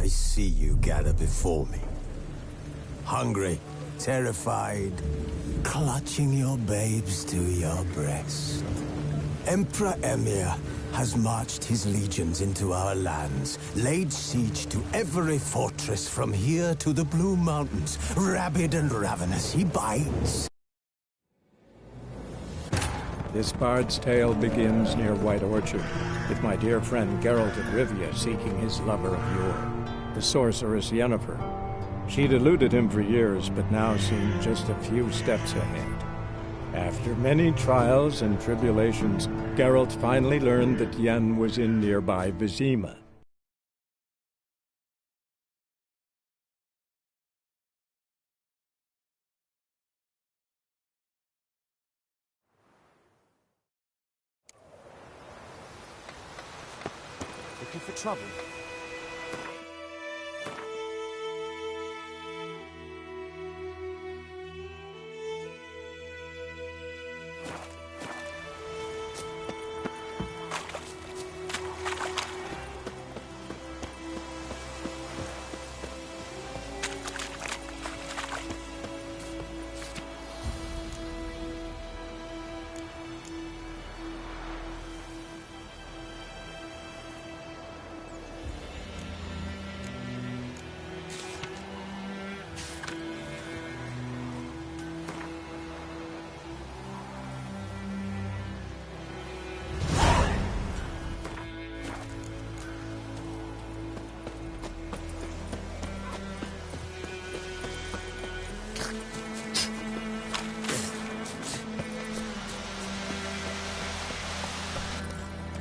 I see you gather before me. Hungry, terrified, clutching your babes to your breast. Emperor Emir has marched his legions into our lands, laid siege to every fortress from here to the Blue Mountains. Rabid and ravenous, he bites. This bard's tale begins near White Orchard, with my dear friend Geralt of Rivia seeking his lover of yore, the sorceress Yennefer. She'd eluded him for years, but now seemed just a few steps ahead. After many trials and tribulations, Geralt finally learned that Yen was in nearby Vizima. Looking for trouble?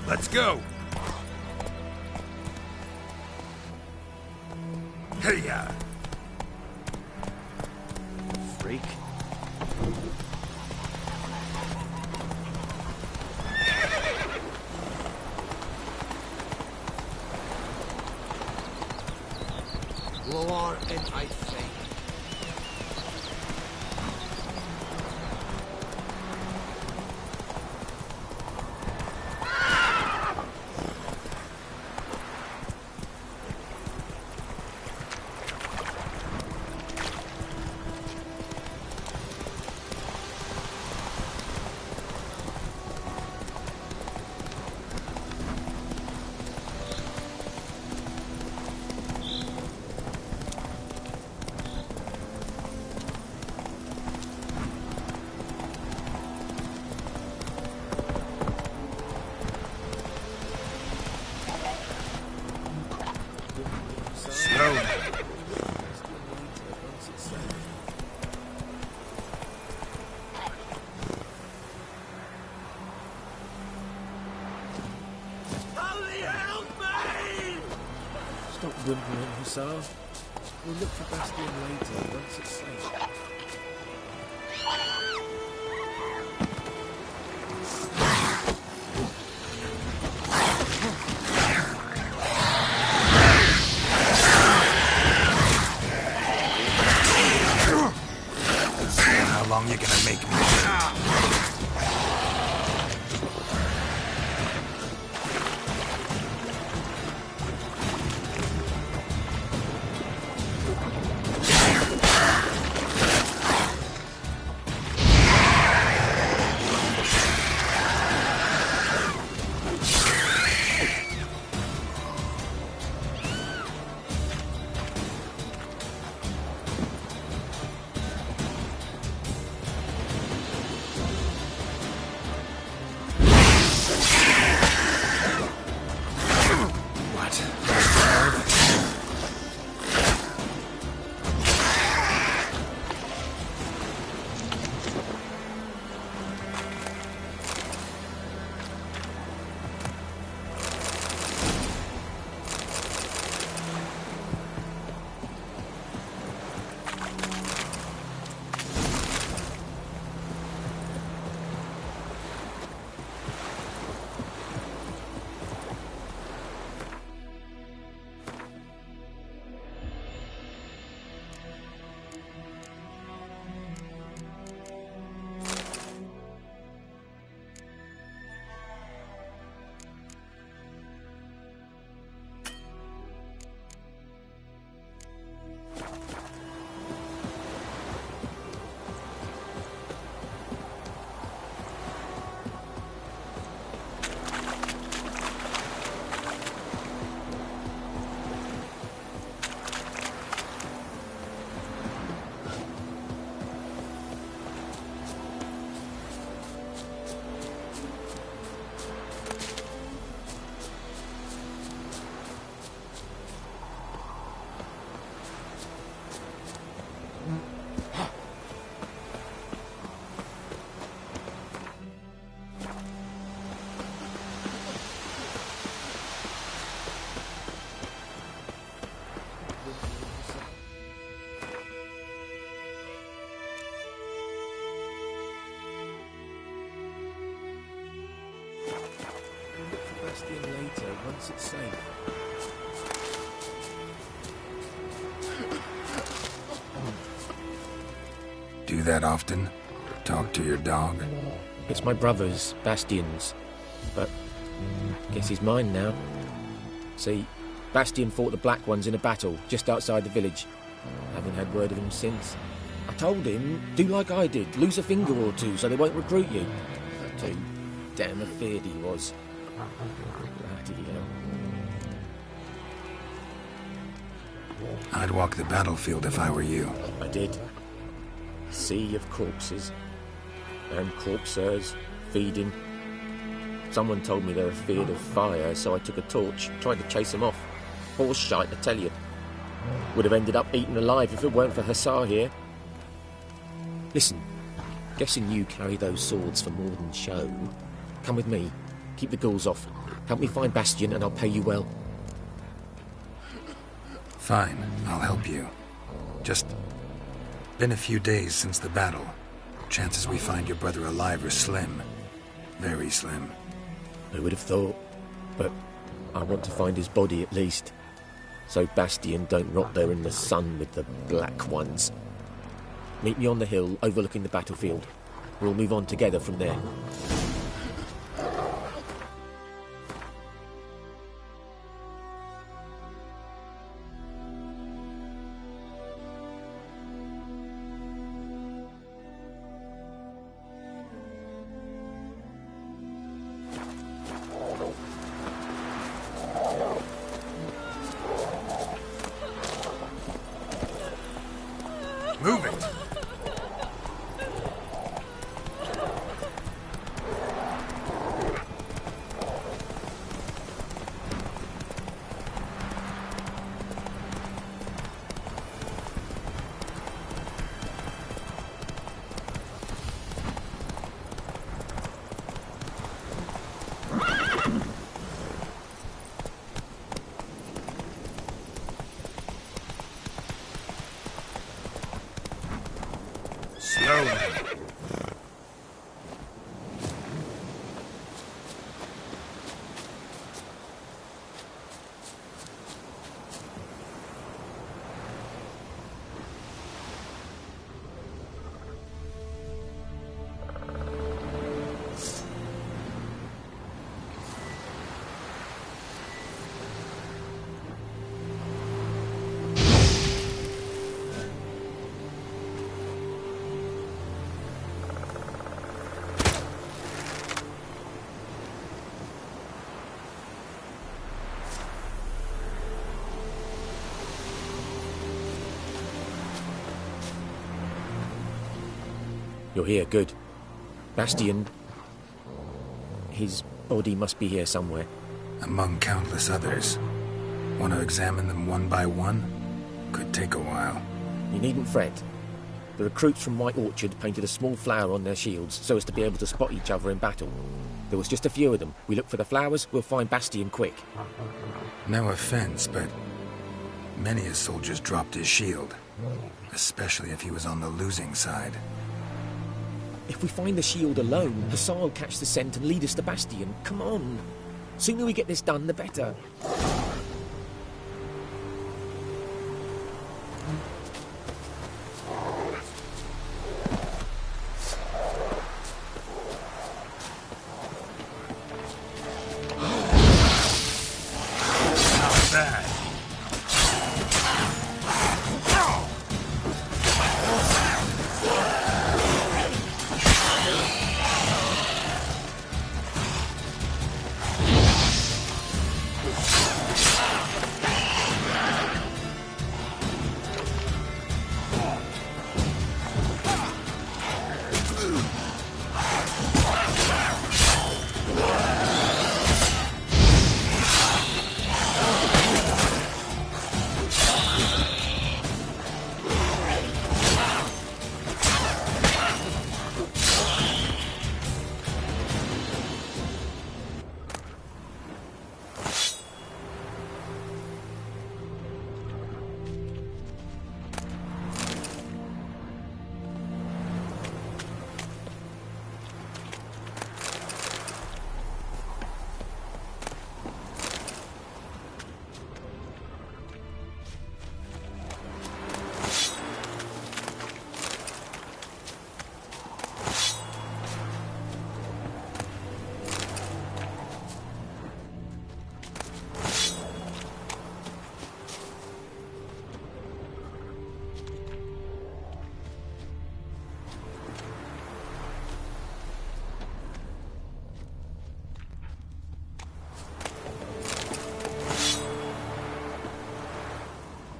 Let's go! Hey-ya! Freak. War and I think. Stop whimpering, Hussar. We'll look for Bastion later, once it's safe. How long you gonna make me wait? once it's safe. Do that often? Talk to your dog? It's my brother's, Bastian's. But guess he's mine now. See, Bastian fought the Black Ones in a battle just outside the village. Haven't had word of him since. I told him, do like I did, lose a finger or two so they won't recruit you. Too damn afeard he was. Bloody hell. I'd walk the battlefield if I were you. I did. Sea of corpses. And corpsers, feeding. Someone told me they were feared of fire, so I took a torch, tried to chase them off. Horse shite, I tell you. Would have ended up eaten alive if it weren't for Hussar here. Listen, guessing you carry those swords for more than show. Come with me. Keep the ghouls off. Help me find Bastian and I'll pay you well. Fine, I'll help you. Just been a few days since the battle. Chances we find your brother alive are slim. Very slim. I would have thought, but I want to find his body at least. So Bastian don't rot there in the sun with the Black Ones. Meet me on the hill overlooking the battlefield. We'll move on together from there. Move it! Slowly. You're here, good. Bastian... his body must be here somewhere. Among countless others. Want to examine them one by one? Could take a while. You needn't fret. The recruits from White Orchard painted a small flower on their shields so as to be able to spot each other in battle. There was just a few of them. We look for the flowers, we'll find Bastian quick. No offense, but many a soldier's dropped his shield. Especially if he was on the losing side. If we find the shield alone, Hussar will catch the scent and lead us to Bastian. Come on. Sooner we get this done, the better. Not bad.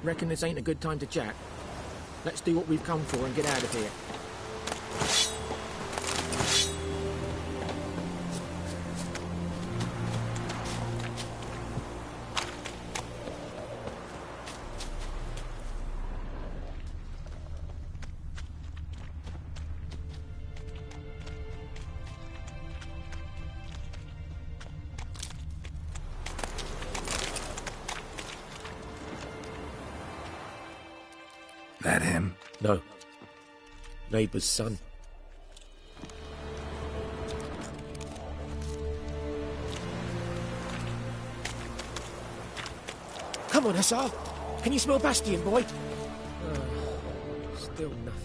Reckon this ain't a good time to chat? Let's do what we've come for and get out of here. That him? No. Neighbour's son. Come on, Hussar. Can you smell Bastion, boy? Still nothing.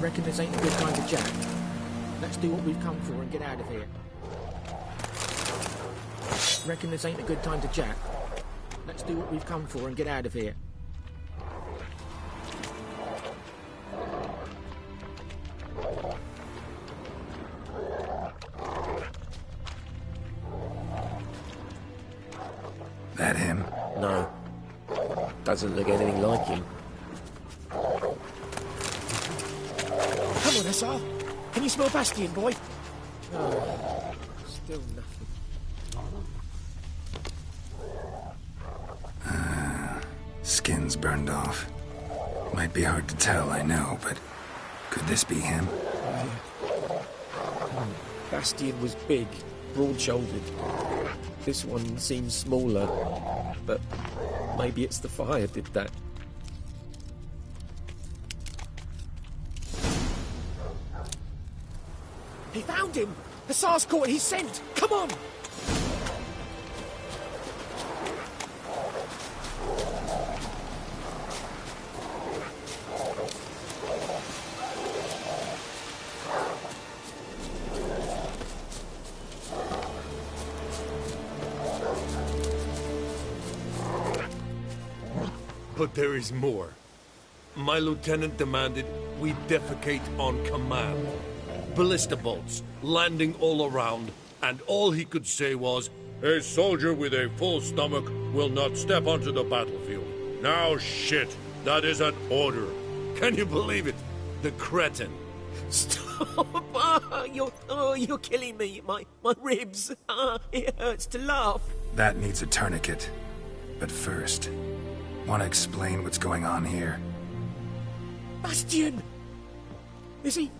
Reckon this ain't a good time to chat? Let's do what we've come for and get out of here. Reckon this ain't a good time to chat? Let's do what we've come for and get out of here. That him? No. Doesn't look anything like him. Come on, Hussar. Can you smell Bastion, boy? Still nothing. Skin's burned off. Might be hard to tell, I know, but could this be him? Bastion was big, broad-shouldered. This one seems smaller, but maybe it's the fire did that. He found him! Hussar's caught his scent! Come on! But there is more. My lieutenant demanded we defecate on command. Ballista bolts, landing all around, and all he could say was, "A soldier with a full stomach will not step onto the battlefield." Now shit, that is an order. Can you believe it? The cretin. Stop! You're killing me. My ribs. It hurts to laugh. That needs a tourniquet. But first, want to explain what's going on here? Bastion! Is he...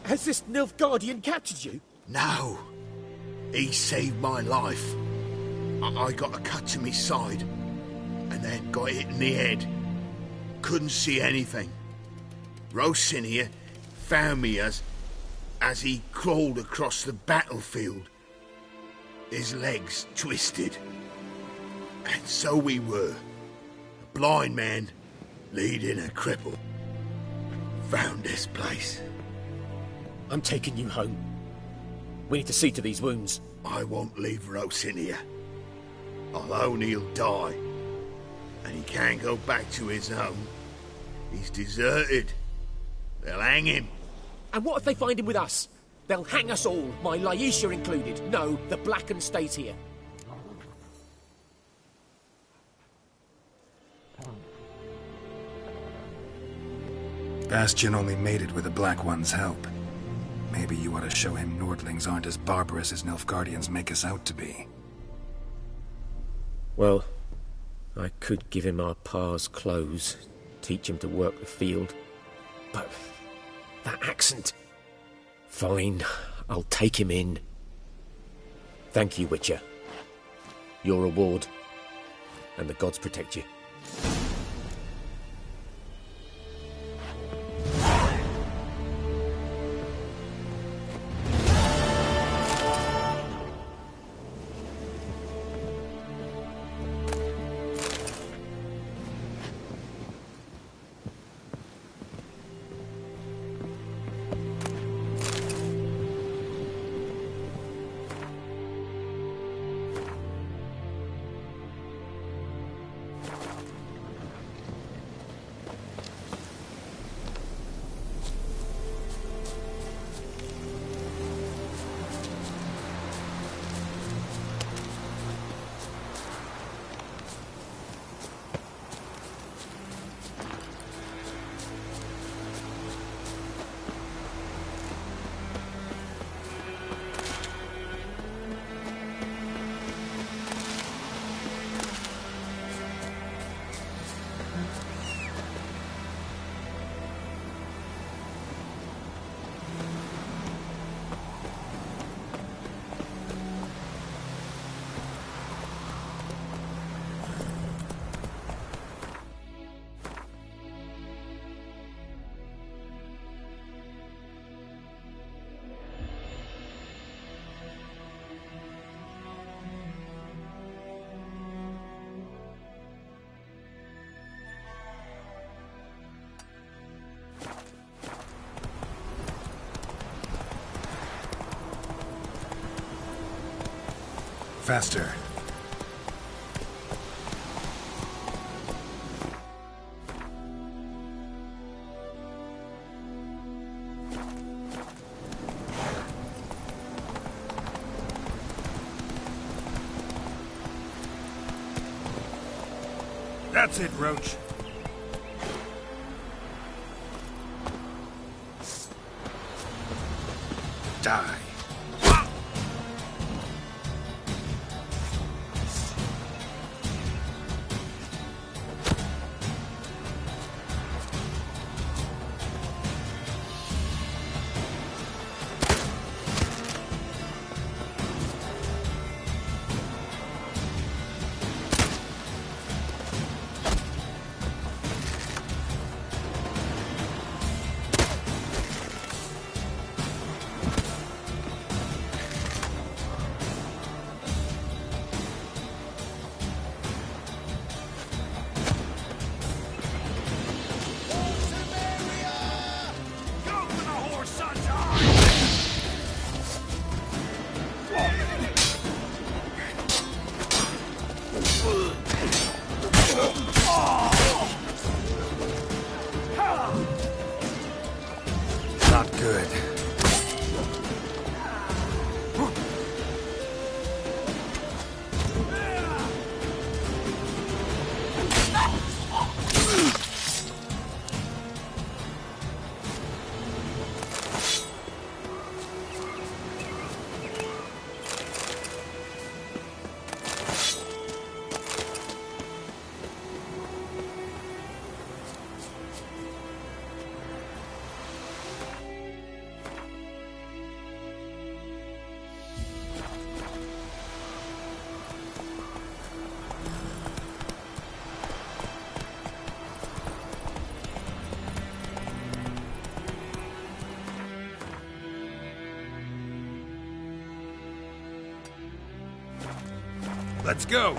Has this Nilfgaardian captured you? No. He saved my life. I got a cut to my side, and then got hit in the head. Couldn't see anything. Rosinia found me as he crawled across the battlefield. His legs twisted. And so we were. A blind man leading a cripple. Found this place. I'm taking you home. We need to see to these wounds. I won't leave Rosinia. Although he'll die, and he can't go back to his home. He's deserted. They'll hang him. And what if they find him with us? They'll hang us all, my Laisha included. No, the Blackened stays here. Bastion only made it with the Black One's help. Maybe you ought to show him Nordlings aren't as barbarous as Nilfgaardians make us out to be. Well, I could give him our pa's clothes, teach him to work the field. But that accent... Fine, I'll take him in. Thank you, Witcher. Your reward. And the gods protect you. faster. That's it, Roach. Die. Not good. Let's go.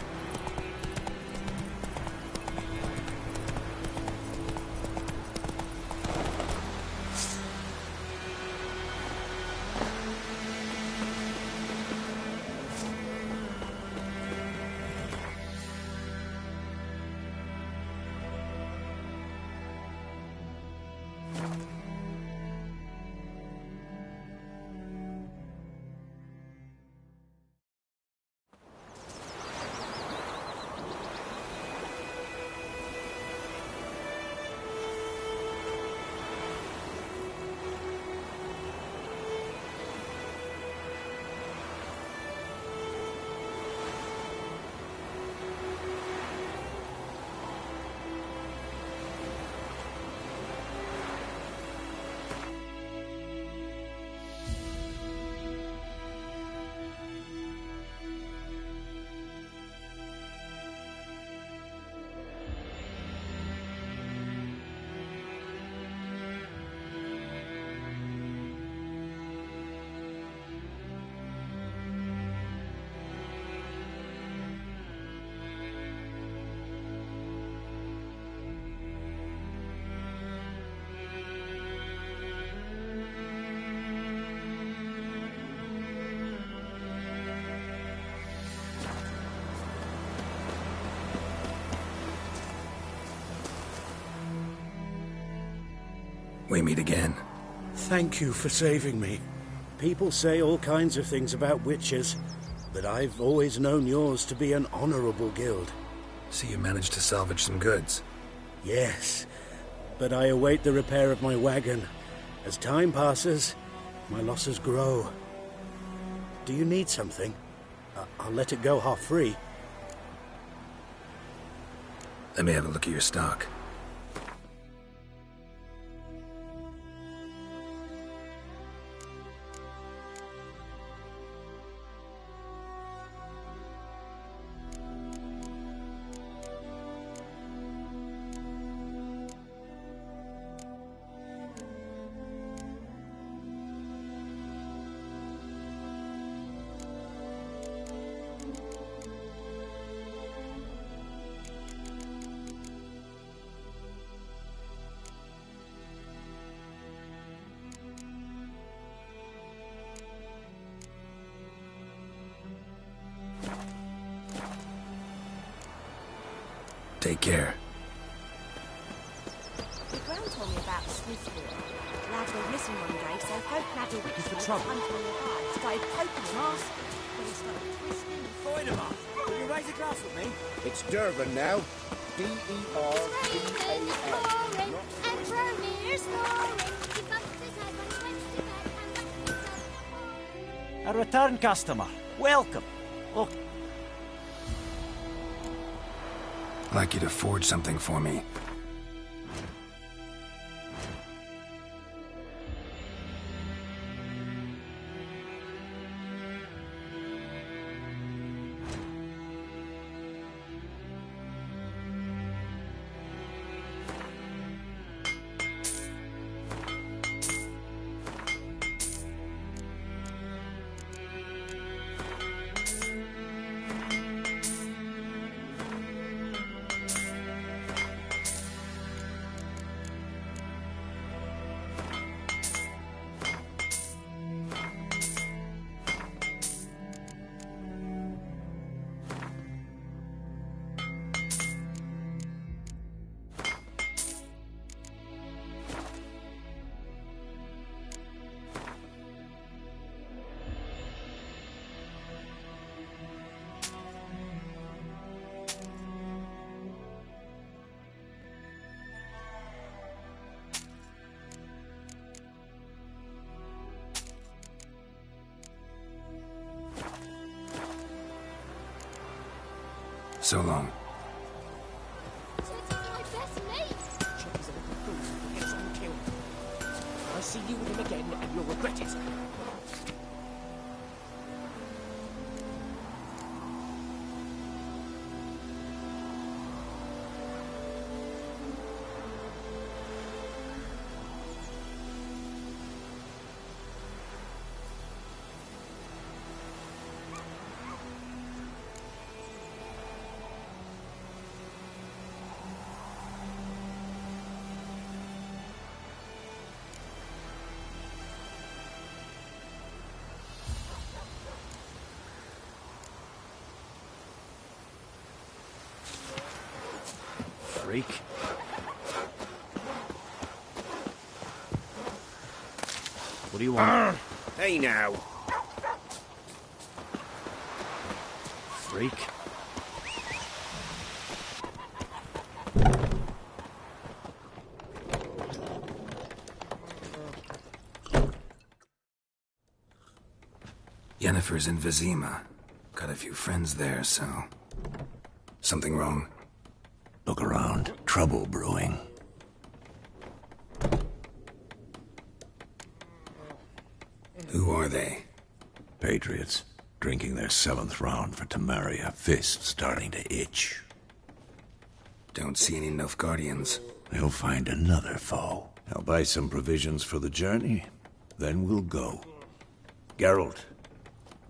We meet again. Thank you for saving me. People say all kinds of things about witches, but I've always known yours to be an honorable guild. So you managed to salvage some goods. Yes, but I await the repair of my wagon. As time passes, my losses grow. Do you need something? I'll let it go half-free. Let me have a look at your stock. Take care. The Gran told me about Smithfield. Lads went missing one day, so folk Nadal Looking for trouble? started poking them, asking. Then he started twisting. Find him up. Will you raise a glass with me? It's Durban now. D-E-R-B-A-N. A return customer. Welcome. Look. I'd like you to forge something for me. So long. I'll see you with him again, and you'll regret it. Freak. What do you want? Hey now. Freak. Yennefer's in Vizima. Got a few friends there, so... Something wrong? Look around. Trouble brewing. Who are they? Patriots. Drinking their 7th round for Temeria. Fist starting to itch. Don't see any Nilfgaardians. They'll find another foe. I'll buy some provisions for the journey. Then we'll go. Geralt,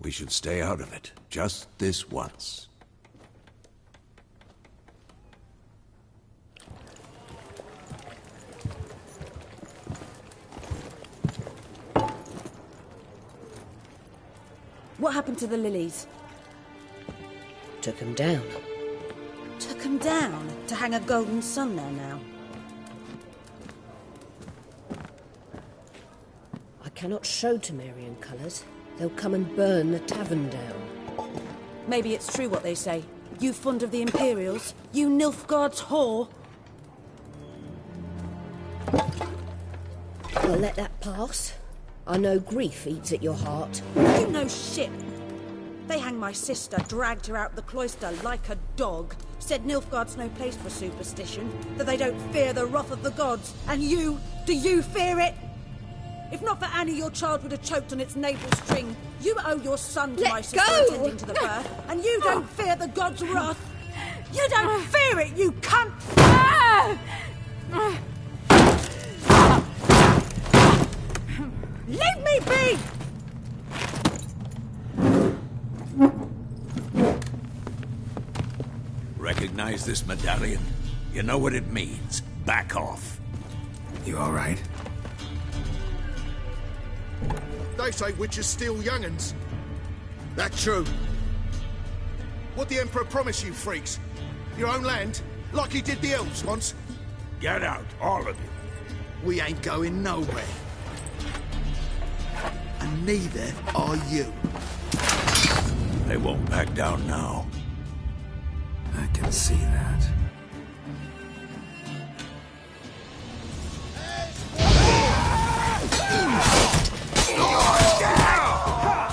we should stay out of it. Just this once. What happened to the lilies? Took him down. Took him down to hang a golden sun there now. I cannot show Temerian colours. They'll come and burn the tavern down. Maybe it's true what they say. You fond of the Imperials? You Nilfgaard's whore? I'll let that pass. I know grief eats at your heart. You know shit. They hanged my sister, dragged her out the cloister like a dog. Said Nilfgaard's no place for superstition, that they don't fear the wrath of the gods. And you, do you fear it? If not for Annie, your child would have choked on its navel string. You owe your son to my sister attending to the birth, and you don't fear the gods' wrath. You don't fear it, you cunt! Leave me be! Recognize this medallion? You know what it means. Back off. You all right? They say witches steal young'uns. That true. What the Emperor promised you, freaks? Your own land? like he did the elves once? Get out, all of you. We ain't going nowhere. And neither are you. They won't back down now. I can see that.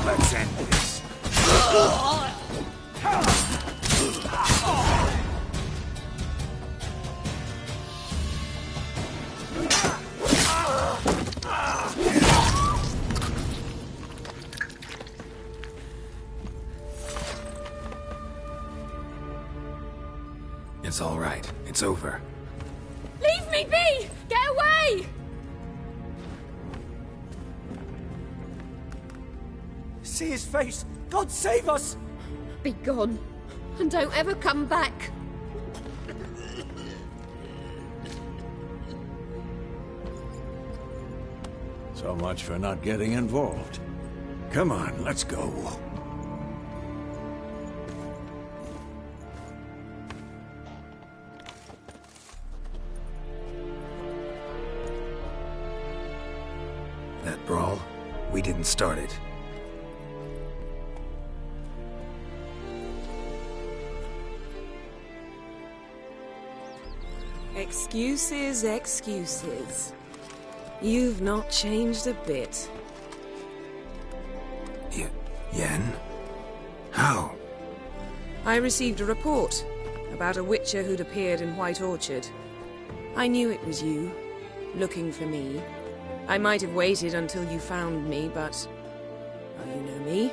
Let's end this. It's all right. It's over. Leave me be! Get away! See his face! God save us! Be gone, and don't ever come back. So much for not getting involved. Come on, let's go. That brawl, we didn't start it. Excuses, excuses. You've not changed a bit. Yen? How? I received a report about a witcher who'd appeared in White Orchard. I knew it was you, looking for me. I might have waited until you found me, but... well, you know me.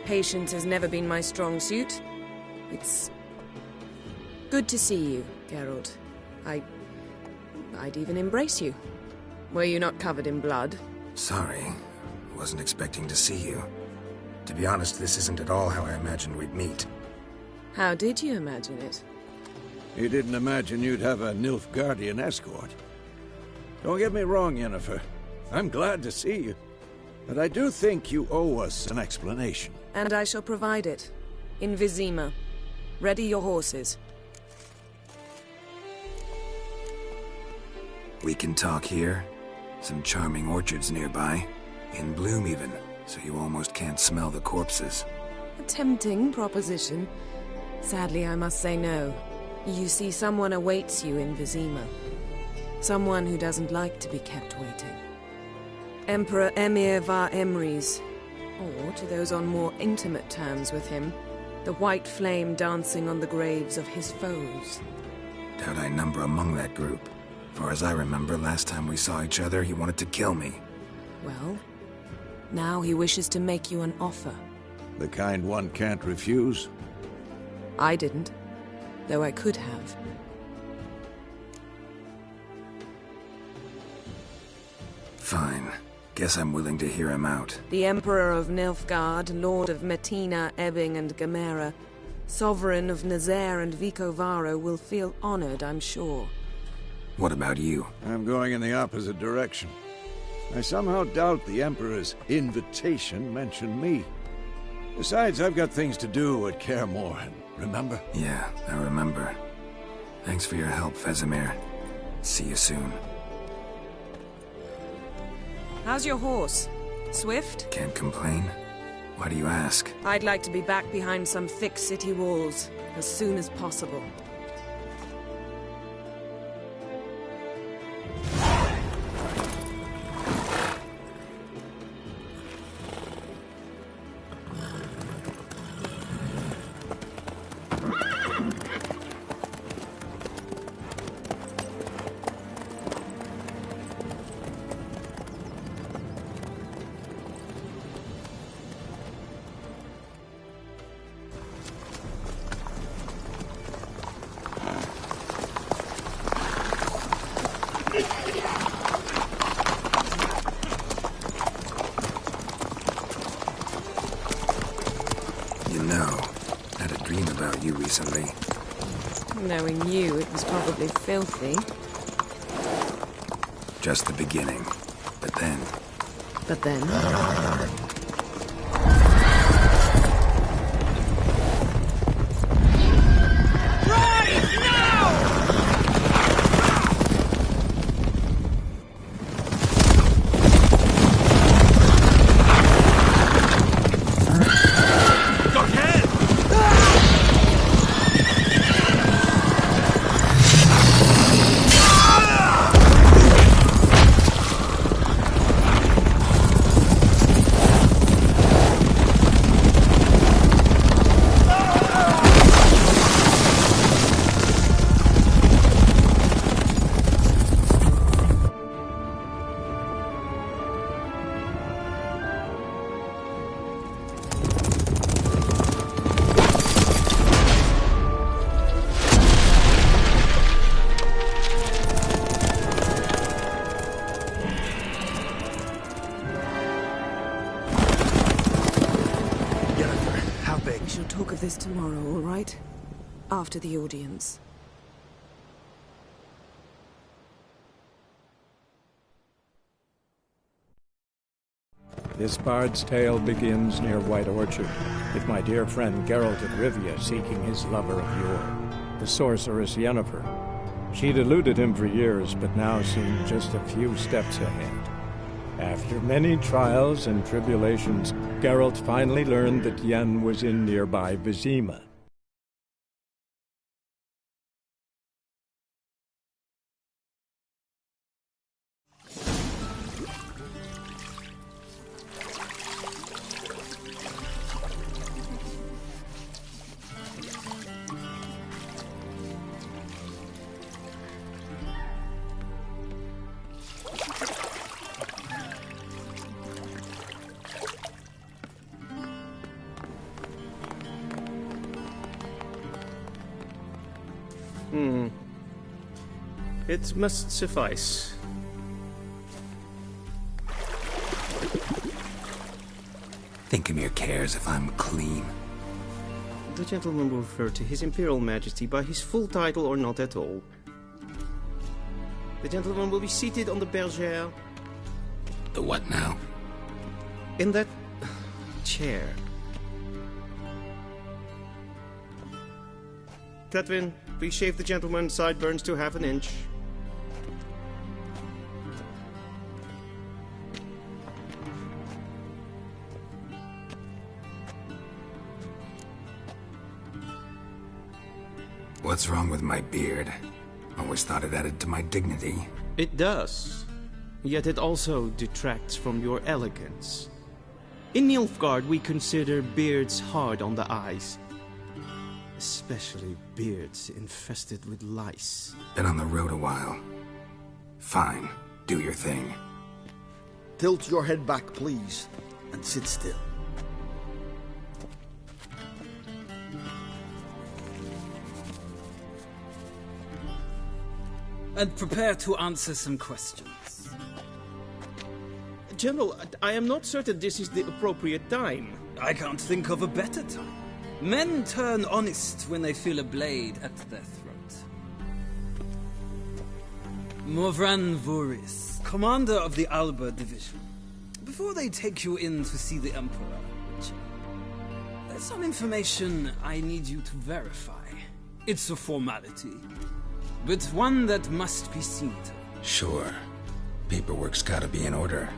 Patience has never been my strong suit. It's... good to see you, Geralt. I'd even embrace you. Were you not covered in blood? Sorry. Wasn't expecting to see you. To be honest, this isn't at all how I imagined we'd meet. How did you imagine it? You didn't imagine you'd have a Nilfgaardian escort. Don't get me wrong, Yennefer. I'm glad to see you. But I do think you owe us an explanation. And I shall provide it. In Vizima. Ready your horses. We can talk here. Some charming orchards nearby. In bloom even, so you almost can't smell the corpses. A tempting proposition. Sadly, I must say no. You see, someone awaits you in Vizima. Someone who doesn't like to be kept waiting. Emperor Emhyr var Emreis. Or, to those on more intimate terms with him, the white flame dancing on the graves of his foes. Doubt I number among that group. Far as I remember, last time we saw each other, he wanted to kill me. Well, now he wishes to make you an offer. The kind one can't refuse? I didn't, though I could have. Fine. Guess I'm willing to hear him out. The Emperor of Nilfgaard, Lord of Metina, Ebbing and Gamera, Sovereign of Nazaire and Vicovaro will feel honored, I'm sure. What about you? I'm going in the opposite direction. I somehow doubt the Emperor's invitation mentioned me. Besides, I've got things to do at Kaer Morhen, remember? Yeah, I remember. Thanks for your help, Vesemir. See you soon. How's your horse? Swift? Can't complain. Why do you ask? I'd like to be back behind some thick city walls, as soon as possible. Recently. Knowing you, it was probably filthy. Just the beginning. But then... But then? Rise now! tomorrow, all right? After the audience. This bard's tale begins near White Orchard, with my dear friend Geralt of Rivia seeking his lover of yore, the sorceress Yennefer. She'd eluded him for years, but now seemed just a few steps ahead. After many trials and tribulations, Geralt finally learned that Yen was in nearby Vizima. It must suffice. Thinkamir cares if I'm clean. The gentleman will refer to His Imperial Majesty by his full title or not at all. The gentleman will be seated on the bergère. The what now? In that chair. Cletwin, please shave the gentleman's sideburns to ½ an inch. What's wrong with my beard? Always thought it added to my dignity. It does. Yet it also detracts from your elegance. In Nilfgaard, we consider beards hard on the eyes. Especially beards infested with lice. Been on the road a while. Fine. Do your thing. Tilt your head back, please, and sit still. And prepare to answer some questions. General, I am not certain this is the appropriate time. I can't think of a better time. Men turn honest when they feel a blade at their throat. Morvran Voorhis, commander of the Alba Division. Before they take you in to see the Emperor, there's some information I need you to verify. It's a formality, but one that must be seen to. Sure. Paperwork's gotta be in order.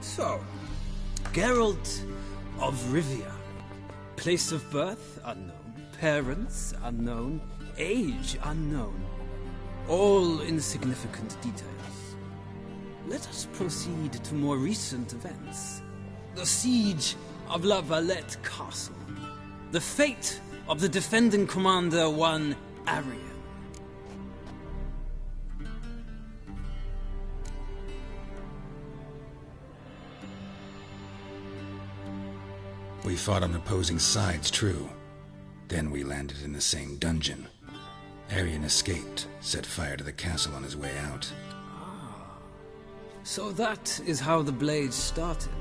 So, Geralt of Rivia. Place of birth unknown. Parents unknown. Age unknown. All insignificant details. Let us proceed to more recent events. The siege of La Valette Castle. The fate of the defending commander, one Arian. We fought on opposing sides, true. Then we landed in the same dungeon. Arian escaped, set fire to the castle on his way out. So that is how the Blade started.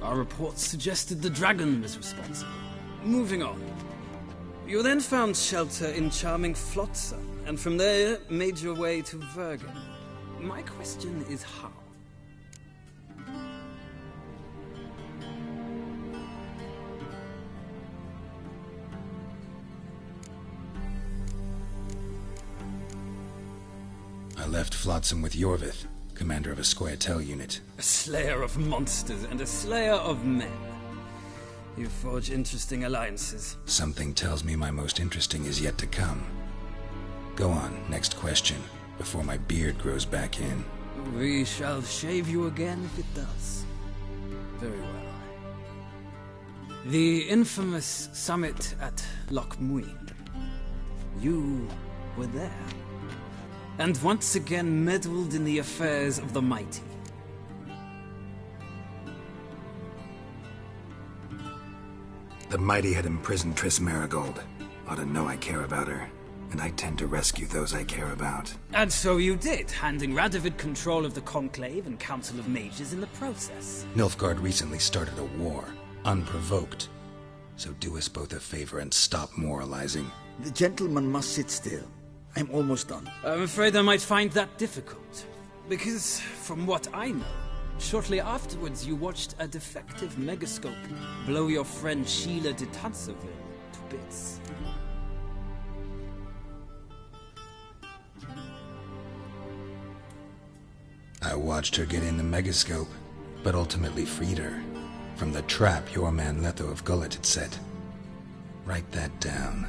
Our reports suggested the dragon was responsible. Moving on. You then found shelter in charming Flotsam, and from there made your way to Vergen. My question is how? I left Flotsam with Yorvith, commander of a Scoia'tael unit. A slayer of monsters and a slayer of men. You forge interesting alliances. Something tells me my most interesting is yet to come. Go on, next question, before my beard grows back in. We shall shave you again if it does. Very well. The infamous summit at Loch Muin. You were there. And once again meddled in the affairs of the mighty. The mighty had imprisoned Triss Merigold. Ought to know I care about her, and I tend to rescue those I care about. And so you did, handing Radovid control of the Conclave and Council of Mages in the process. Nilfgaard recently started a war, unprovoked. So do us both a favor and stop moralizing. The gentleman must sit still. I'm almost done. I'm afraid I might find that difficult. Because, from what I know, shortly afterwards you watched a defective megascope blow your friend Sheila de Tanserville to bits. I watched her get in the megascope, but ultimately freed her from the trap your man Letho of Gullet had set. Write that down.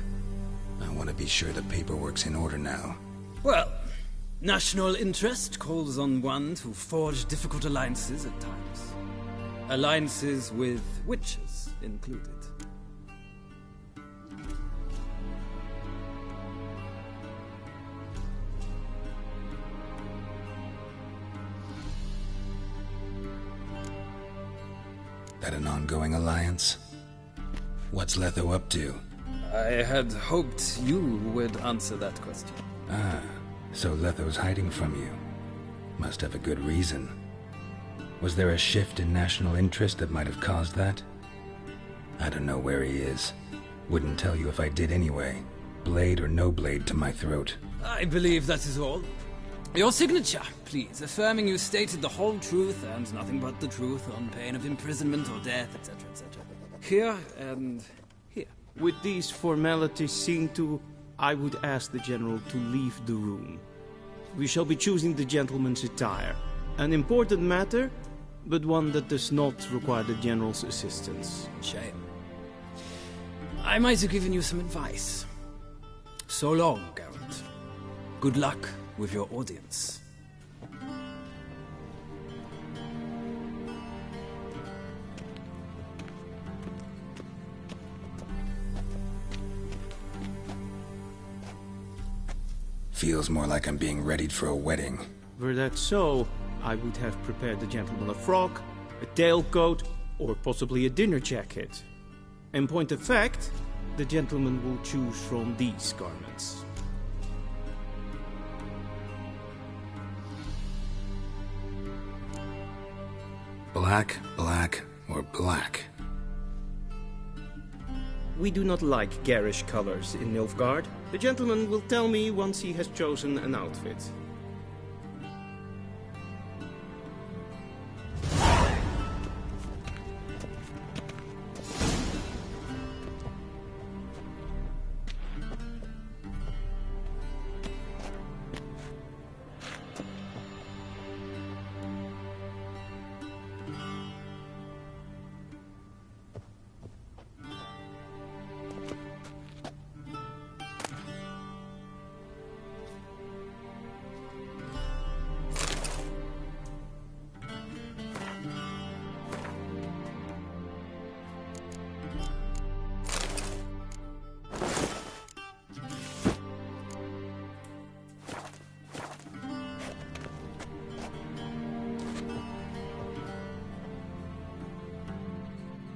I want to be sure the paperwork's in order now. Well, national interest calls on one to forge difficult alliances at times. Alliances with witches included. That an ongoing alliance? What's Letho up to? I had hoped you would answer that question. Ah, so Letho's hiding from you. Must have a good reason. Was there a shift in national interest that might have caused that? I don't know where he is. Wouldn't tell you if I did anyway. Blade or no blade to my throat. I believe that is all. Your signature, please, affirming you stated the whole truth and nothing but the truth on pain of imprisonment or death, etc., etc. Here and here. With these formalities seen to, I would ask the General to leave the room. We shall be choosing the gentleman's attire. An important matter, but one that does not require the General's assistance. Shame. I might have given you some advice. So long, Geralt. Good luck with your audience. Feels more like I'm being readied for a wedding. Were that so, I would have prepared the gentleman a frock, a tailcoat, or possibly a dinner jacket. In point of fact, the gentleman will choose from these garments. Black, black, or black? We do not like garish colors in Nilfgaard. The gentleman will tell me once he has chosen an outfit.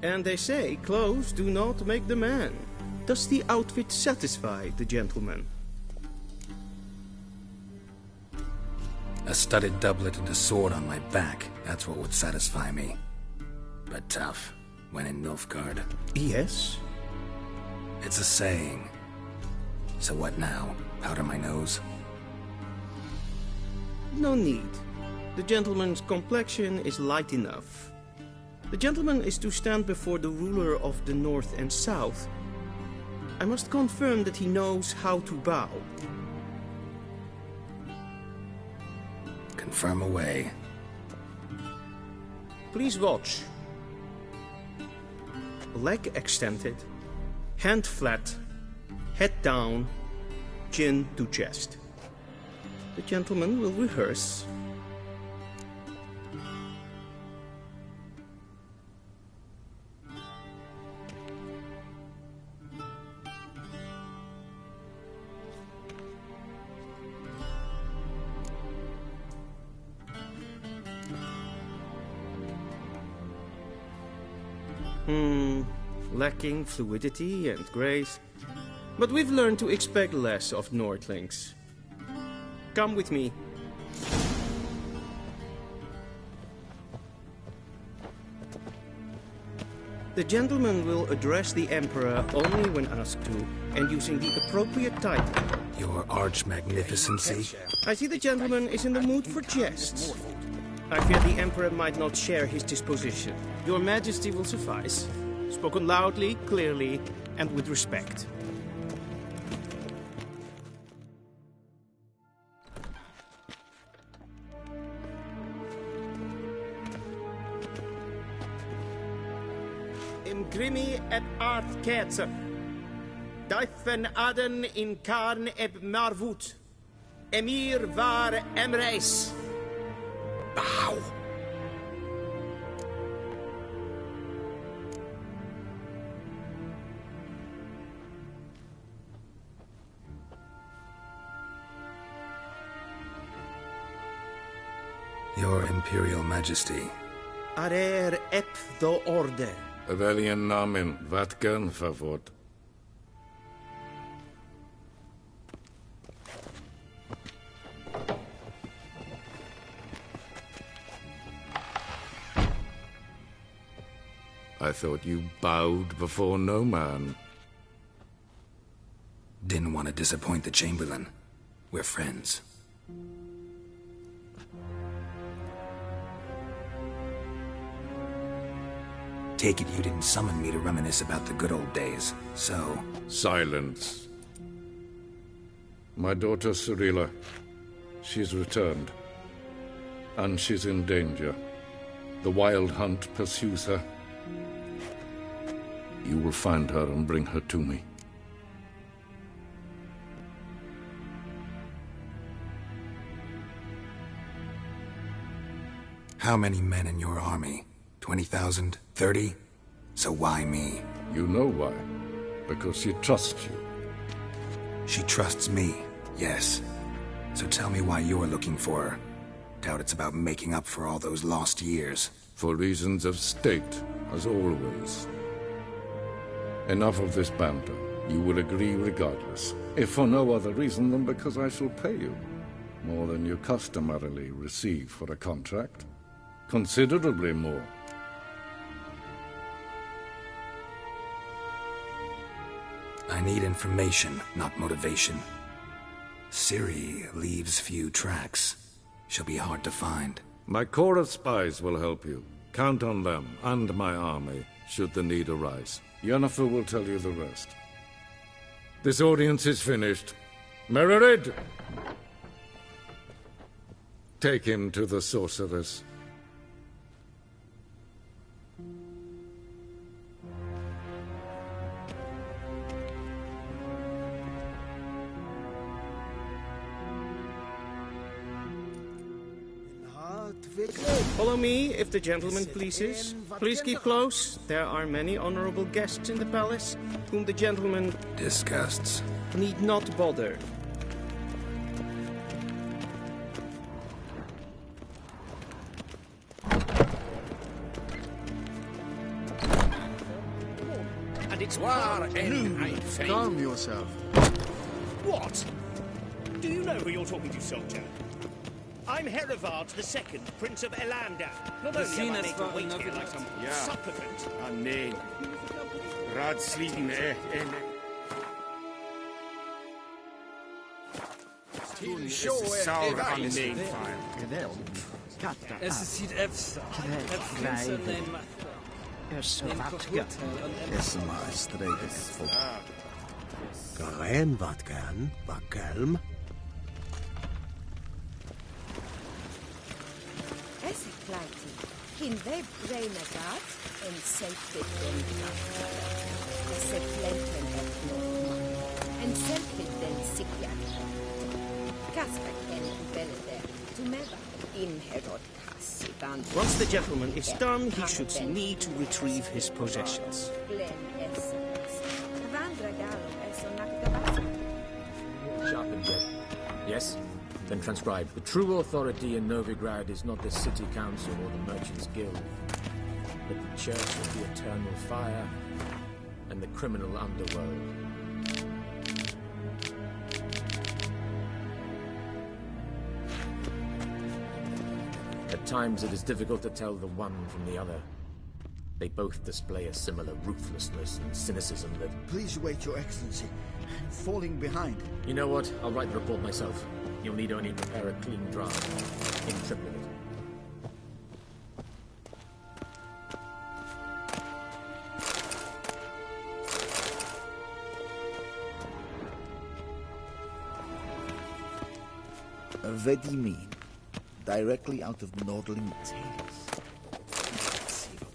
And they say clothes do not make the man. Does the outfit satisfy the gentleman? A studded doublet and a sword on my back. That's what would satisfy me. But tough, when in Nilfgaard. Yes? It's a saying. So what now? Powder my nose? No need. The gentleman's complexion is light enough. The gentleman is to stand before the ruler of the North and South. I must confirm that he knows how to bow. Confirm away. Please watch. Leg extended, hand flat, head down, chin to chest. The gentleman will rehearse. Lacking fluidity and grace. But we've learned to expect less of Nordlings. Come with me. The gentleman will address the Emperor only when asked to, and using the appropriate title. Your arch-magnificency? I see the gentleman is in the mood for jests. I fear the Emperor might not share his disposition. Your Majesty will suffice. Spoken loudly, clearly, and with respect. Imgrimi et art ketzer. Daifen aden in karn eb marvut. Emir var emreis. Bow. Your Imperial Majesty. Arer ep do orde. Weljen namen, wat gern favort. I thought you bowed before no man. Didn't want to disappoint the Chamberlain. We're friends. Take it you didn't summon me to reminisce about the good old days, so... Silence. My daughter Cirilla, she's returned. And she's in danger. The Wild Hunt pursues her. You will find her and bring her to me. How many men in your army? 20,000? 30? So why me? You know why. Because she trusts you. She trusts me, yes. So tell me why you're looking for her. Doubt it's about making up for all those lost years. For reasons of state, as always. Enough of this banter. You will agree regardless. If for no other reason than because I shall pay you. More than you customarily receive for a contract. Considerably more. I need information, not motivation. Ciri leaves few tracks. She'll be hard to find. My corps of spies will help you. Count on them, and my army, should the need arise. Yennefer will tell you the rest. This audience is finished. Mererid! Take him to the sorceress. Follow me, if the gentleman pleases. Please keep close. There are many honorable guests in the palace, whom the gentleman... disgusts. ...need not bother. And it's Calm yourself. What? Do you know who you're talking to, soldier? I'm Herivard II, Prince of Elander. Not only am I made to wait here like some supplicant. Nee. Raadslien, Sauer an den Es ist hier Epster. Garen wat gan, Bakelm. In they brain a god and self-fit them Sepplenten and self-fit them Sikian. Casper Ken and Beleder to Meva in Herod Cassivan. Once the gentleman is done, he should see me to retrieve his possessions. Sharp and dead. Yes? Then transcribe. The true authority in Novigrad is not the city council or the merchants' guild, but the church of the eternal fire and the criminal underworld. At times it is difficult to tell the one from the other. They both display a similar ruthlessness and cynicism that... Please wait, Your Excellency. I'm falling behind. You know what? I'll write the report myself. You'll need only prepare a clean draft. In triplicate. Vedimin. Directly out of Nordling Tales. Inconceivable.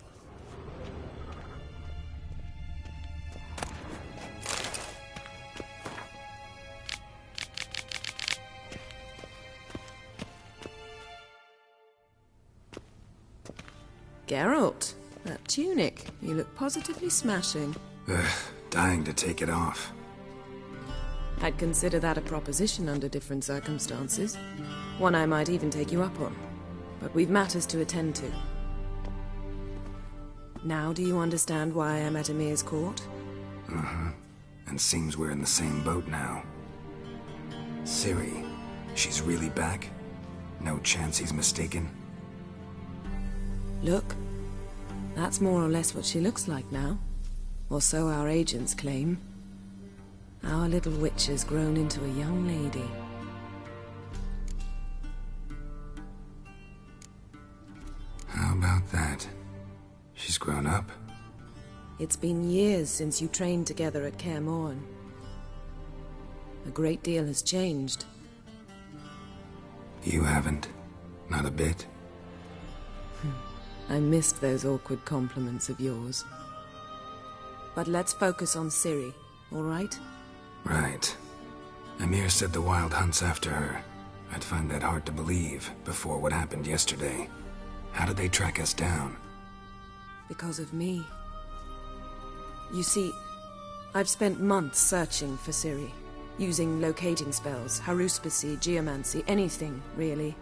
Geralt, that tunic. You look positively smashing. Dying to take it off. I'd consider that a proposition under different circumstances. One I might even take you up on. But we've matters to attend to. Now do you understand why I'm at Emir's court? Uh-huh. And seems we're in the same boat now. Ciri, she's really back? No chance he's mistaken? Look. That's more or less what she looks like now. Or so our agents claim. Our little witch has grown into a young lady. How about that? She's grown up? It's been years since you trained together at Kaer Morhen. A great deal has changed. You haven't? Not a bit? I missed those awkward compliments of yours. But let's focus on Ciri, all right? Right. Emir said the Wild Hunt's after her. I'd find that hard to believe before what happened yesterday. How did they track us down? Because of me. You see, I've spent months searching for Ciri, using locating spells, haruspicy, geomancy, anything, really.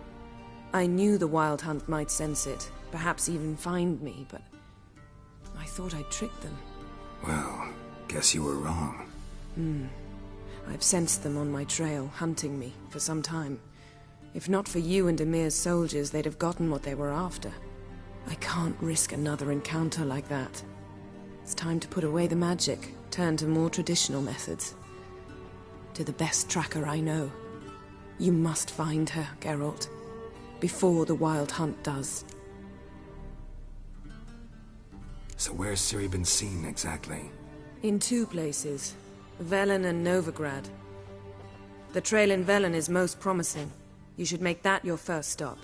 I knew the Wild Hunt might sense it, perhaps even find me, but I thought I'd tricked them. Well, guess you were wrong. I've sensed them on my trail, hunting me, for some time. If not for you and Emir's soldiers, they'd have gotten what they were after. I can't risk another encounter like that. It's time to put away the magic, turn to more traditional methods. To the best tracker I know. You must find her, Geralt. Before the Wild Hunt does. So where's Ciri been seen, exactly? In two places. Velen and Novigrad. The trail in Velen is most promising. You should make that your first stop.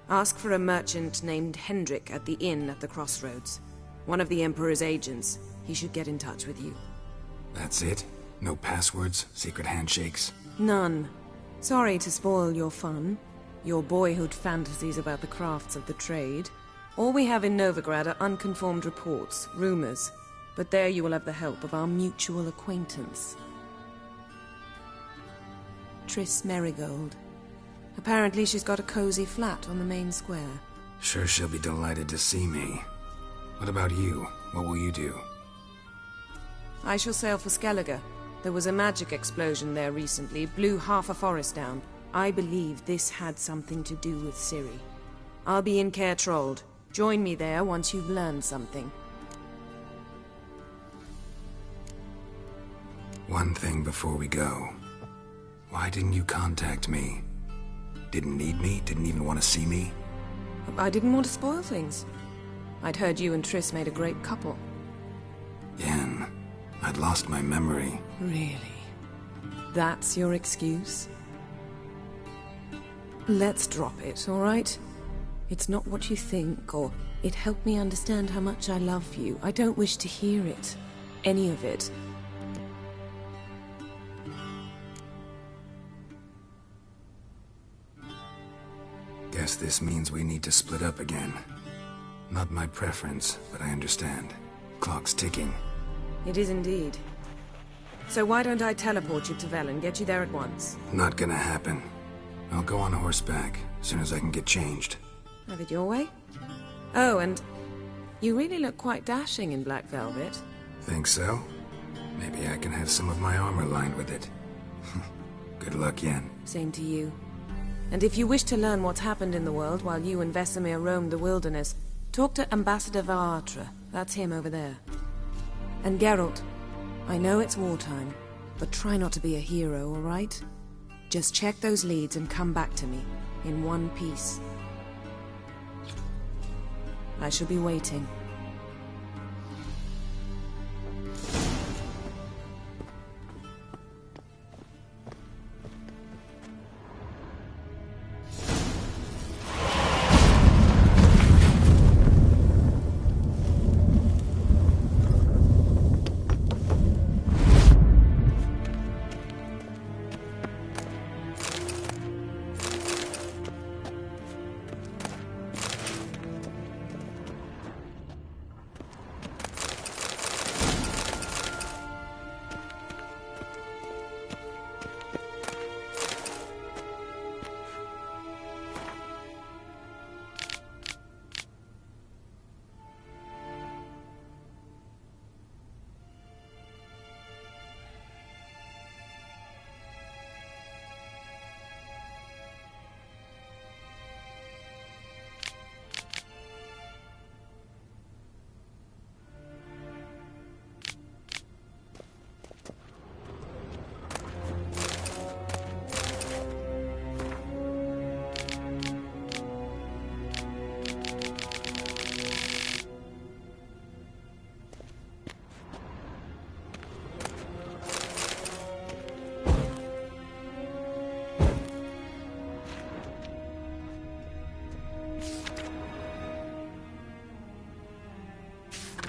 Ask for a merchant named Hendrik at the inn at the crossroads. One of the Emperor's agents. He should get in touch with you. That's it? No passwords? Secret handshakes? None. Sorry to spoil your fun. Your boyhood fantasies about the crafts of the trade. All we have in Novigrad are unconfirmed reports, rumors. But there you will have the help of our mutual acquaintance. Triss Merigold. Apparently she's got a cozy flat on the main square. Sure she'll be delighted to see me. What about you? What will you do? I shall sail for Skellige. There was a magic explosion there recently, blew half a forest down. I believe this had something to do with Ciri. I'll be in Caer Trolde. Join me there once you've learned something. One thing before we go. Why didn't you contact me? Didn't need me? Didn't even want to see me? I didn't want to spoil things. I'd heard you and Triss made a great couple. Yen, I'd lost my memory. Really? That's your excuse? Let's drop it, all right? It's not what you think, or it helped me understand how much I love you. I don't wish to hear it. Any of it. Guess this means we need to split up again. Not my preference, but I understand. Clock's ticking. It is indeed. So why don't I teleport you to Velen, get you there at once? Not gonna happen. I'll go on horseback, as soon as I can get changed. Have it your way? Oh, and you really look quite dashing in black velvet. Think so? Maybe I can have some of my armor lined with it. Good luck, Yen. Same to you. And if you wish to learn what's happened in the world while you and Vesemir roamed the wilderness, talk to Ambassador Varatra. That's him over there. And Geralt, I know it's wartime, but try not to be a hero, all right? Just check those leads and come back to me, in one piece. I shall be waiting.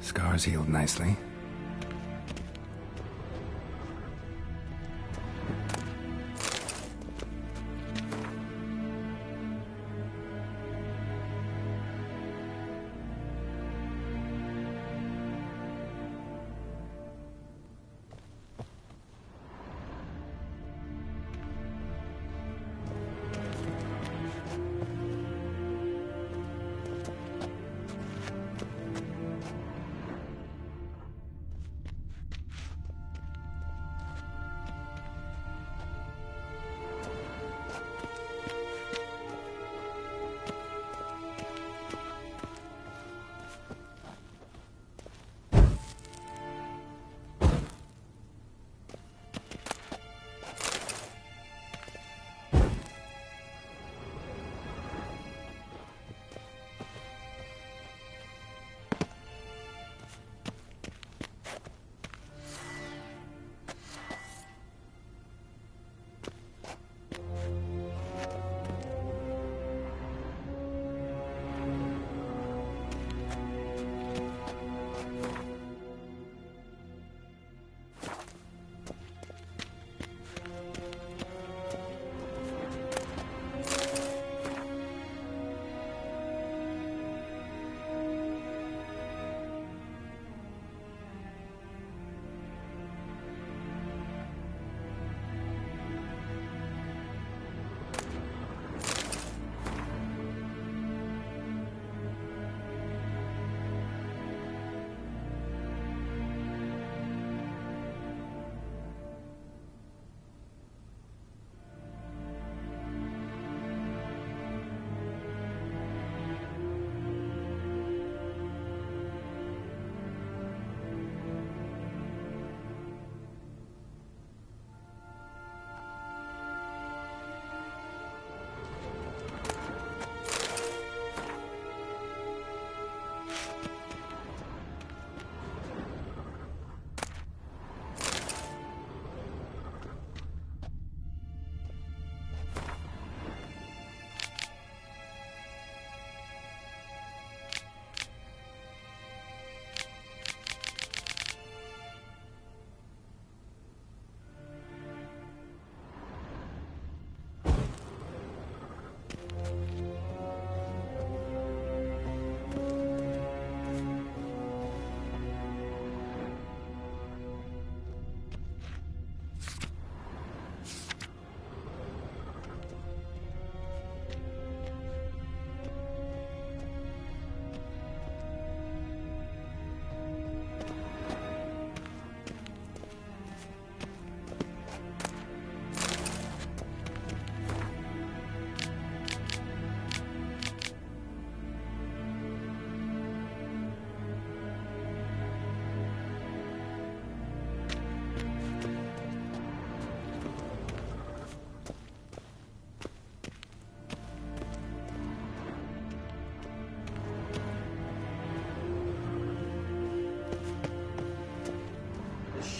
Scars healed nicely.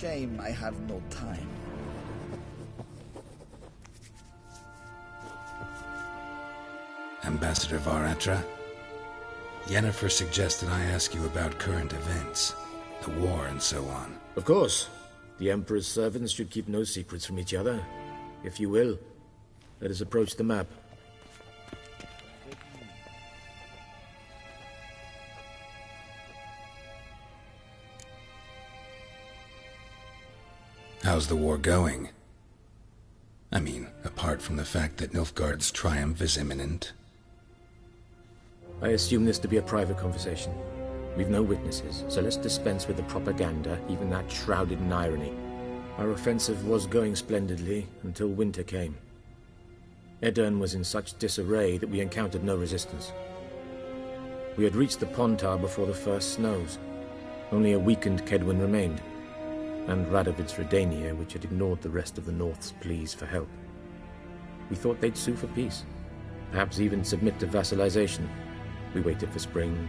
shame I have no time. Ambassador Varatra, Yennefer suggested I ask you about current events, the war and so on. Of course. The Emperor's servants should keep no secrets from each other. If you will, let us approach the map. How's the war going? I mean, apart from the fact that Nilfgaard's triumph is imminent. I assume this to be a private conversation. We've no witnesses, so let's dispense with the propaganda, even that shrouded in irony. Our offensive was going splendidly until winter came. Aedirn was in such disarray that we encountered no resistance. We had reached the Pontar before the first snows. Only a weakened Kaedwen remained, and Radovid's Redania, which had ignored the rest of the North's pleas for help. We thought they'd sue for peace, perhaps even submit to vassalization. We waited for spring,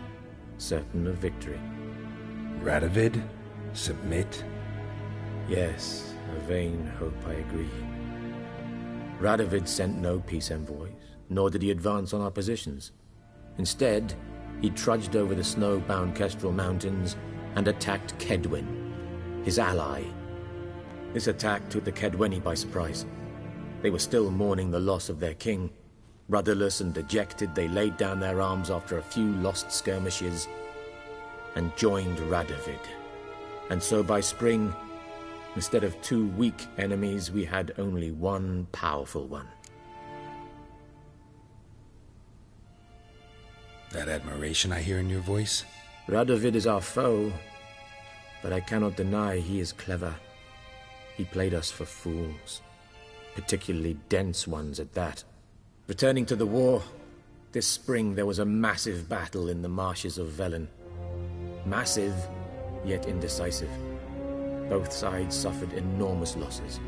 certain of victory. Radovid? Submit? Yes, a vain hope, I agree. Radovid sent no peace envoys, nor did he advance on our positions. Instead, he trudged over the snow-bound Kestrel Mountains and attacked Kaedwen, his ally. This attack took the Kaedweni by surprise. They were still mourning the loss of their king. Rudderless and dejected, they laid down their arms after a few lost skirmishes and joined Radovid. And so by spring, instead of 2 weak enemies, we had only one powerful one. That admiration I hear in your voice? Radovid is our foe, but I cannot deny he is clever. He played us for fools, particularly dense ones at that. Returning to the war, this spring there was a massive battle in the marshes of Velen. Massive, yet indecisive. Both sides suffered enormous losses,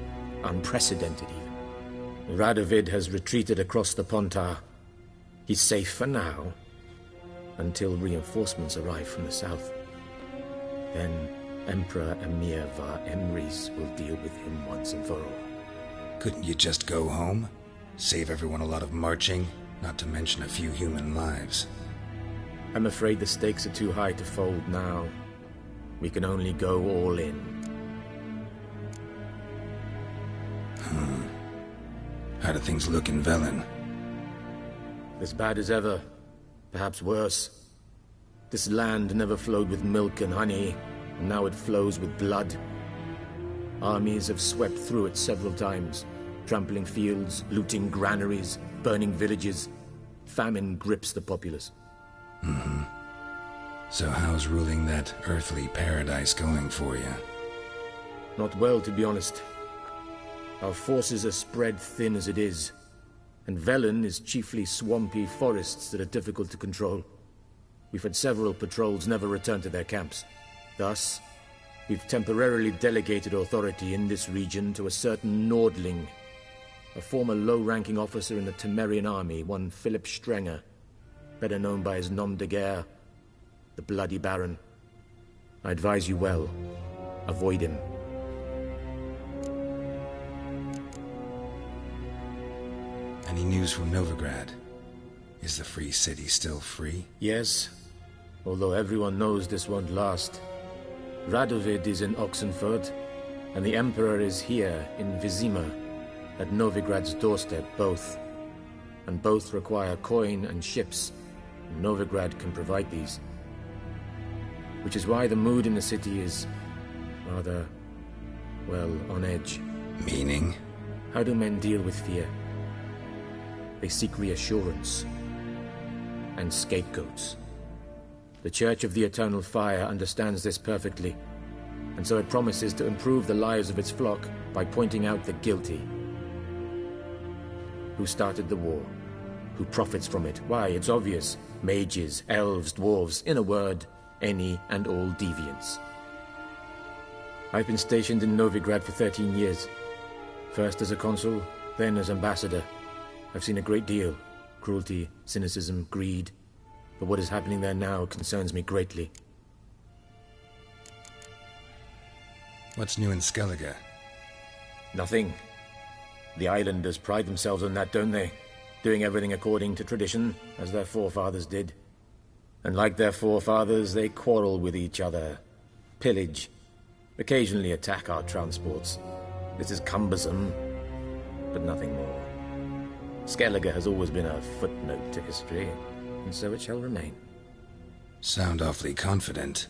unprecedented even. Radovid has retreated across the Pontar. He's safe for now, until reinforcements arrive from the south. Then Emperor Emhyr var Emreis will deal with him once and for all. Couldn't you just go home? Save everyone a lot of marching, not to mention a few human lives. I'm afraid the stakes are too high to fold now. We can only go all in. How do things look in Velen? As bad as ever, perhaps worse. This land never flowed with milk and honey, and now it flows with blood. Armies have swept through it several times, trampling fields, looting granaries, burning villages. Famine grips the populace. So how's ruling that earthly paradise going for you? Not well, to be honest. Our forces are spread thin as it is, and Velen is chiefly swampy forests that are difficult to control. We've had several patrols never return to their camps. Thus, we've temporarily delegated authority in this region to a certain Nordling, a former low-ranking officer in the Temerian army, one Philip Strenger, better known by his nom de guerre, the Bloody Baron. I advise you well. Avoid him. Any news from Novigrad? Is the Free City still free? Yes, although everyone knows this won't last. Radovid is in Oxenfurt, and the Emperor is here in Vizima, at Novigrad's doorstep, both. And both require coin and ships, and Novigrad can provide these. Which is why the mood in the city is rather, well, on edge. Meaning? How do men deal with fear? They seek reassurance and scapegoats. The Church of the Eternal Fire understands this perfectly, and so it promises to improve the lives of its flock by pointing out the guilty. Who started the war? Who profits from it? Why, it's obvious. Mages, elves, dwarves, in a word, any and all deviants. I've been stationed in Novigrad for 13 years. First as a consul, then as ambassador. I've seen a great deal. Cruelty, cynicism, greed. But what is happening there now concerns me greatly. What's new in Skellige? Nothing. The islanders pride themselves on that, don't they? Doing everything according to tradition, as their forefathers did. And like their forefathers, they quarrel with each other, pillage, occasionally attack our transports. This is cumbersome, but nothing more. Skellige has always been a footnote to history, and so it shall remain. Sound awfully confident.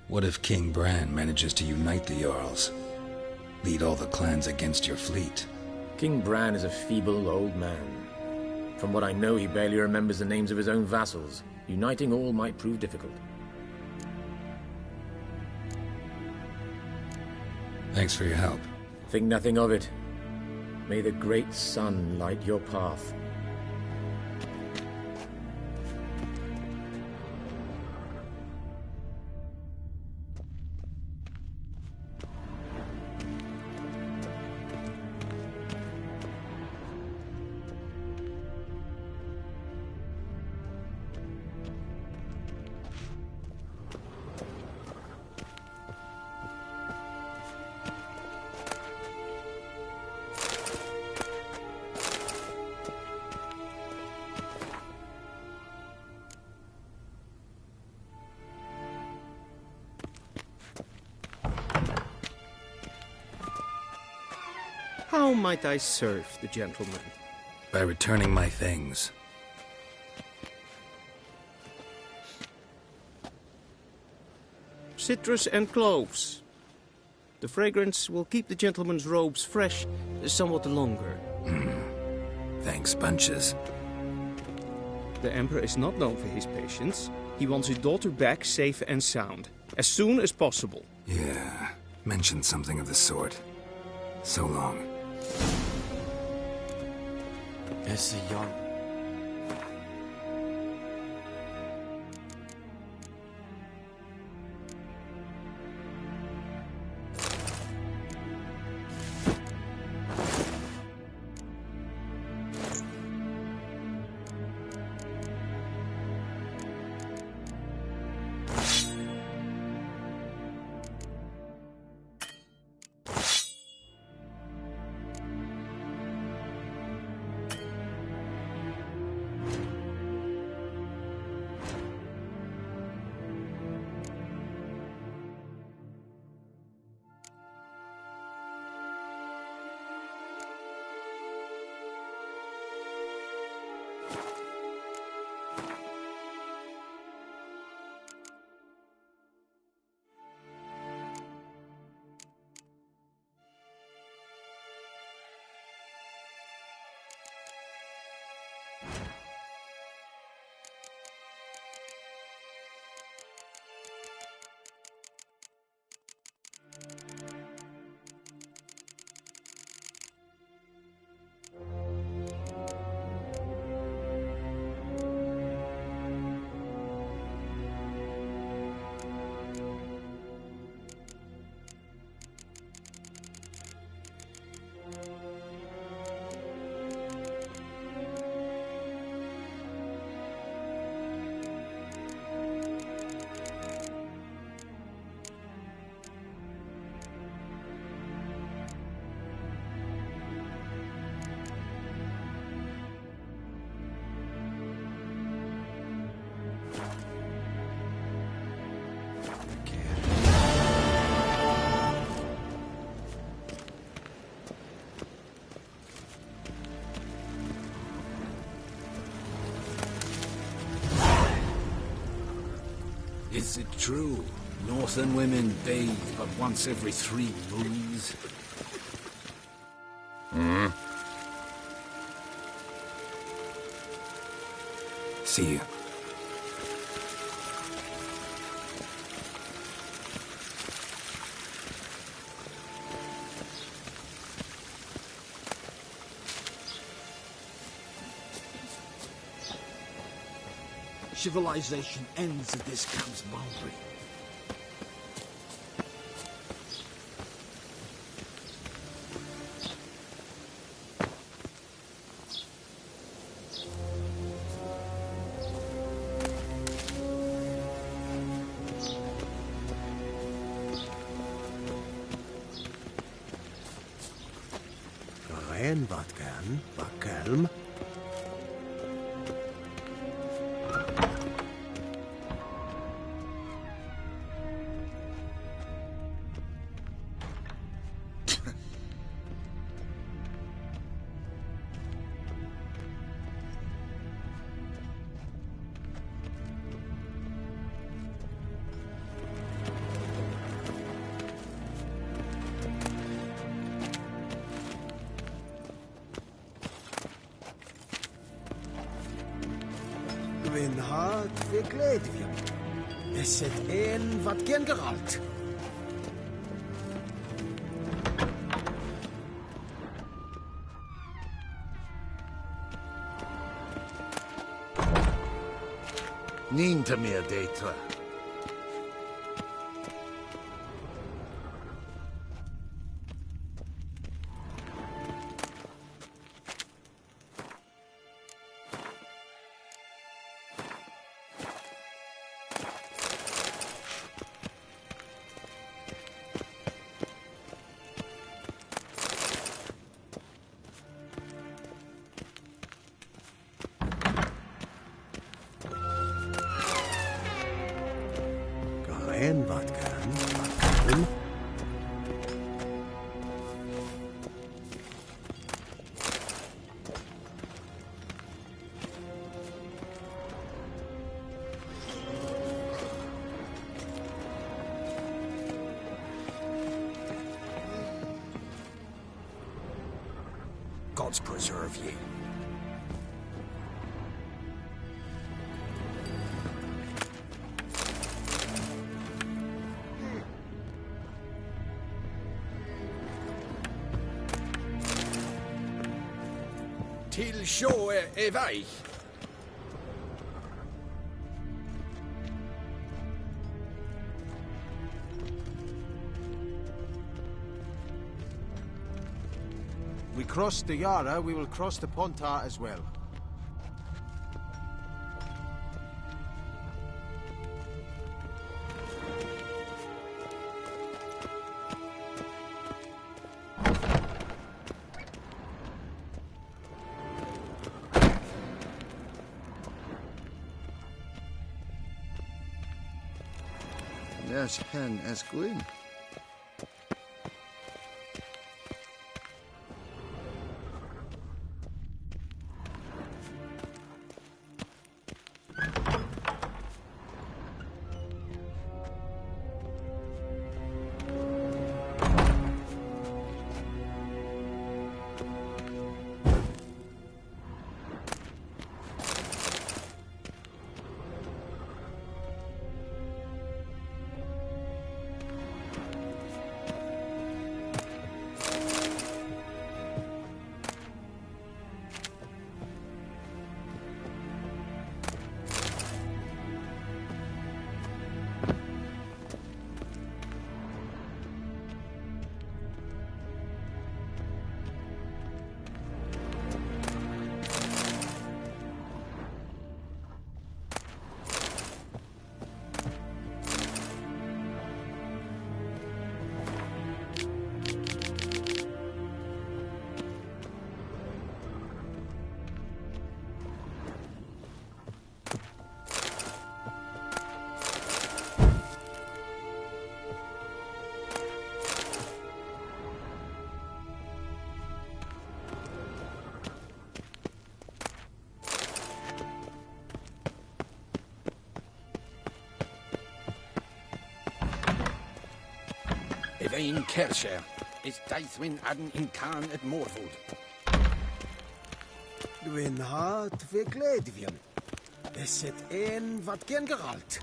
What if King Bran manages to unite the Jarls? Lead all the clans against your fleet? King Bran is a feeble old man. From what I know, he barely remembers the names of his own vassals. Uniting all might prove difficult. Thanks for your help. Think nothing of it. May the great sun light your path. How might I serve the gentleman? By returning my things. Citrus and cloves. The fragrance will keep the gentleman's robes fresh somewhat longer. Thanks, bunches. The Emperor is not known for his patience. He wants his daughter back safe and sound, as soon as possible. Yeah, mentioned something of the sort. So long. Esse Jarl. Is it true? Northern women bathe but once every 3 moons? See you. Civilization ends at this camp's boundary. en wat kan, Bakelm. Gwyn had fe gledfion. Eset en wat gen geralt. Niente meer detra. En wat kan, Bakelm. Gods preserve ye. Til sjå er vei. We crossed the Yara, we will cross the Pontar as well. Yes, Pen Esquin. Evain Kersher is Daithwin Adden in Khan at Morwood. Gwyn had fe gledfion. Eset en wat gen geralt.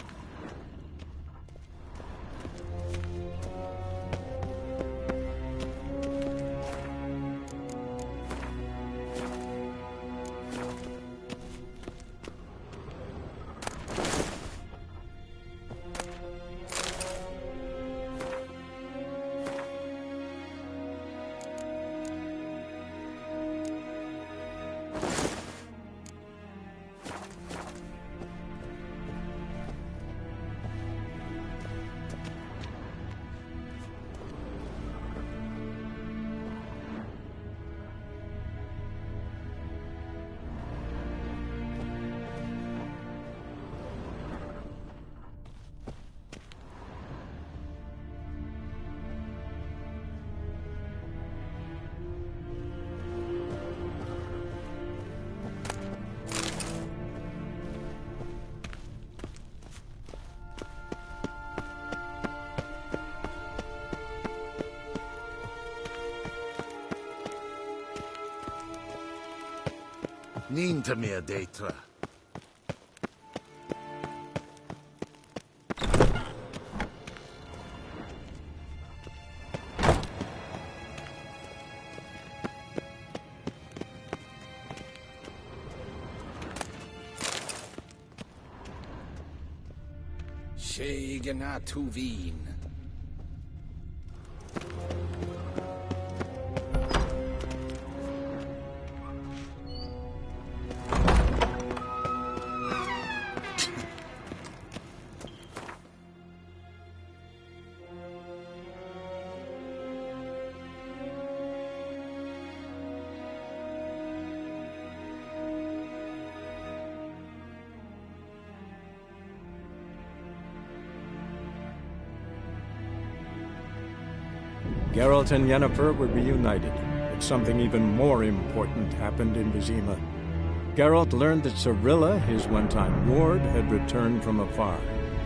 Nintamir Deitra. Shegenatuvin. Geralt and Yennefer were reunited, but something even more important happened in Vizima. Geralt learned that Cirilla, his one-time ward, had returned from afar,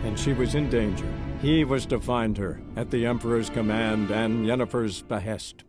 and she was in danger. He was to find her, at the Emperor's command and Yennefer's behest.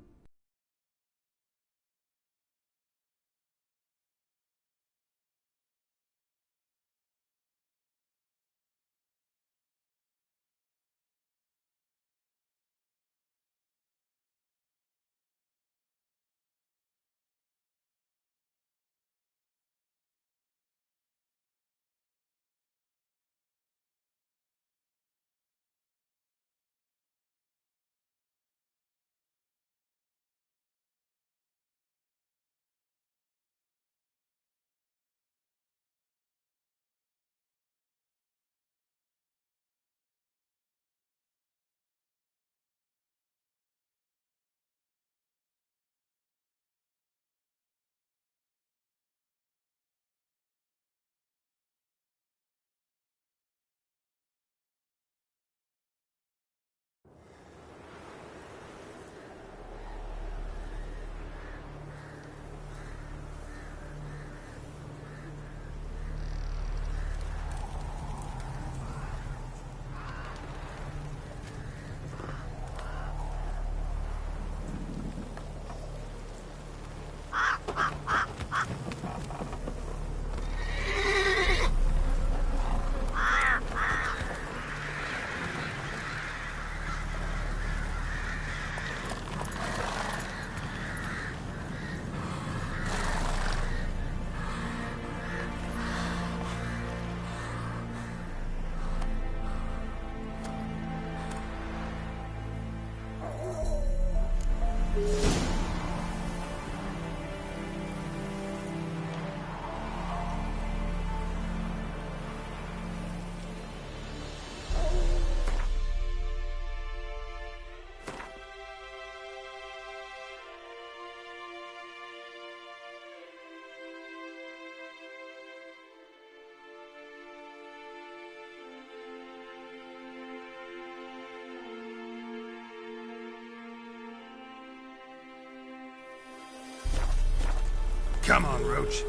Come on, Roach.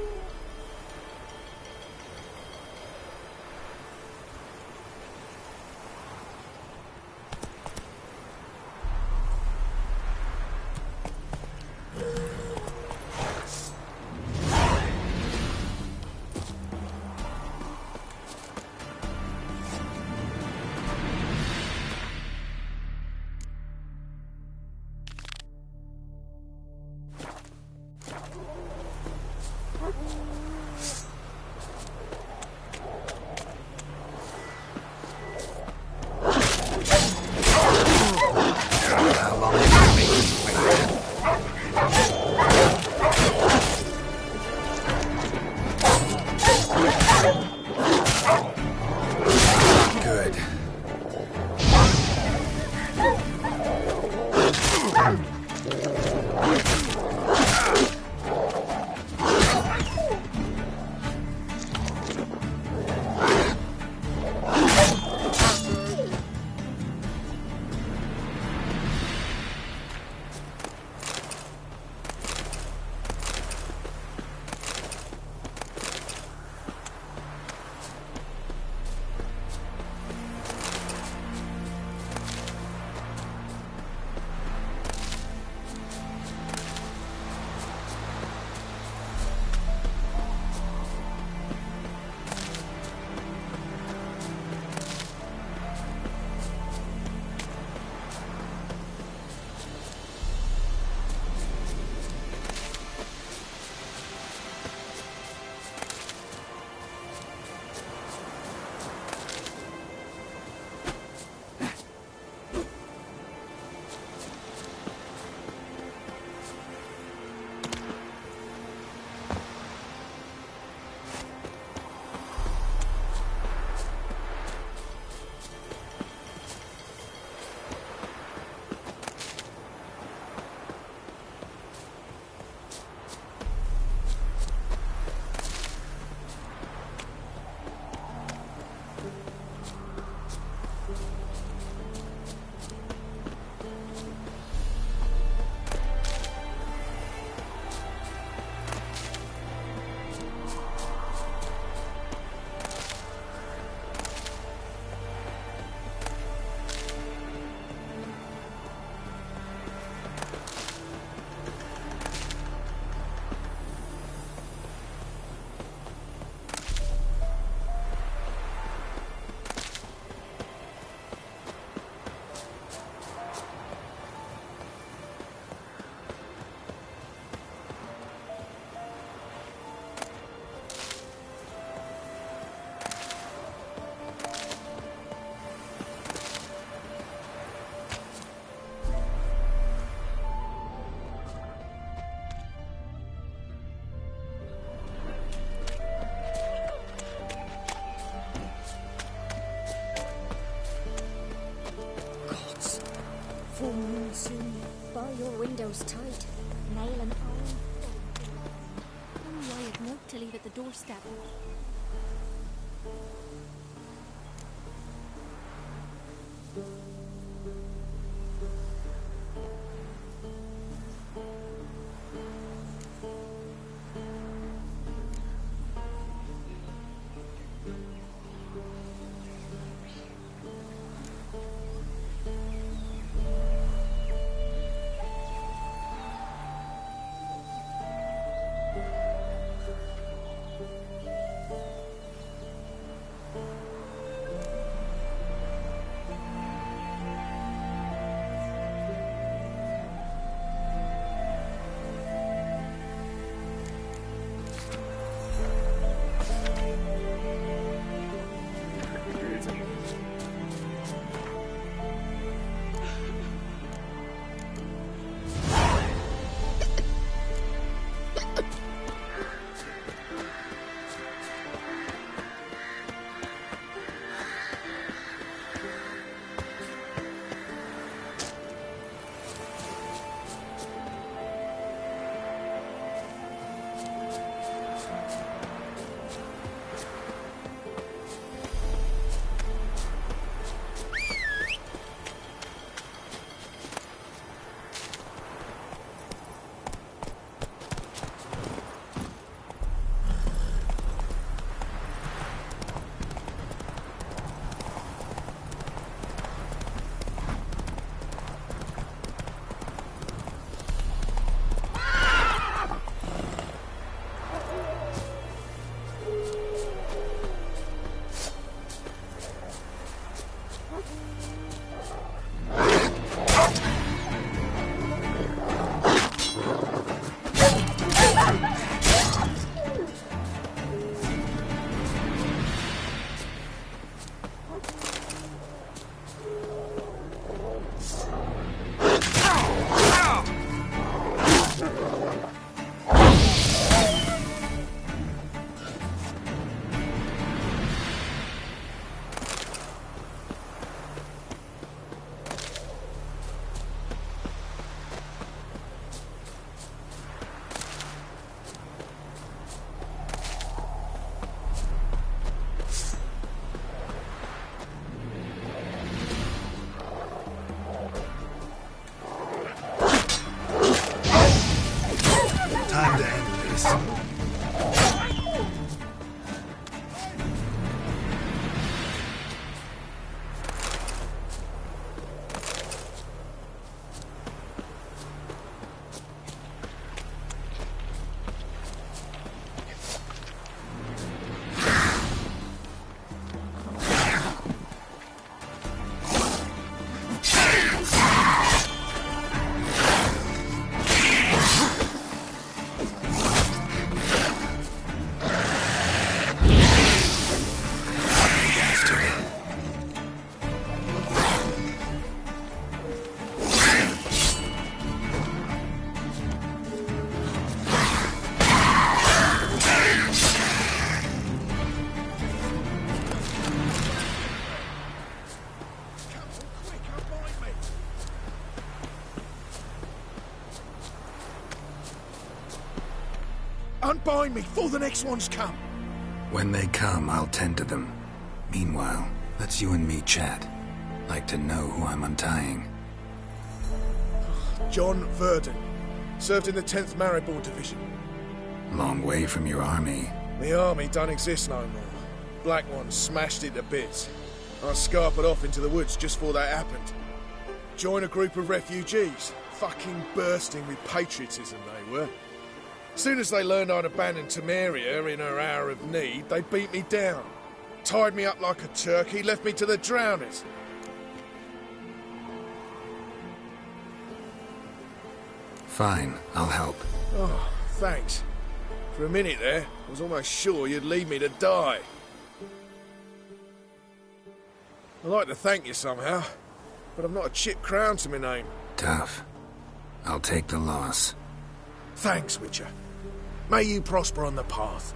to leave at the doorstep. Time to end this. Unbind me before the next ones come. When they come, I'll tend to them. Meanwhile, let's you and me chat. Like to know who I'm untying. John Verdon. Served in the 10th Maribor Division. Long way from your army. The army don't exist no more. Black Ones smashed it to bits. I scarpered off into the woods just before that happened. Joined a group of refugees. Fucking bursting with patriotism they were. Soon as they learned I'd abandoned Temeria in her hour of need, they beat me down. Tied me up like a turkey, left me to the drowners. Fine, I'll help. Oh, thanks. For a minute there, I was almost sure you'd leave me to die. I'd like to thank you somehow, but I've not a chip crown to my name. Tough. I'll take the loss. Thanks, Witcher. May you prosper on the path.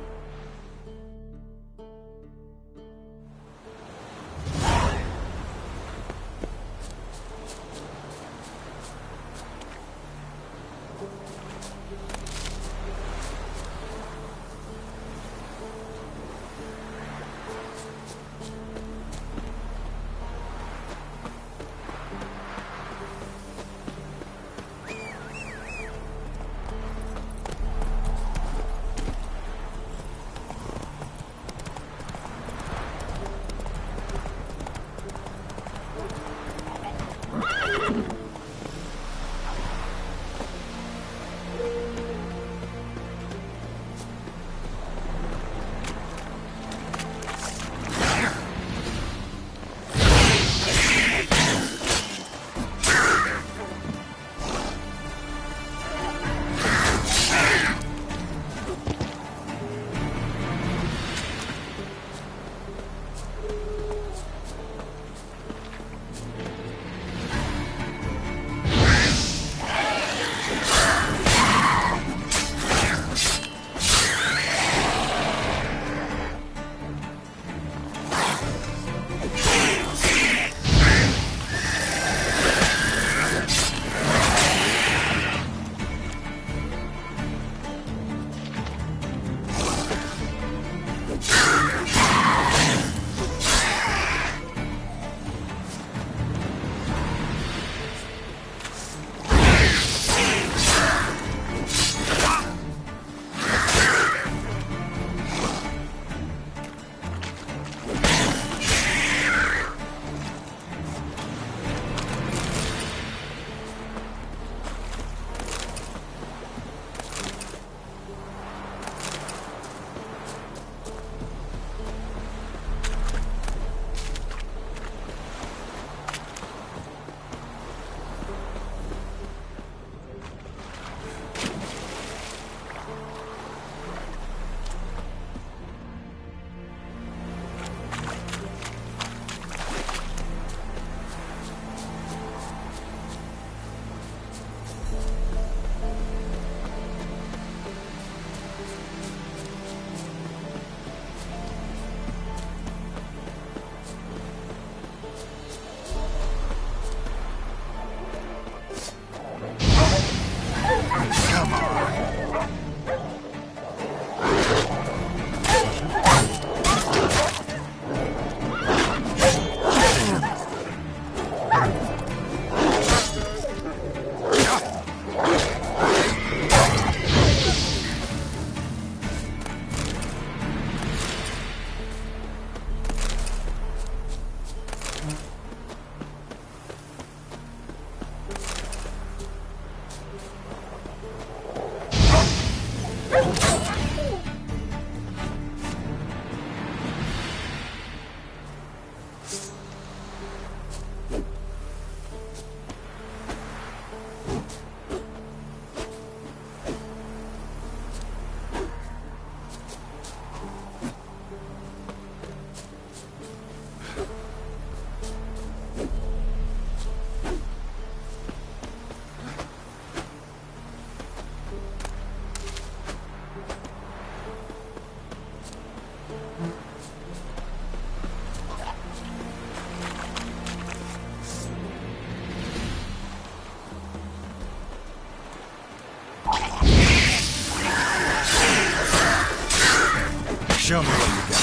Show me what you got.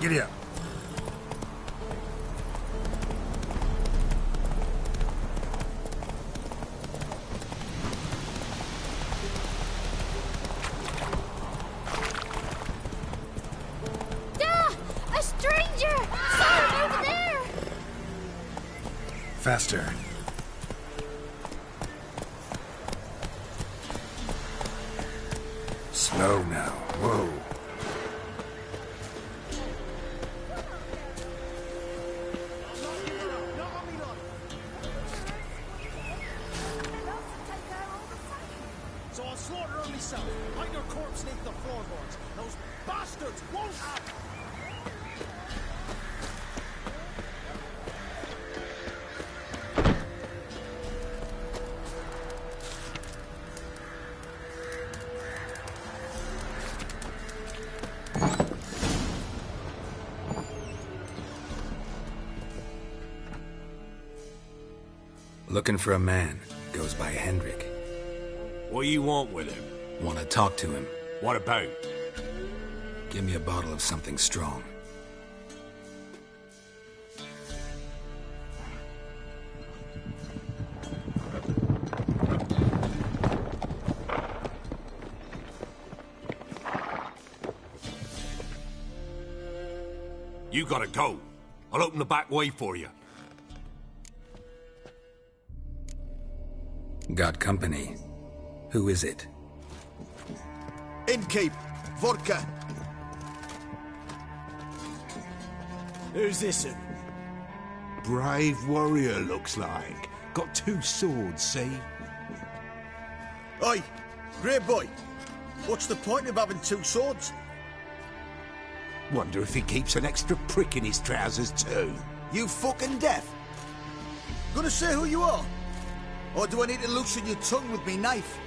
Giddy up. A stranger! Someone over there! Faster. Slow now. Whoa. So I'll slaughter her myself. Hide your corpse neath the floorboards. Those bastards won't have it. Looking for a man. Goes by Hendrik. What do you want with him? Want to talk to him. What about? Give me a bottle of something strong. You gotta go. I'll open the back way for you. Got company. Who is it? Innkeep, vodka. Who's this? Brave warrior, looks like. Got 2 swords, see? Oi, grey boy. What's the point of having 2 swords? Wonder if he keeps an extra prick in his trousers too. You fucking deaf? Gonna say who you are? Or do I need to loosen your tongue with me knife?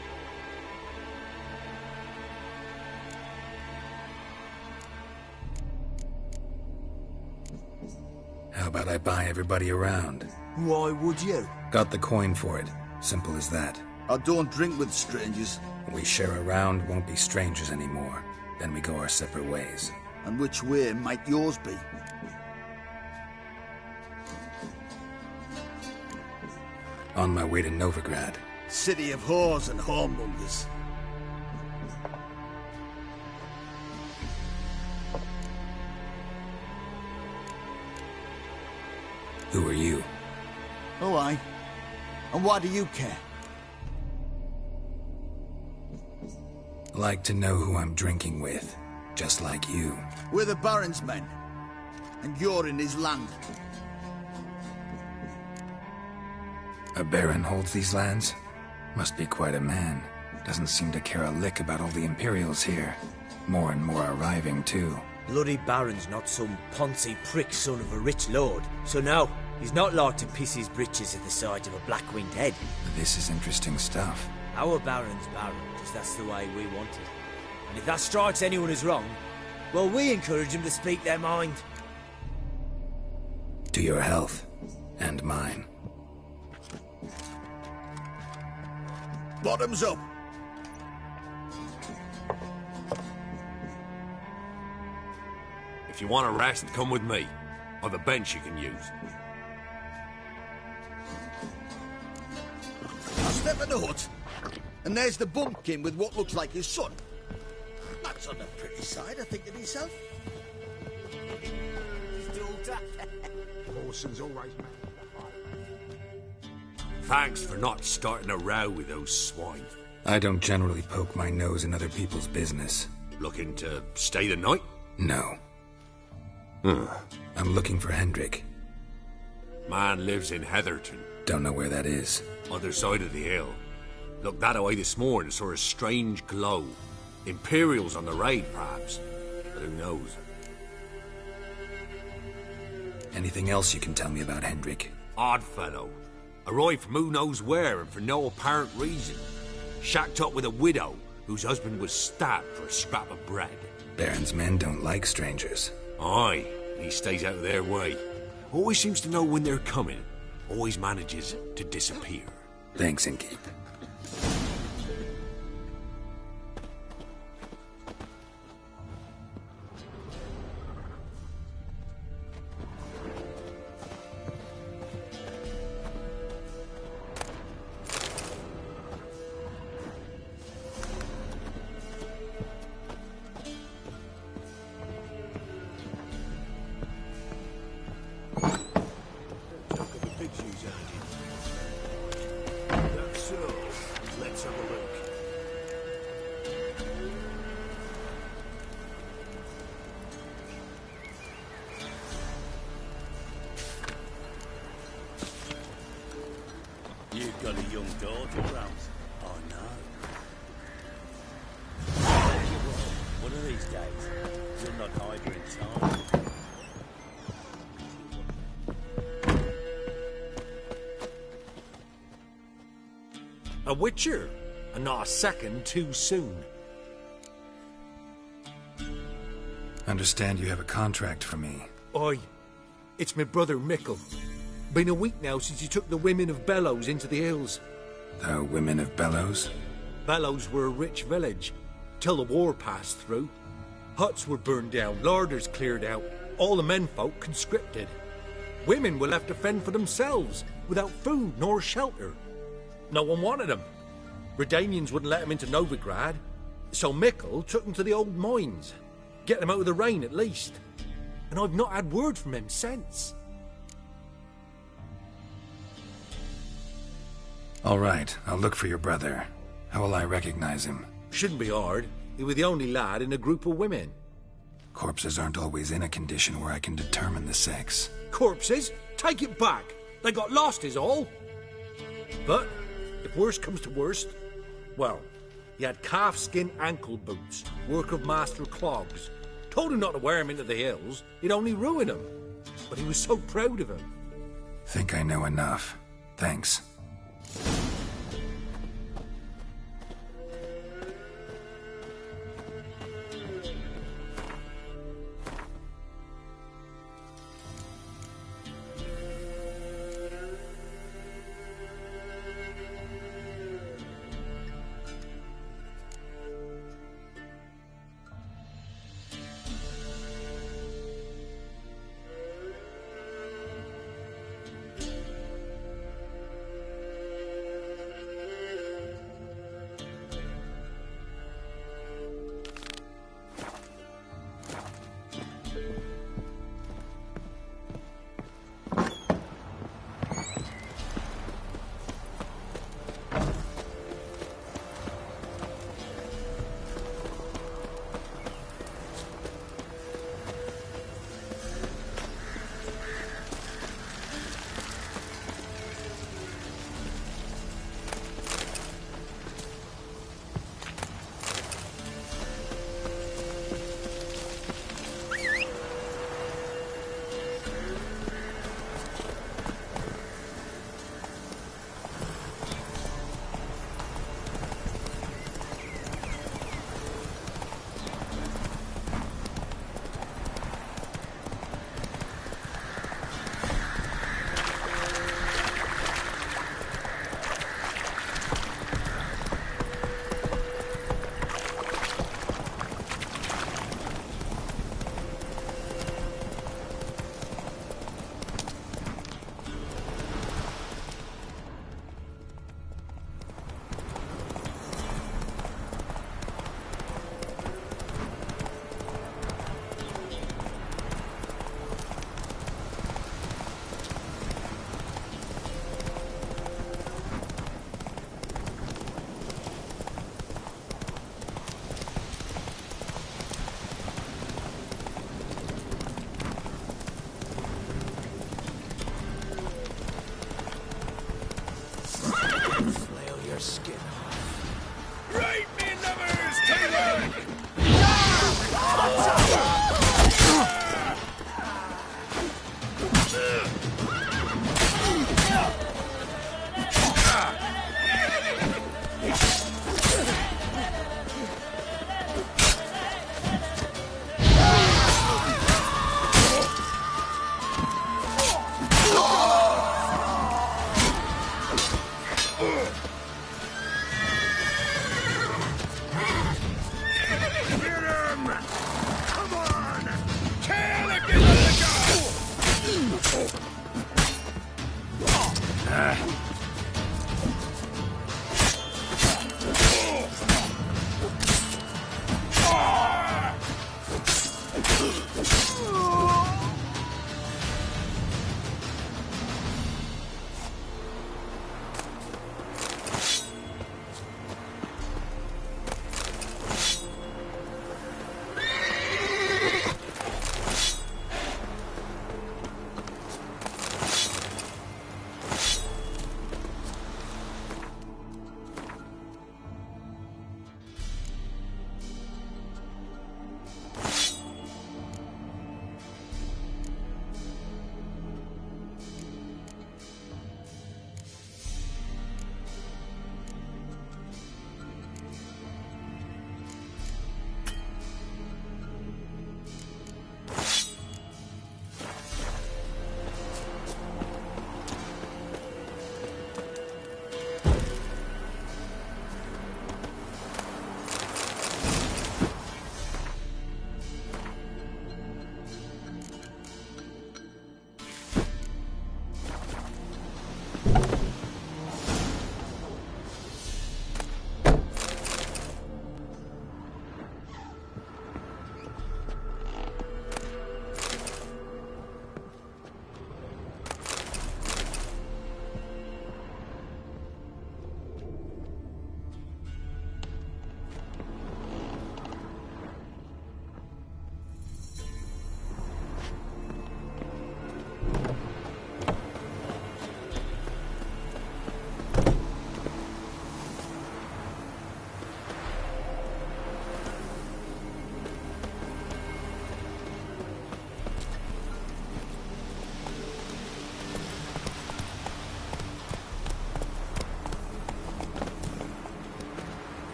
How about I buy everybody around? Why would you? Got the coin for it. Simple as that. I don't drink with strangers. We share a round, won't be strangers anymore. Then we go our separate ways. And which way might yours be? On my way to Novigrad. City of whores and whoremongers. Who are you? Oh, aye. And why do you care? Like to know who I'm drinking with. Just like you. We're the Baron's men. And you're in his land. A baron holds these lands? Must be quite a man. Doesn't seem to care a lick about all the Imperials here. More and more arriving, too. Bloody Baron's not some poncy prick son of a rich lord. So no, he's not like to piss his britches at the sight of a black-winged head. This is interesting stuff. Our Baron's Baron, because that's the way we want it. And if that strikes anyone as wrong, well, we encourage them to speak their mind. To your health. And mine. Bottoms up. If you want a rest, come with me. Or the bench you can use. I'll step in the hut. And there's the bumpkin with what looks like his son. That's on the pretty side, I think, to himself. Lawson's always mad. Thanks for not starting a row with those swine. I don't generally poke my nose in other people's business. Looking to stay the night? No. I'm looking for Hendrik. Man lives in Heatherton. Don't know where that is. Other side of the hill. Looked that away this morning, saw a strange glow. Imperials on the raid, perhaps. But who knows? Anything else you can tell me about Hendrik? Odd fellow. Arrived from who knows where and for no apparent reason. Shacked up with a widow whose husband was stabbed for a scrap of bread. Baron's men don't like strangers. Aye, he stays out of their way. Always seems to know when they're coming. Always manages to disappear. Thanks, Inkeep. You've got a young daughter, Rams. Oh, no. One of these days, you'll not hide her in time. A witcher, and not a second too soon. Understand you have a contract for me. Oi, it's my brother Mickle. Been a week now since he took the women of Bellows into the hills. The women of Bellows? Bellows were a rich village, till the war passed through. Huts were burned down, larders cleared out, all the menfolk conscripted. Women were left to fend for themselves, without food nor shelter. No one wanted them. Redanians wouldn't let them into Novigrad, so Mickle took them to the old mines. Get them out of the rain at least. And I've not had word from him since. All right, I'll look for your brother. How will I recognize him? Shouldn't be hard. He was the only lad in a group of women. Corpses aren't always in a condition where I can determine the sex. Corpses? Take it back. They got lost is all. But, if worst comes to worst, well, he had calfskin ankle boots, work of Master Clogs. Told him not to wear him into the hills, it'd only ruin him. But he was so proud of him. Think I know enough. Thanks.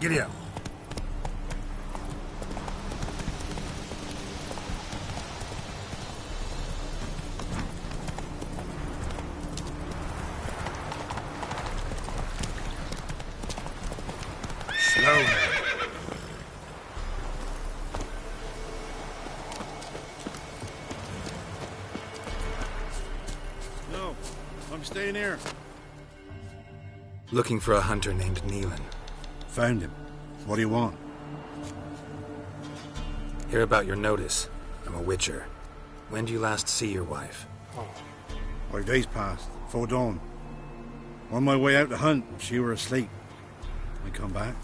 Giddy up. Slow. No, I'm staying here. Looking for a hunter named Neelan. Found him. What do you want? Hear about your notice. I'm a witcher. When do you last see your wife? 5 days passed, before dawn. On my way out to hunt, she were asleep. I come back,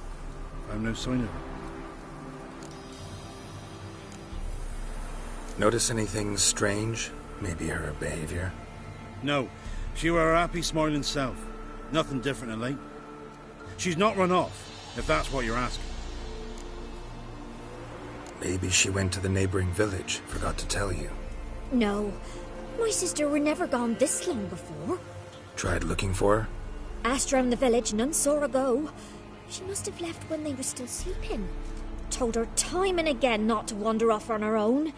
found no sign of her. Notice anything strange? Maybe her behavior? No, she were her happy, smiling self. Nothing different than late. She's not run off, if that's what you're asking. Maybe she went to the neighboring village, forgot to tell you. No, my sister were never gone this long before. Tried looking for her? Asked round the village, none saw her go. She must have left when they were still sleeping. Told her time and again not to wander off on her own.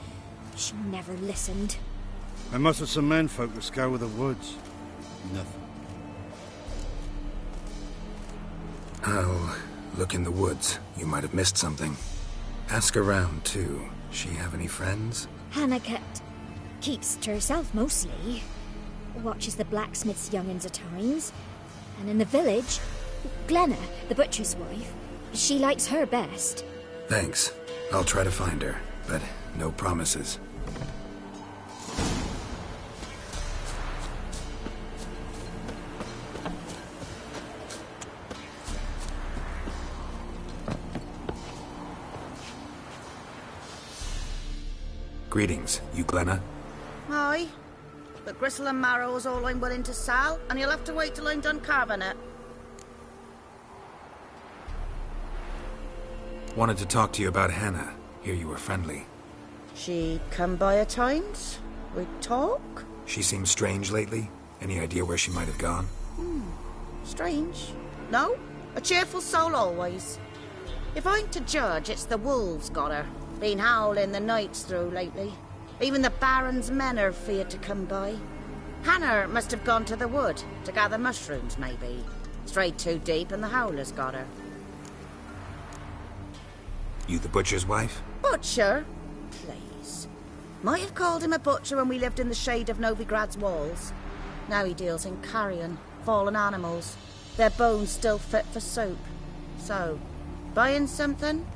She never listened. I mustered some menfolk to scour the woods. Nothing. I'll look in the woods. You might have missed something. Ask around, too. She have any friends? Hannah keeps to herself mostly. Watches the blacksmith's young'uns at times. And in the village, Glenna, the butcher's wife, she likes her best. Thanks. I'll try to find her, but no promises. Greetings, you Glenna? Aye. But gristle and marrow is all I'm willing to sell, and you'll have to wait till I'm done carving it. Wanted to talk to you about Hannah. Hear you were friendly. She come by at times? We talk? She seems strange lately. Any idea where she might have gone? Strange. No, a cheerful soul always. If I'm to judge, it's the wolves got her. Been howling the nights through lately. Even the Baron's men are feared to come by. Hannah must have gone to the wood, to gather mushrooms, maybe. Strayed too deep and the howlers got her. You the butcher's wife? Butcher? Please. Might have called him a butcher when we lived in the shade of Novigrad's walls. Now he deals in carrion, fallen animals. Their bones still fit for soup. So, buying something?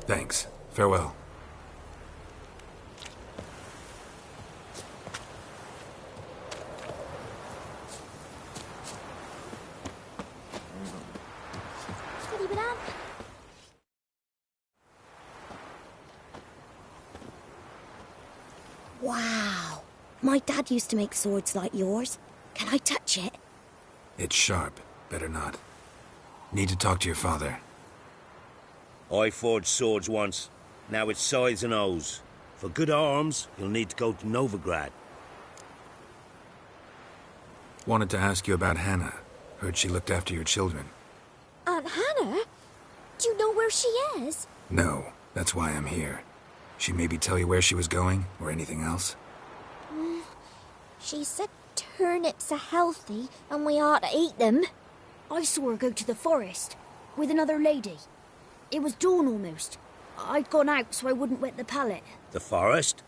Thanks. Farewell. Wow. My dad used to make swords like yours. Can I touch it? It's sharp. Better not. Need to talk to your father. I forged swords once. Now it's scythes and hoes. For good arms, you'll need to go to Novigrad. Wanted to ask you about Hannah. Heard she looked after your children. Aunt Hannah? Do you know where she is? No, that's why I'm here. She maybe tell you where she was going, or anything else? She said turnips are healthy, and we ought to eat them. I saw her go to the forest, with another lady. It was dawn almost. I'd gone out so I wouldn't wet the pallet. The forest?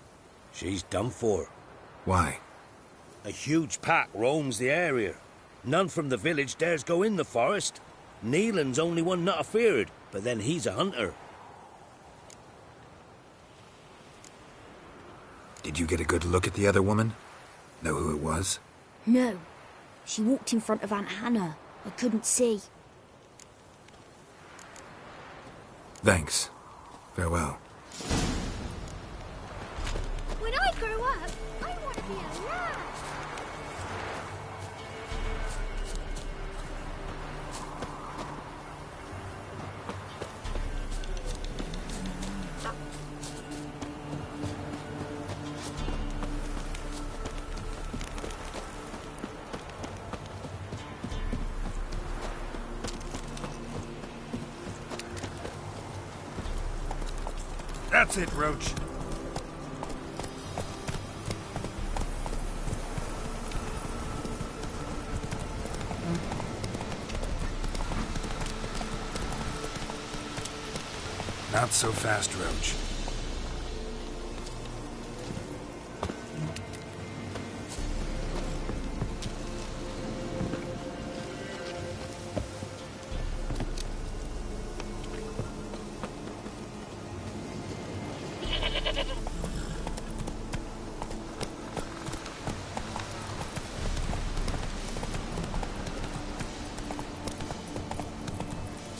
She's done for. Why? A huge pack roams the area. None from the village dares go in the forest. Neelan's only one not afeared, but then he's a hunter. Did you get a good look at the other woman? Know who it was? No. She walked in front of Aunt Hannah. I couldn't see. Thanks. Farewell. When I grow up, I want to be a lad. That's it, Roach. Not so fast, Roach.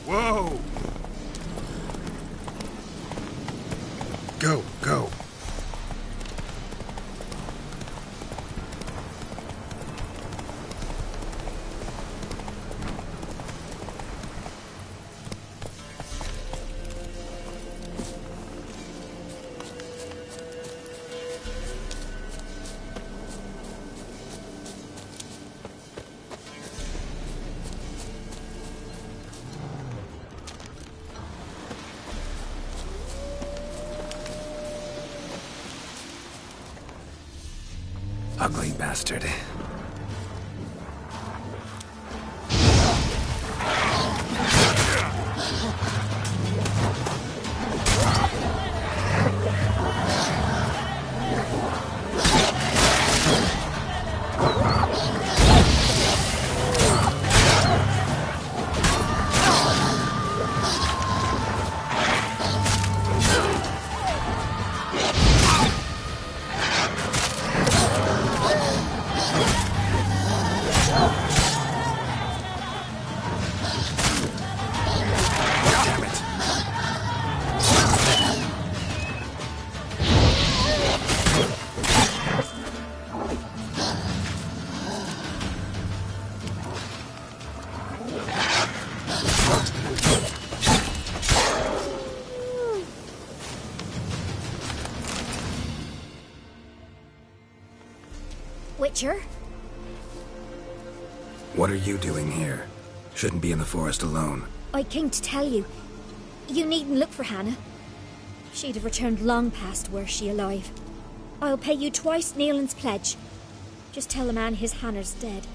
Whoa! Go, go. Ugly bastard. Witcher? What are you doing here? Shouldn't be in the forest alone. I came to tell you. You needn't look for Hannah. She'd have returned long past were she alive. I'll pay you twice Neelan's pledge. Just tell the man his Hannah's dead.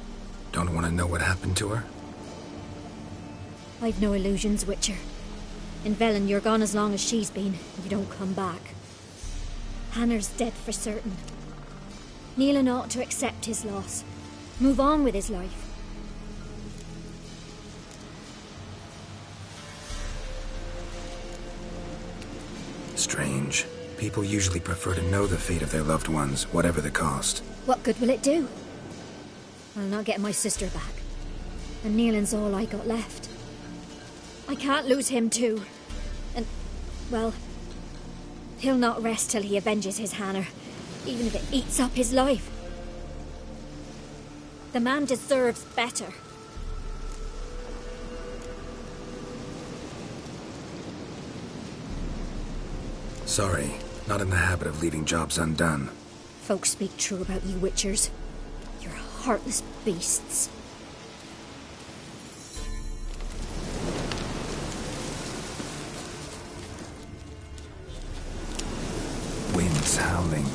Don't want to know what happened to her? I've no illusions, Witcher. In Velen, you're gone as long as she's been. You don't come back. Hannah's dead for certain. Neelan ought to accept his loss. Move on with his life. Strange. People usually prefer to know the fate of their loved ones, whatever the cost. What good will it do? I'll not get my sister back. And Neelan's all I got left. I can't lose him too. And, well, he'll not rest till he avenges his Hannah, even if it eats up his life. The man deserves better. Sorry, not in the habit of leaving jobs undone. Folks speak true about you Witchers. You're heartless beasts. Winds howling.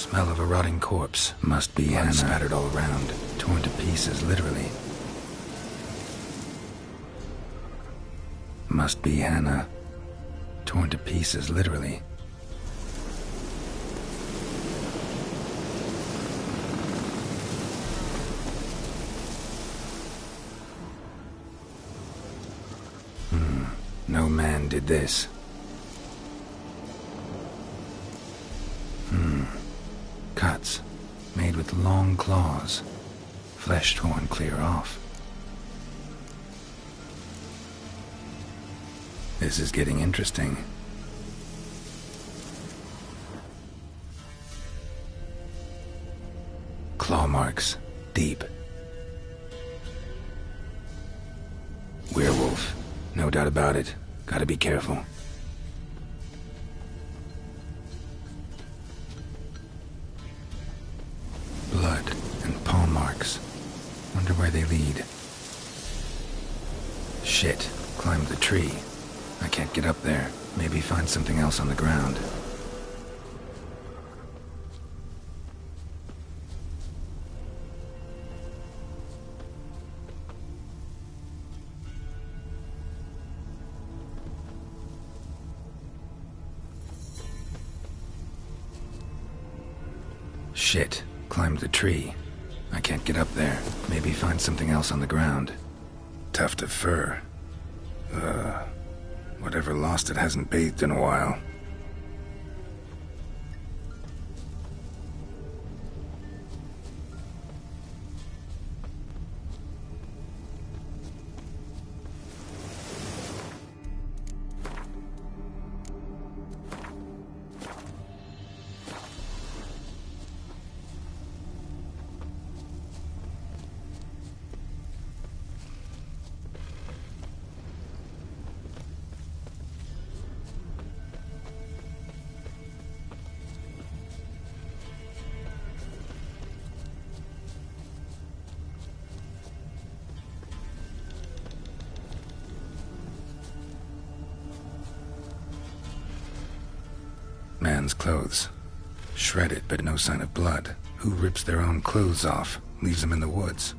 Smell of a rotting corpse. Must be Hannah. Spattered all around. Torn to pieces, literally. Must be Hannah. Torn to pieces, literally. No man did this. Cuts, made with long claws. Flesh torn clear off. This is getting interesting. Claw marks, deep. Werewolf, no doubt about it. Gotta be careful. Blood and paw marks. Wonder where they lead. Shit, climbed the tree. I can't get up there. Maybe find something else on the ground. Shit, climbed the tree. I can't get up there. Maybe find something else on the ground. Tuft of fur. Whatever lost it hasn't bathed in a while. Man's clothes. Shredded, but no sign of blood. Who rips their own clothes off, leaves them in the woods?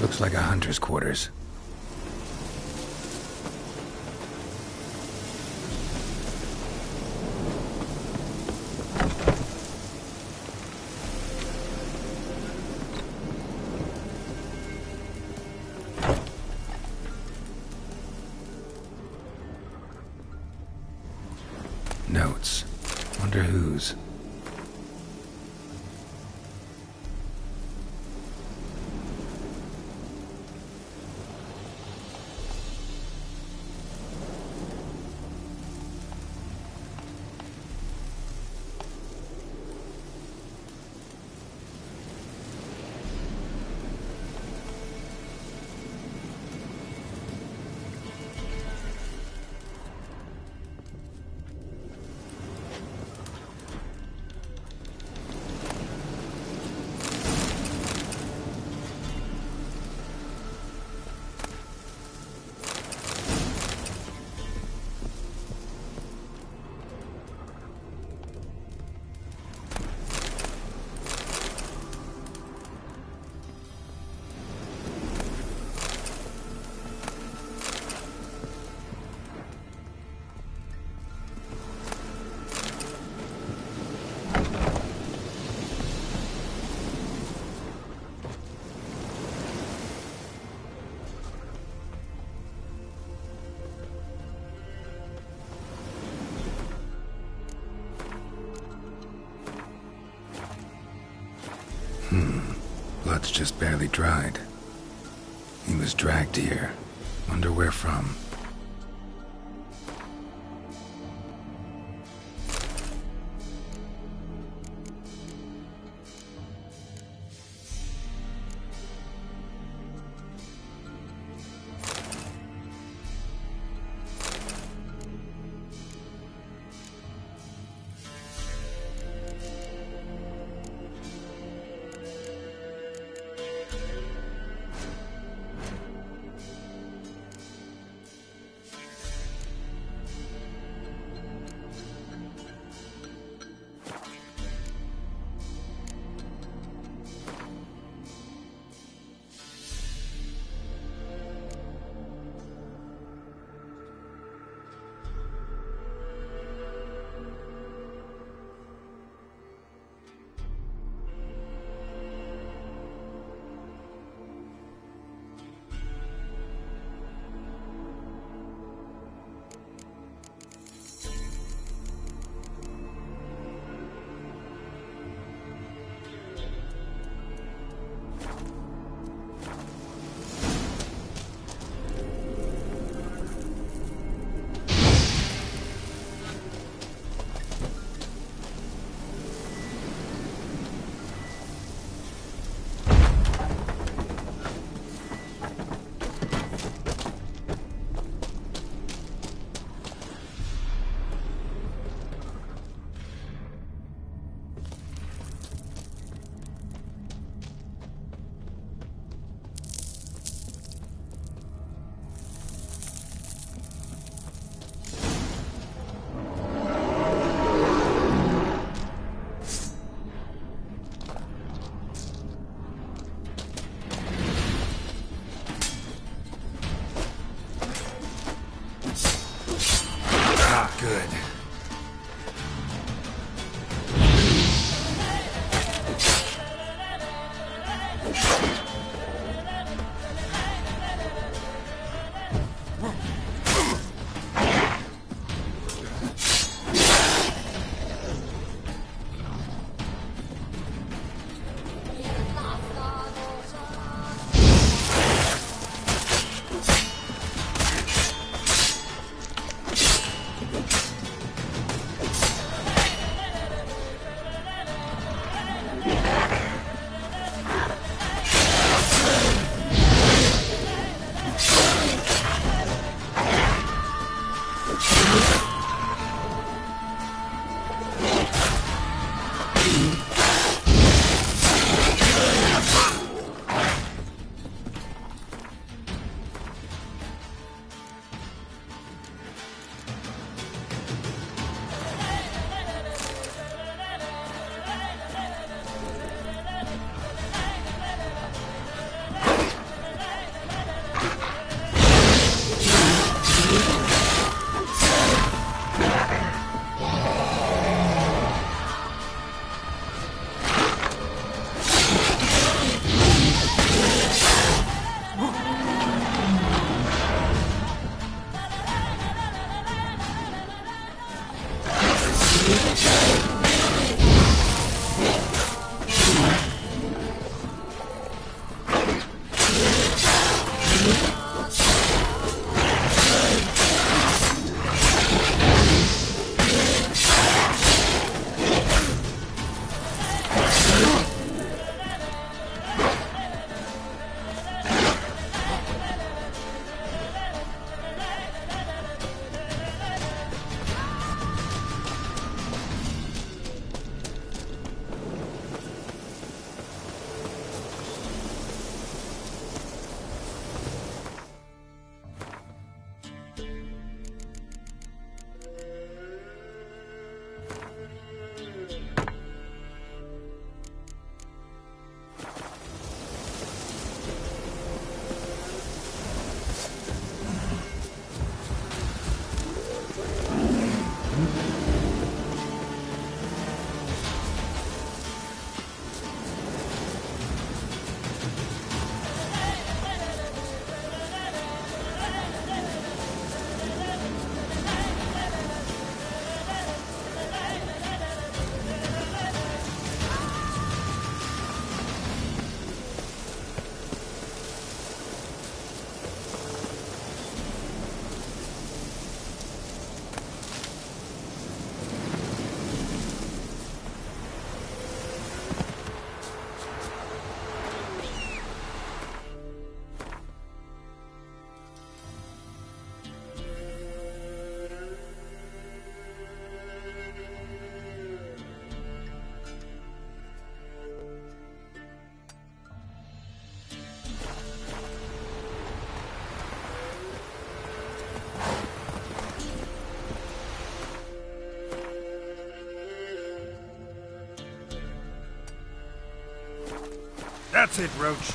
Looks like a hunter's quarters. Notes. Wonder whose. Blood's just barely dried. He was dragged here. Wonder where from. That's it, Roach.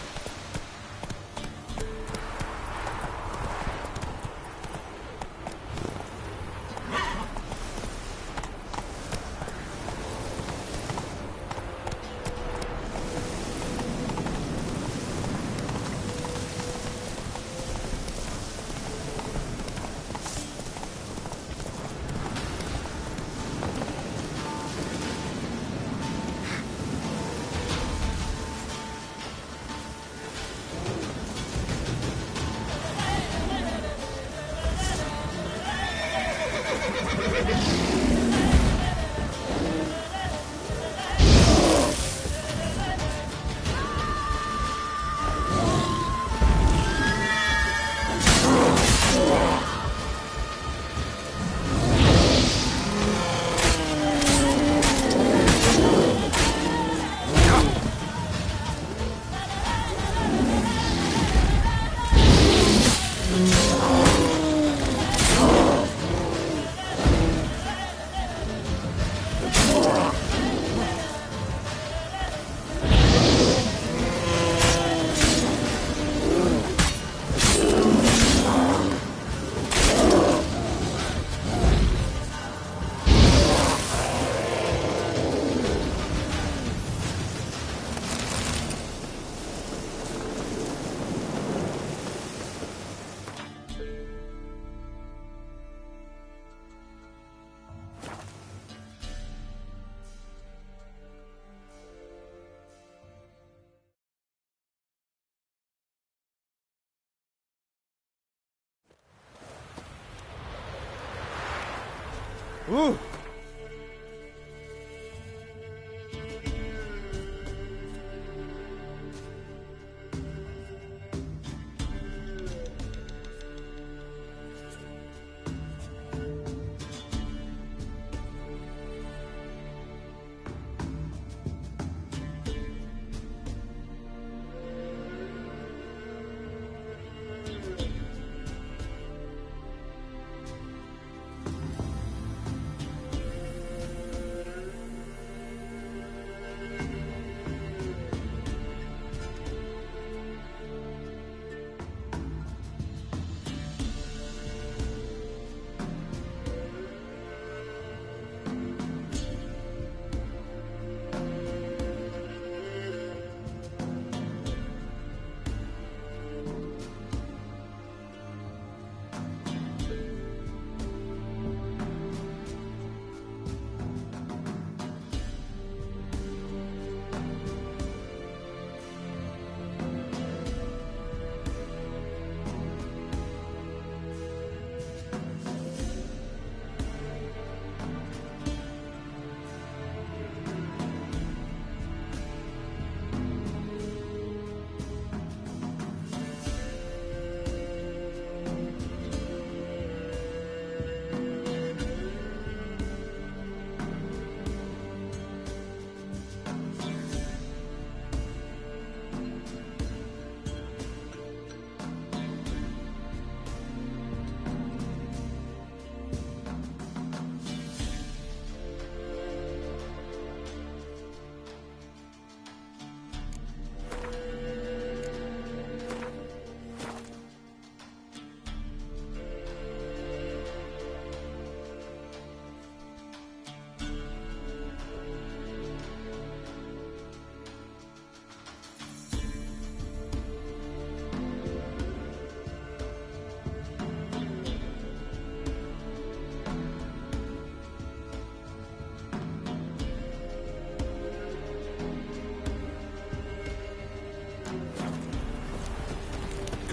Ooh.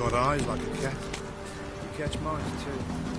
Got eyes like a cat. You catch mice too.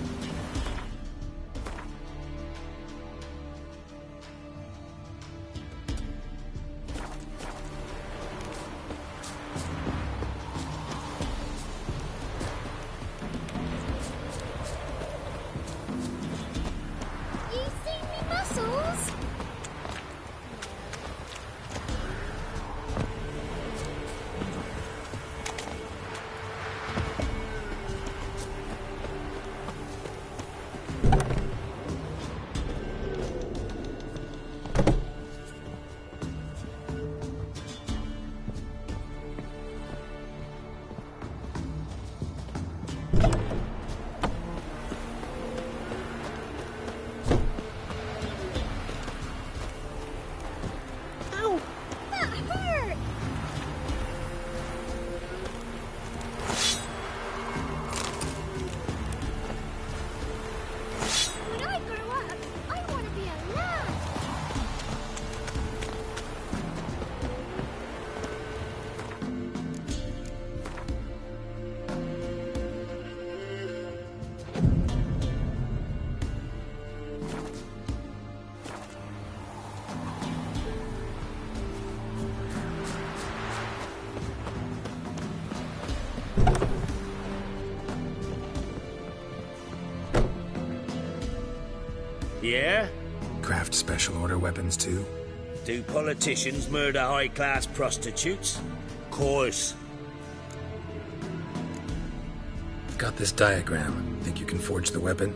Yeah? Craft special order weapons too? Do politicians murder high-class prostitutes? Course. Got this diagram. Think you can forge the weapon?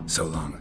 So long.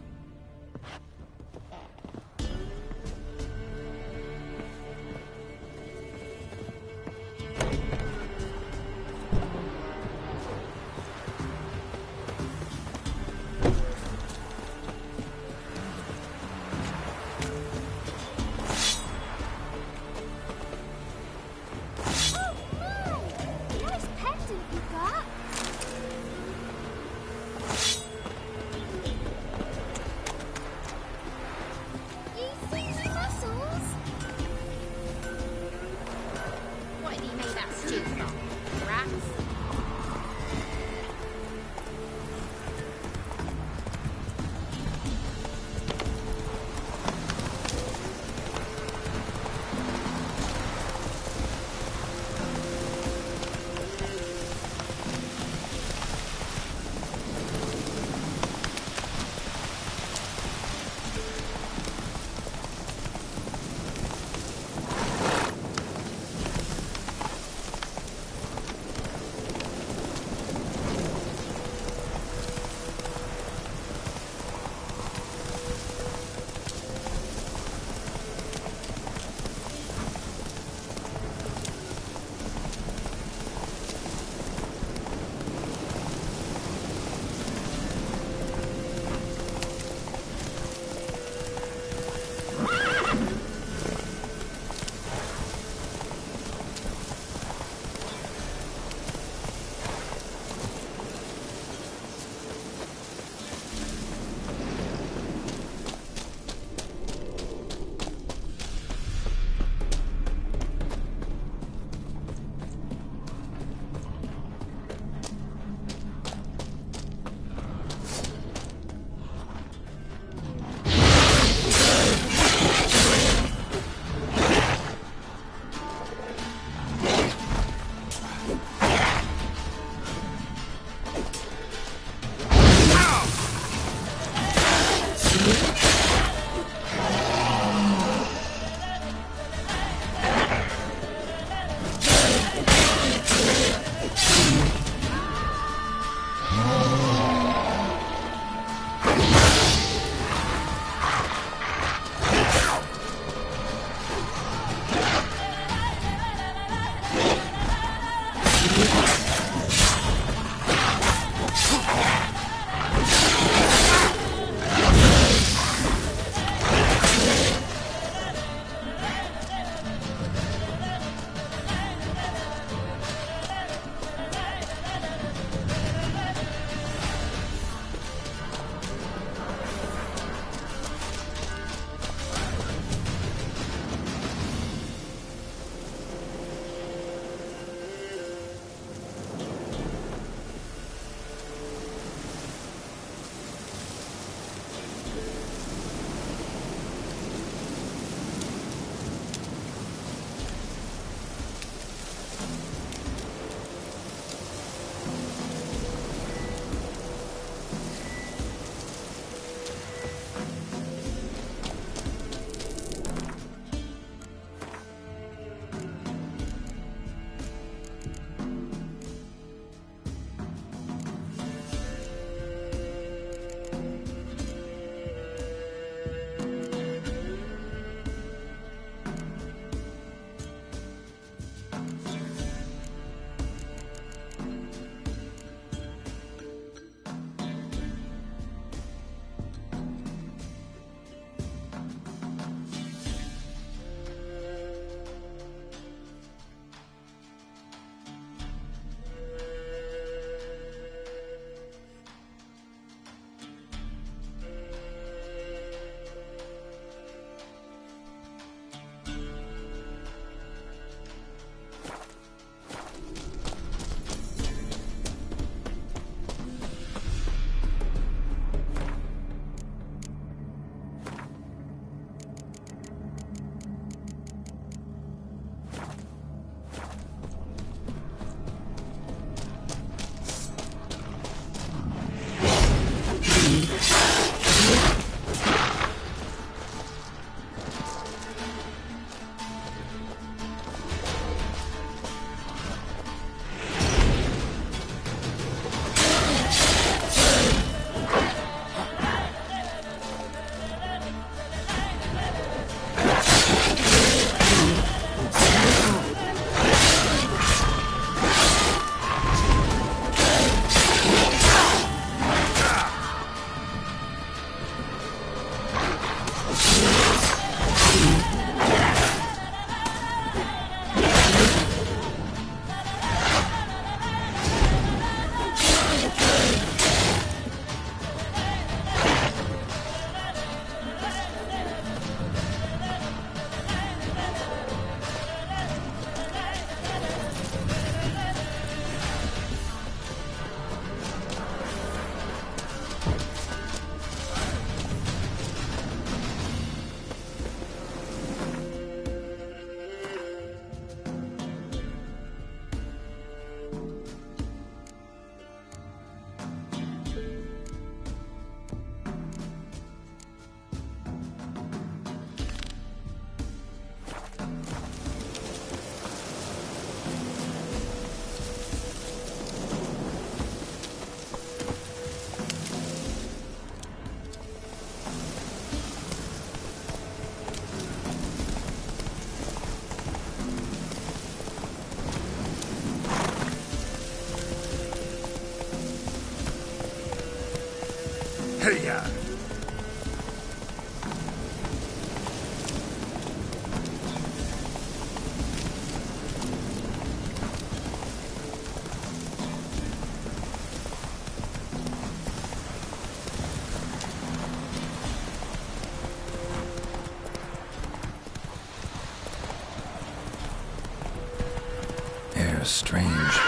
was strange,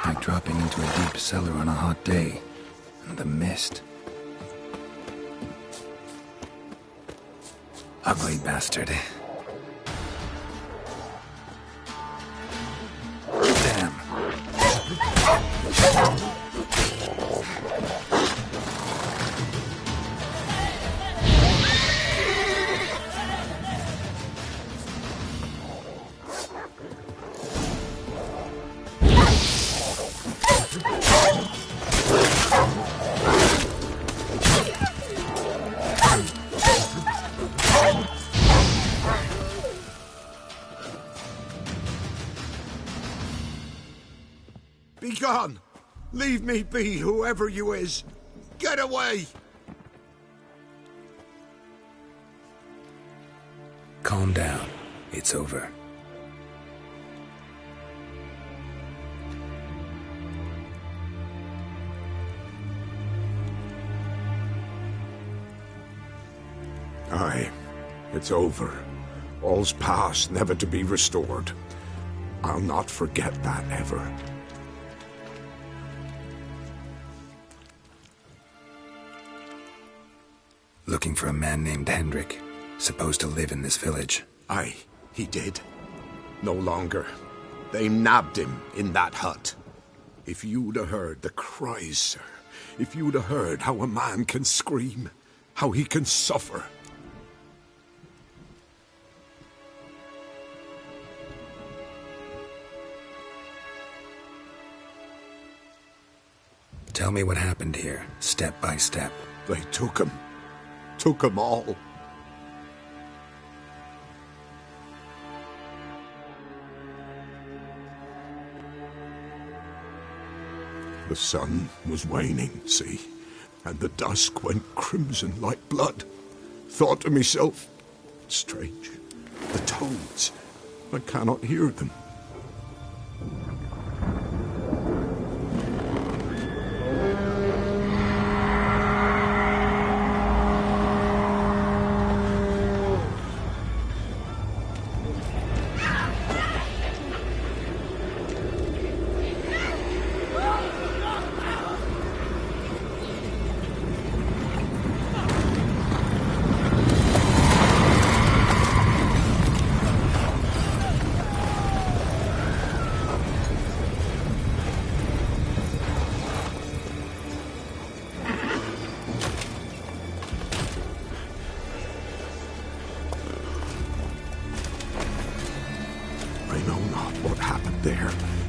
like dropping into a deep cellar on a hot day. And the mist. Ugly bastard. Damn. Be gone! Leave me be, whoever you is! Get away! Calm down. It's over. Aye, it's over. All's past, never to be restored. I'll not forget that ever. Looking for a man named Hendrik, supposed to live in this village. Aye, he did. No longer. They nabbed him in that hut. If you'd have heard the cries, sir, if you'd have heard how a man can scream, how he can suffer. Tell me what happened here, step by step. They took him. Took them all. The sun was waning, see, and the dusk went crimson like blood. Thought to myself, strange, the toads, I cannot hear them.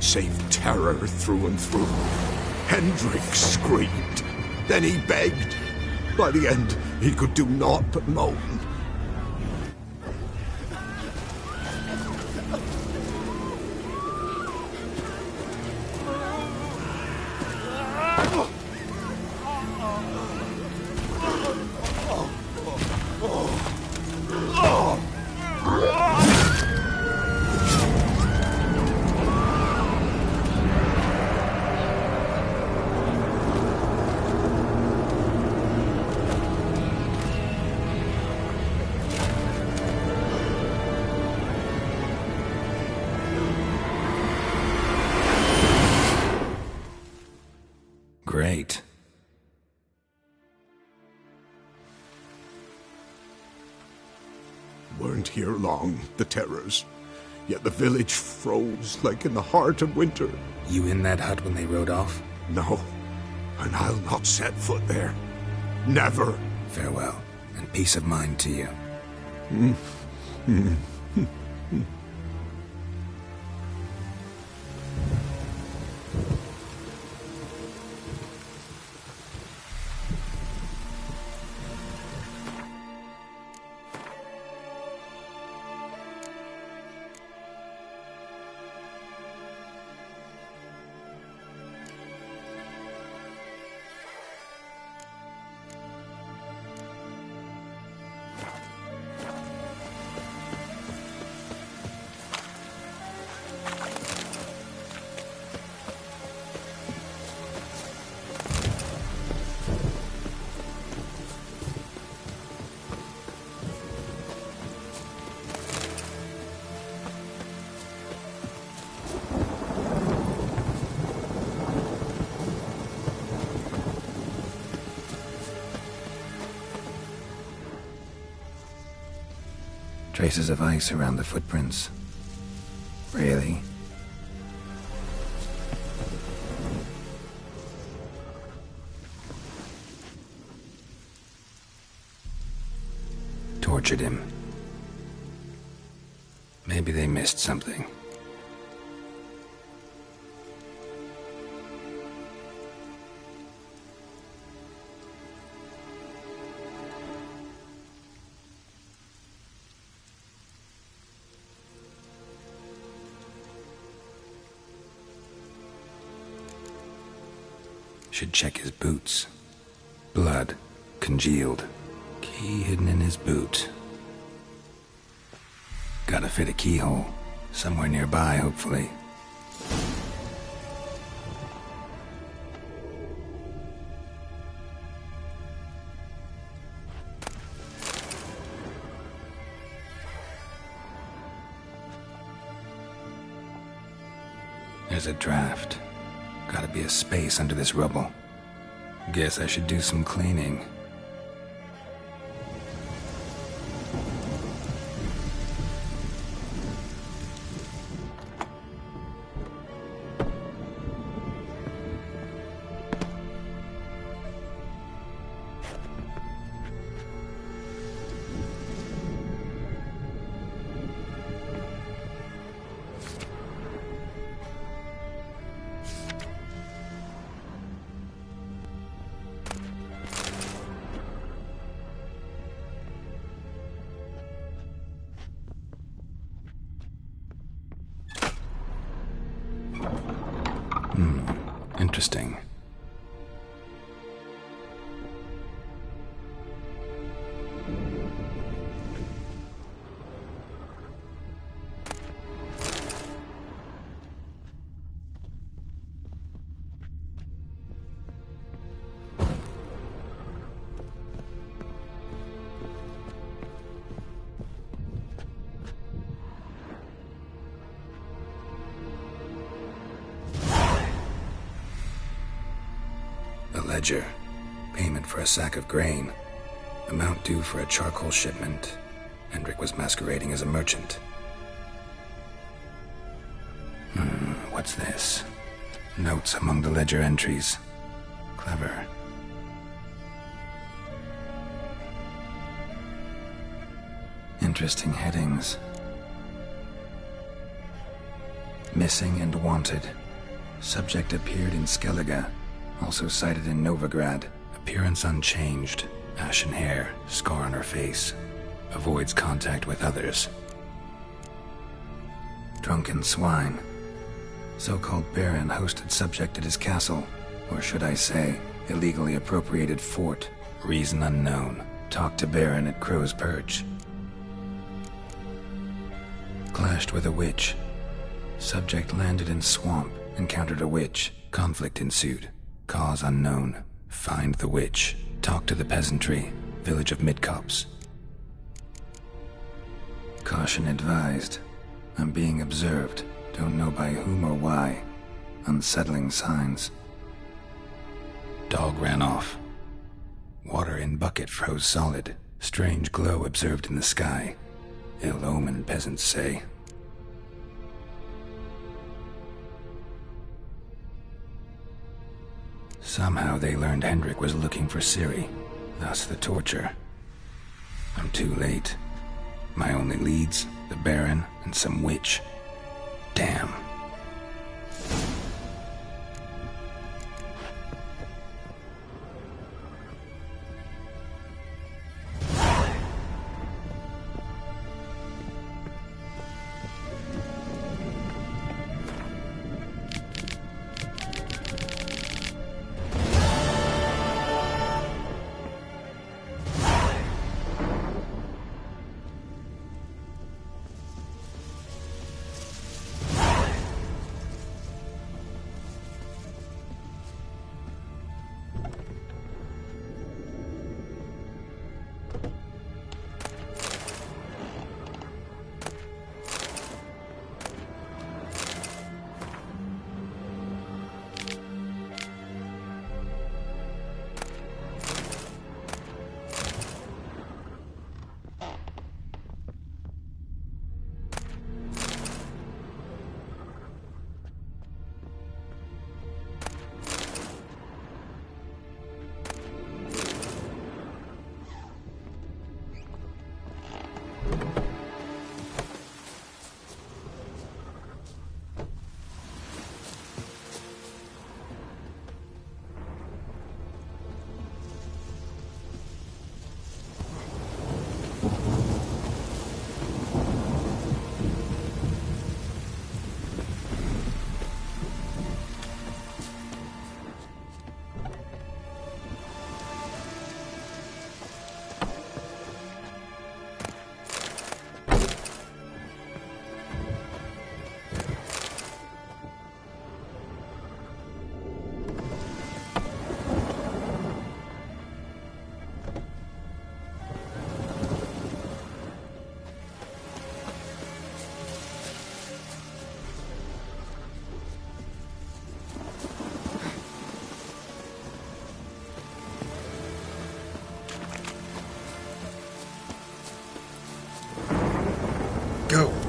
Save terror through and through. Hendrik screamed. Then he begged. By the end, he could do naught but moan. Great. Weren't here long, the terrors. Yet the village froze like in the heart of winter. You in that hut when they rode off? No, and I'll not set foot there. Never. Farewell, and peace of mind to you. Traces of ice around the footprints. Really? Tortured him. Maybe they missed something. Should check his boots. Blood. Congealed. Key hidden in his boot. Gotta fit a keyhole. Somewhere nearby, hopefully. There's a draft. Gotta be a space under this rubble. Guess I should do some cleaning. Interesting. Ledger. Payment for a sack of grain. Amount due for a charcoal shipment. Hendrik was masquerading as a merchant. What's this? Notes among the ledger entries. Clever. Interesting headings. Missing and wanted. Subject appeared in Skellige. Also sighted in Novigrad. Appearance unchanged. Ashen hair, scar on her face. Avoids contact with others. Drunken swine. So-called Baron hosted subject at his castle. Or should I say, illegally appropriated fort. Reason unknown. Talked to Baron at Crow's Perch. Clashed with a witch. Subject landed in swamp. Encountered a witch. Conflict ensued. Cause unknown. Find the witch. Talk to the peasantry. Village of Midcopse. Caution advised. I'm being observed. Don't know by whom or why. Unsettling signs. Dog ran off. Water in bucket froze solid. Strange glow observed in the sky. Ill omen, peasants say. Somehow they learned Hendrik was looking for Ciri, thus the torture. I'm too late. My only leads, the Baron and some witch. Damn.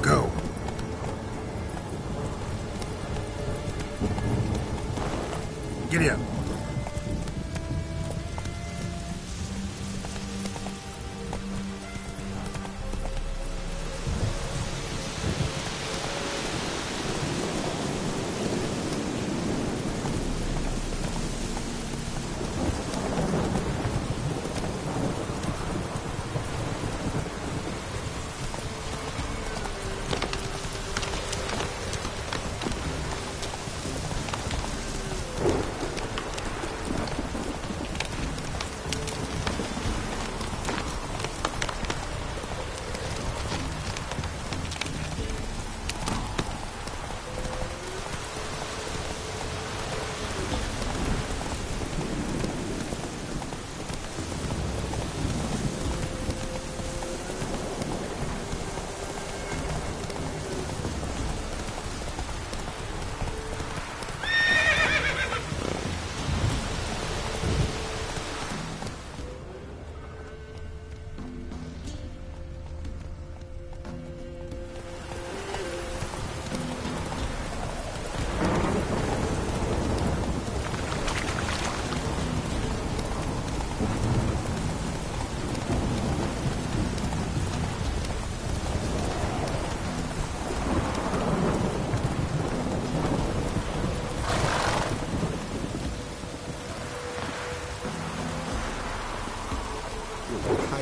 Go. Giddy up.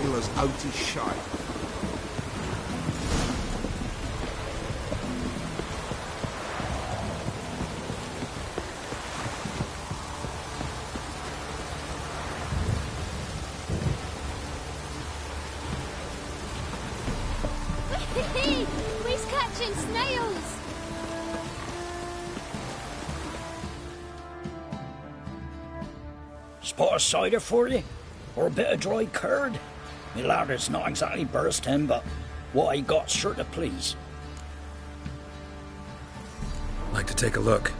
Taylor's out his shite. He's catching snails! Spot of cider for you? Or a bit of dry curd? Me lard's not exactly bursting, but what I got's sure to please. Like to take a look.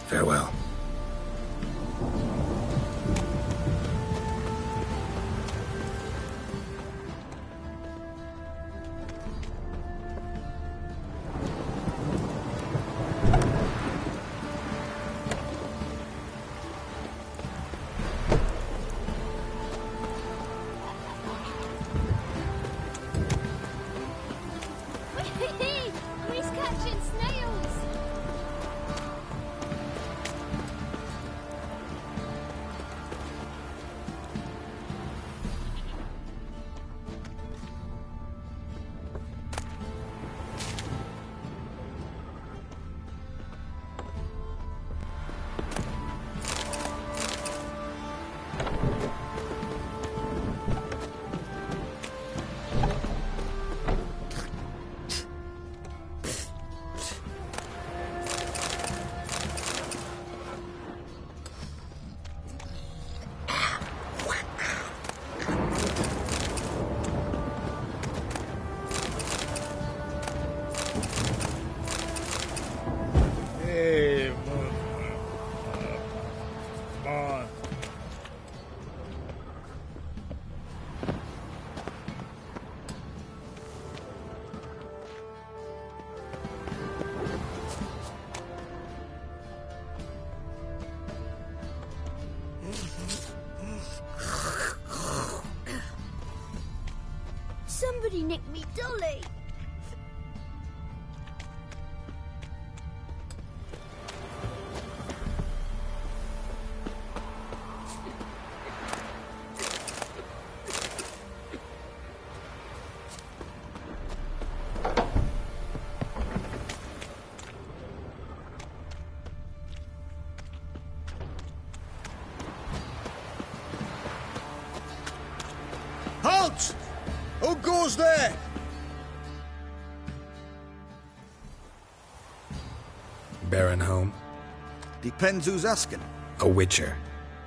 Farewell. He's catching snails! Come on. Somebody nicked me dolly. Halt! Who goes there? Baron home? Depends who's asking. A witcher.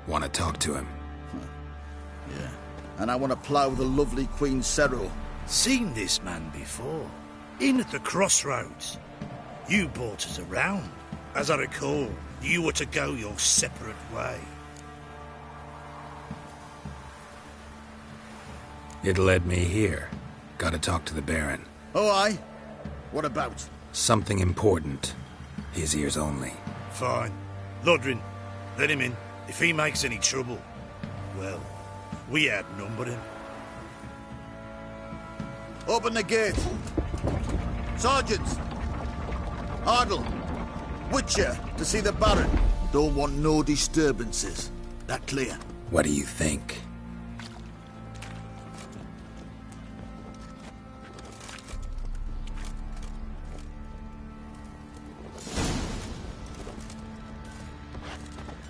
Want to talk to him. Yeah. And I want to plough the lovely Queen Cyril. Seen this man before. In at the crossroads. You brought us around. As I recall, you were to go your separate way. It led me here. Gotta talk to the Baron. Oh, aye? What about? Something important. His ears only. Fine. Lodrin, let him in. If he makes any trouble, well, we outnumber him. Open the gate. Sergeants! Ardle! Witcher, to see the Baron. Don't want no disturbances. That clear? What do you think?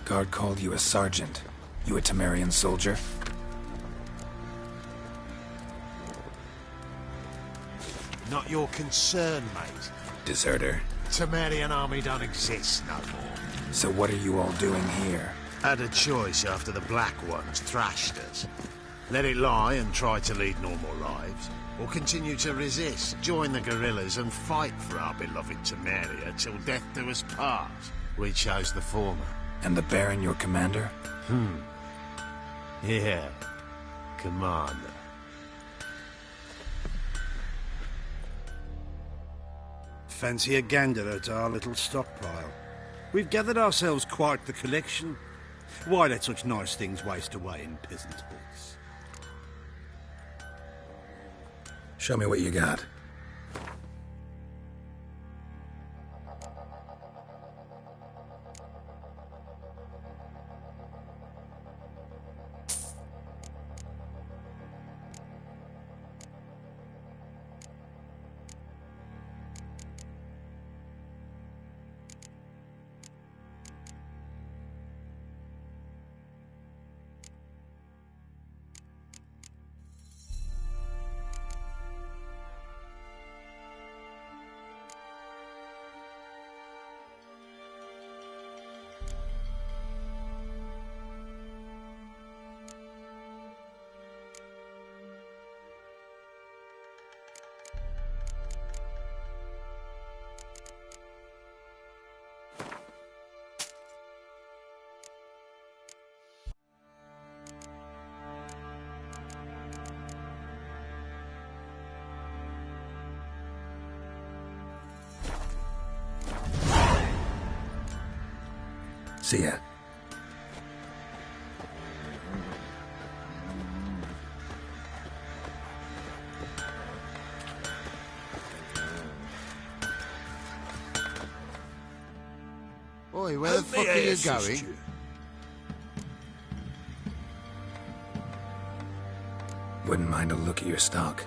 Guard called you a sergeant. You a Temerian soldier? Not your concern, mate. Deserter. Temerian army don't exist no more. So what are you all doing here? Had a choice after the Black Ones thrashed us. Let it lie and try to lead normal lives, or continue to resist, join the guerrillas and fight for our beloved Temeria till death do us part. We chose the former. And the Baron your commander? Yeah. Commander. Fancy a gander at our little stockpile. We've gathered ourselves quite the collection. Why let such nice things waste away in peasant huts? Show me what you got. See ya. Oi, where the fuck are you going? Wouldn't mind a look at your stock.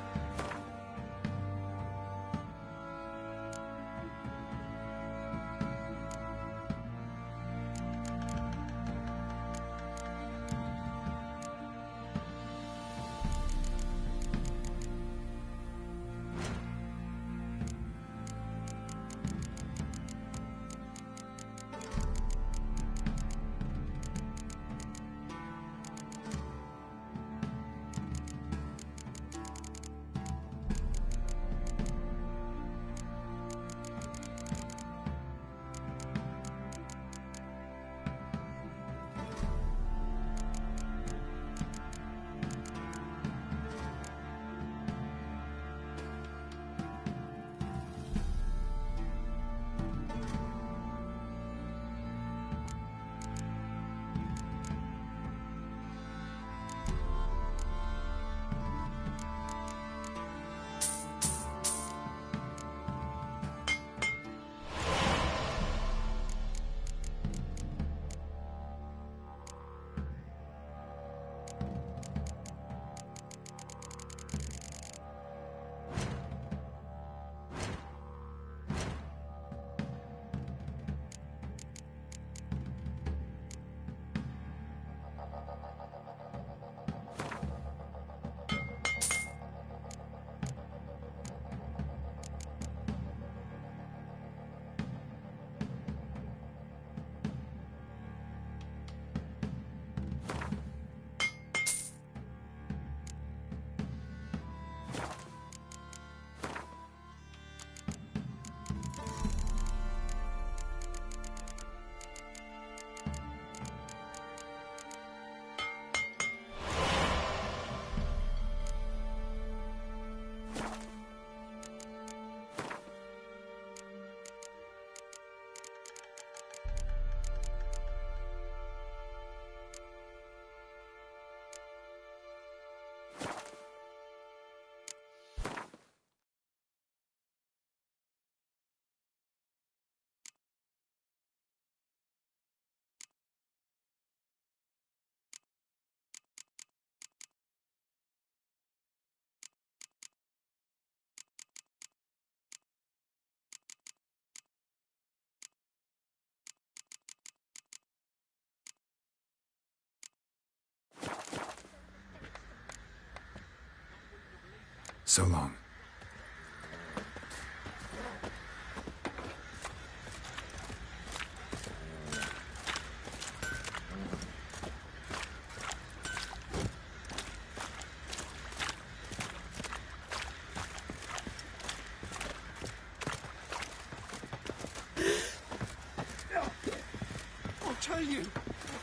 So long.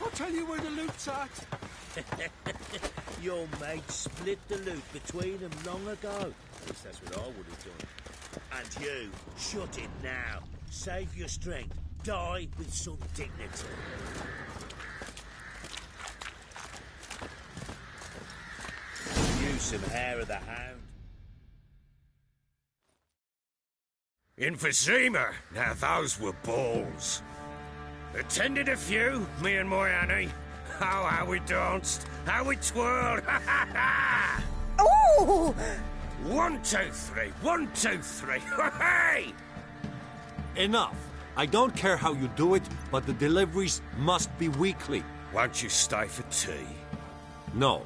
I'll tell you where the loot's at. Your mate split the loot between them long ago. At least that's what I would have done. And you, shut it now. Save your strength. Die with some dignity. Use some hair of the hound. Emphysema. Now those were balls. Attended a few, me and my Annie. Oh, how we danced, how we twirled. Ha ha ha! Ooh! 1, 2, 3. 1, 2, 3. Hey! Enough. I don't care how you do it, but the deliveries must be weekly. Won't you stay for tea? No.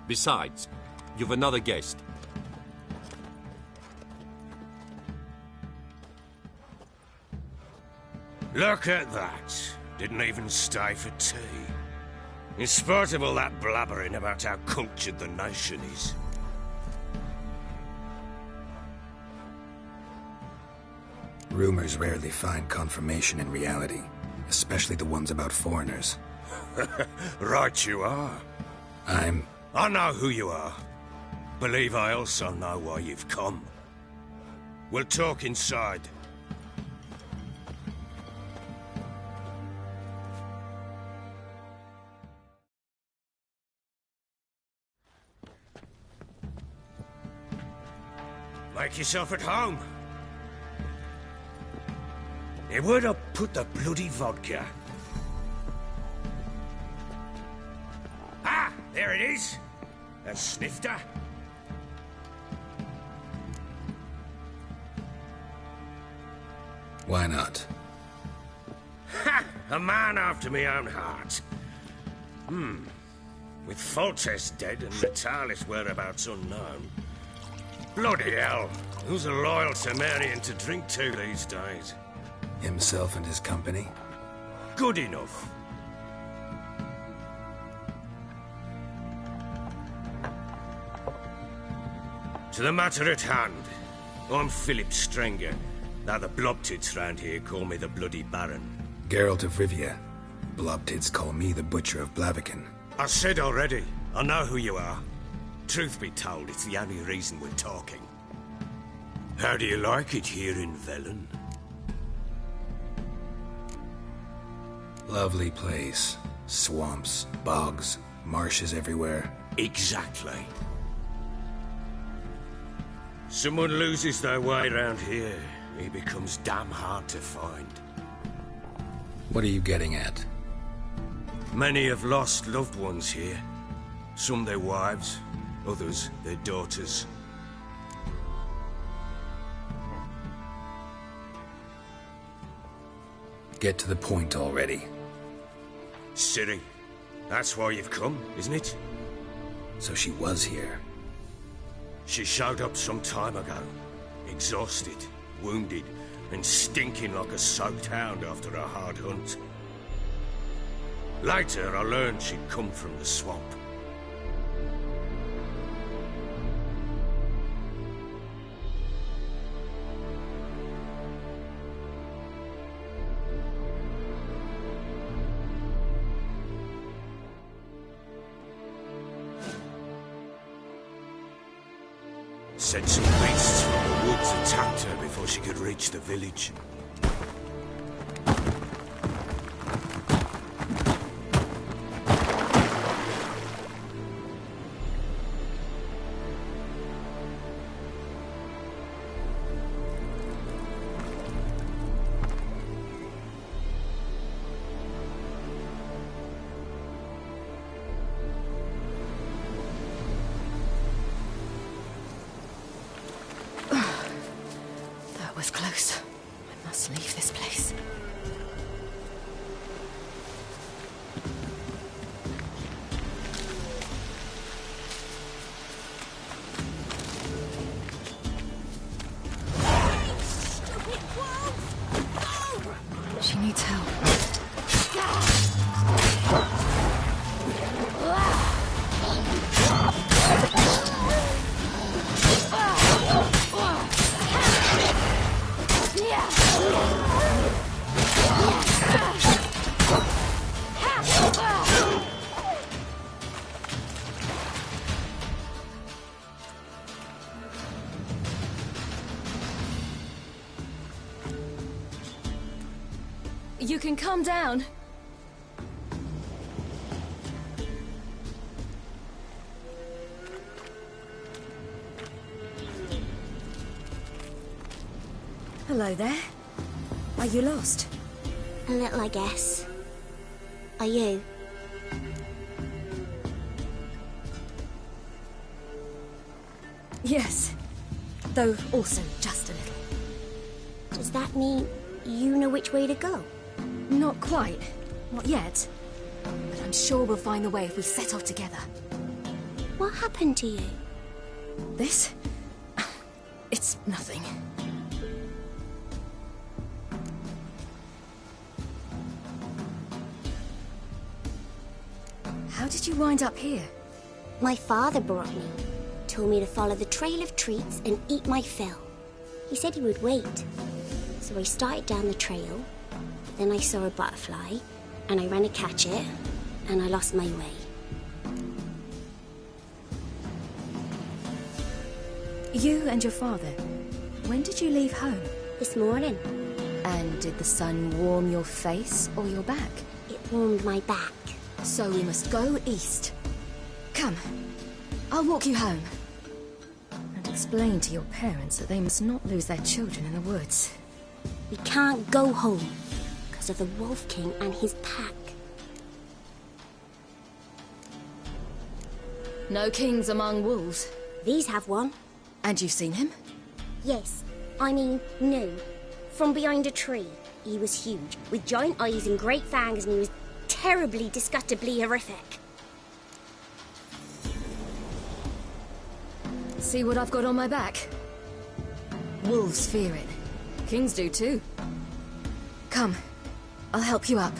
Besides, you've another guest. Look at that. Didn't even stay for tea. In spite of all that blabbering about how cultured the nation is. Rumors rarely find confirmation in reality, especially the ones about foreigners. Right you are. I know who you are. Believe I also know why you've come. We'll talk inside. Make yourself at home. Hey, where'd I put the bloody vodka? Ah, there it is. A snifter. Why not? Ha! A man after my own heart. With Foltest dead and Natalis' whereabouts unknown. Bloody hell. Who's a loyal Cimmerian to drink to these days? Himself and his company? Good enough. To the matter at hand. I'm Philip Strenger. Now the Blobtids round here call me the Bloody Baron. Geralt of Rivia. Blobtids call me the Butcher of Blaviken. I said already, I know who you are. Truth be told, it's the only reason we're talking. How do you like it here in Velen? Lovely place. Swamps, bogs, marshes everywhere. Exactly. Someone loses their way around here, he becomes damn hard to find. What are you getting at? Many have lost loved ones here. Some their wives, others their daughters. Get to the point already. Ciri, that's why you've come, isn't it? So she was here. She showed up some time ago. Exhausted, wounded, and stinking like a soaked hound after a hard hunt. Later, I learned she'd come from the swamp. Said some beasts from the woods attacked her before she could reach the village. You can calm down. Hello there. Are you lost? A little, I guess. Are you? Yes. Though also just a little. Does that mean you know which way to go? Not quite. Not yet. But I'm sure we'll find the way if we set off together. What happened to you? This? It's nothing. How did you wind up here? My father brought me. Told me to follow the trail of treats and eat my fill. He said he would wait. So I started down the trail. Then I saw a butterfly, and I ran to catch it, and I lost my way. You and your father, when did you leave home? This morning. And did the sun warm your face or your back? It warmed my back. So we must go east. Come, I'll walk you home. And explain to your parents that they must not lose their children in the woods. We can't go home because of the Wolf King and his pack. No kings among wolves. These have one. And you've seen him? Yes. I mean, no. From behind a tree. He was huge, with giant eyes and great fangs, and he was terribly, disgustingly horrific. See what I've got on my back? Wolves fear it. Kings do too. Come, I'll help you up.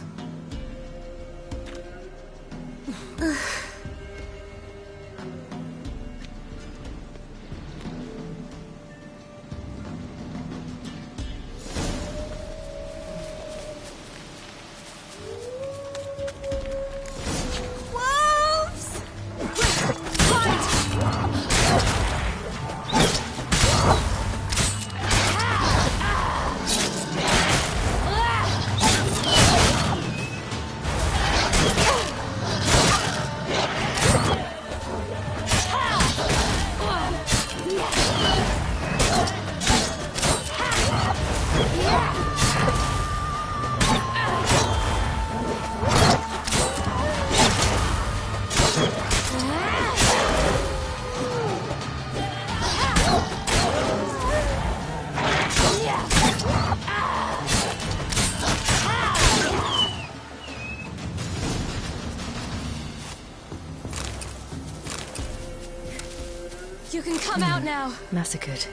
You can come out now. Massacred.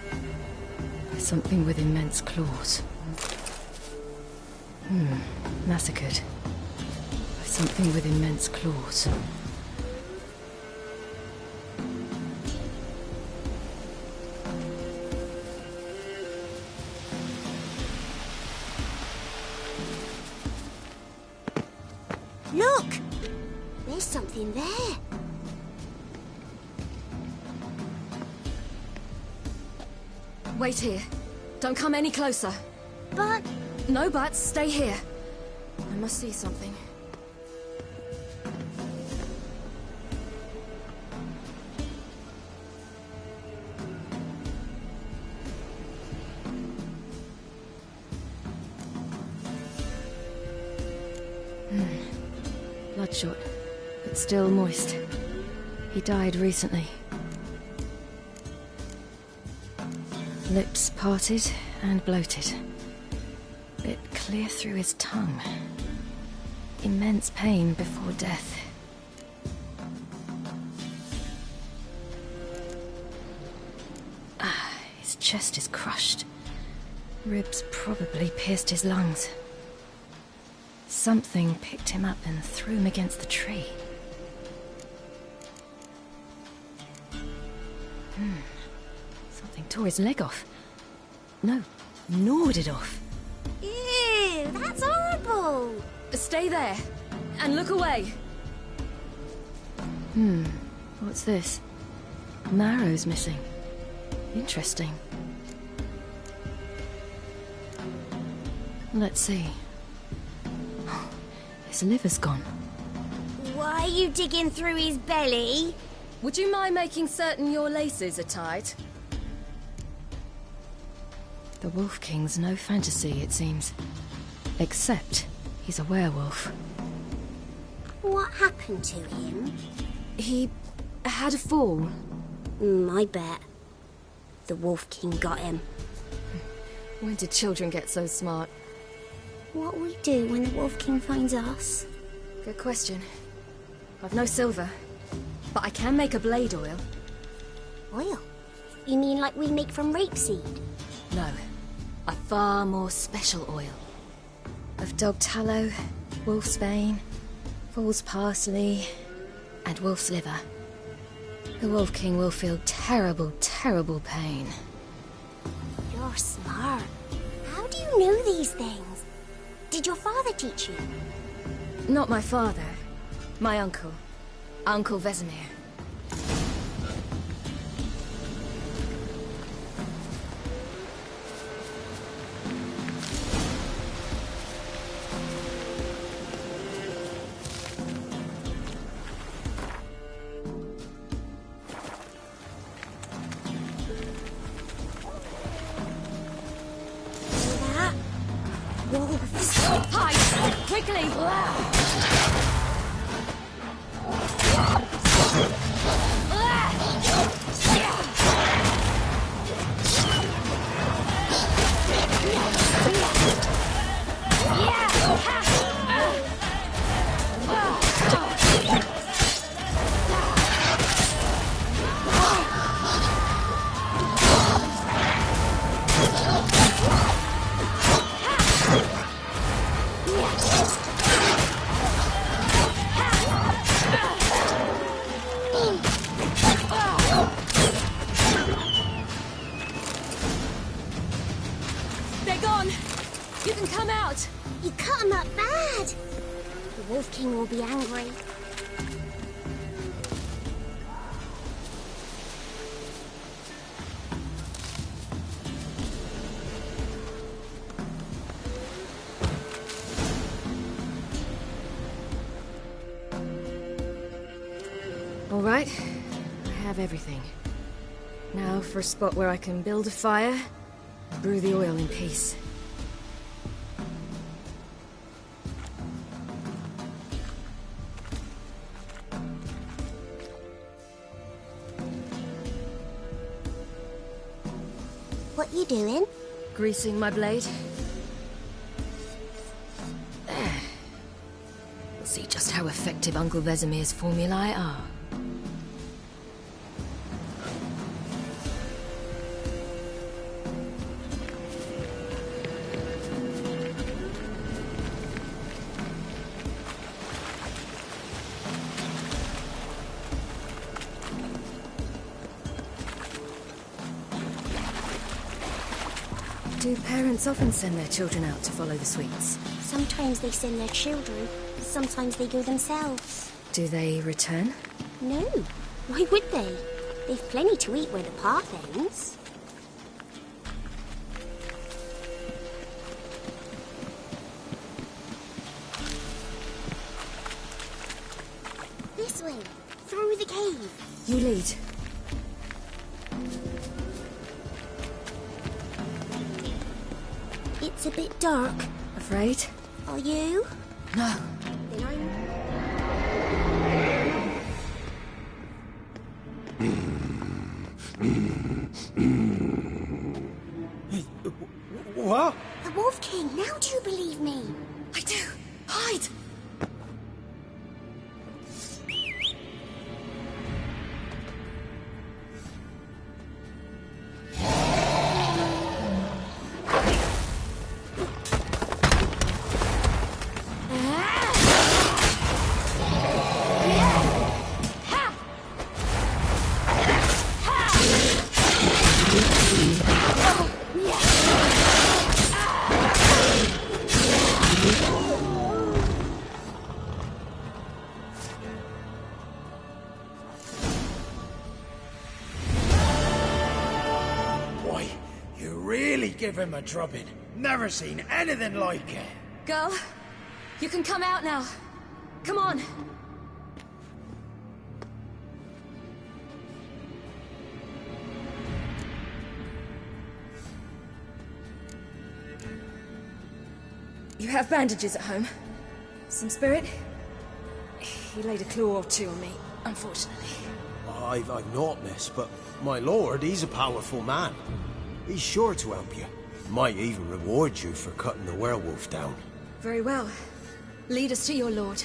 By something with immense claws. Massacred. By something with immense claws. Look! There's something there. Wait here. Don't come any closer. But... No buts. Stay here. I must see something. Bloodshot, but still moist. He died recently. Lips parted and bloated. Bit clear through his tongue. Immense pain before death. His chest is crushed. Ribs probably pierced his lungs. Something picked him up and threw him against the tree. Something tore his leg off. No, gnawed it off. Ew, that's horrible! Stay there, and look away. What's this? Marrow's missing. Interesting. Let's see. His liver's gone. Why are you digging through his belly? Would you mind making certain your laces are tied? The Wolf King's no fantasy, it seems. Except he's a werewolf. What happened to him? He had a fall. I bet. The Wolf King got him. When did children get so smart? What will we do when the Wolf King finds us? Good question. I've no silver, but I can make a blade oil. Oil? You mean like we make from rapeseed? No, a far more special oil. Of dog tallow, wolf's bane, fool's parsley, and wolf's liver. The Wolf King will feel terrible, terrible pain. You're smart. How do you know these things? Did your father teach you? Not my father. My uncle. Uncle Vesemir. Hide! Quickly! They're gone! You can come out! You cut him up bad! The Wolf King will be angry. All right, I have everything. Now for a spot where I can build a fire, brew the oil in peace. What you doing? Greasing my blade. There. We'll see just how effective Uncle Vesemir's formulae are. Do parents often send their children out to follow the sweets? Sometimes they send their children, sometimes they go themselves. Do they return? No. Why would they? They've plenty to eat where the path ends. This way, through the cave. You lead. It's a bit dark. Afraid? Are you? No. Then I'm... What? The Wolf King, now do you believe me? I do. Hide! Boy, you really give him a drubbing. Never seen anything like it. Girl, you can come out now. Come on! You have bandages at home? Some spirit? He laid a claw or two on me, unfortunately. I've not, miss, but my lord, he's a powerful man. He's sure to help you. Might even reward you for cutting the werewolf down. Very well. Lead us to your lord.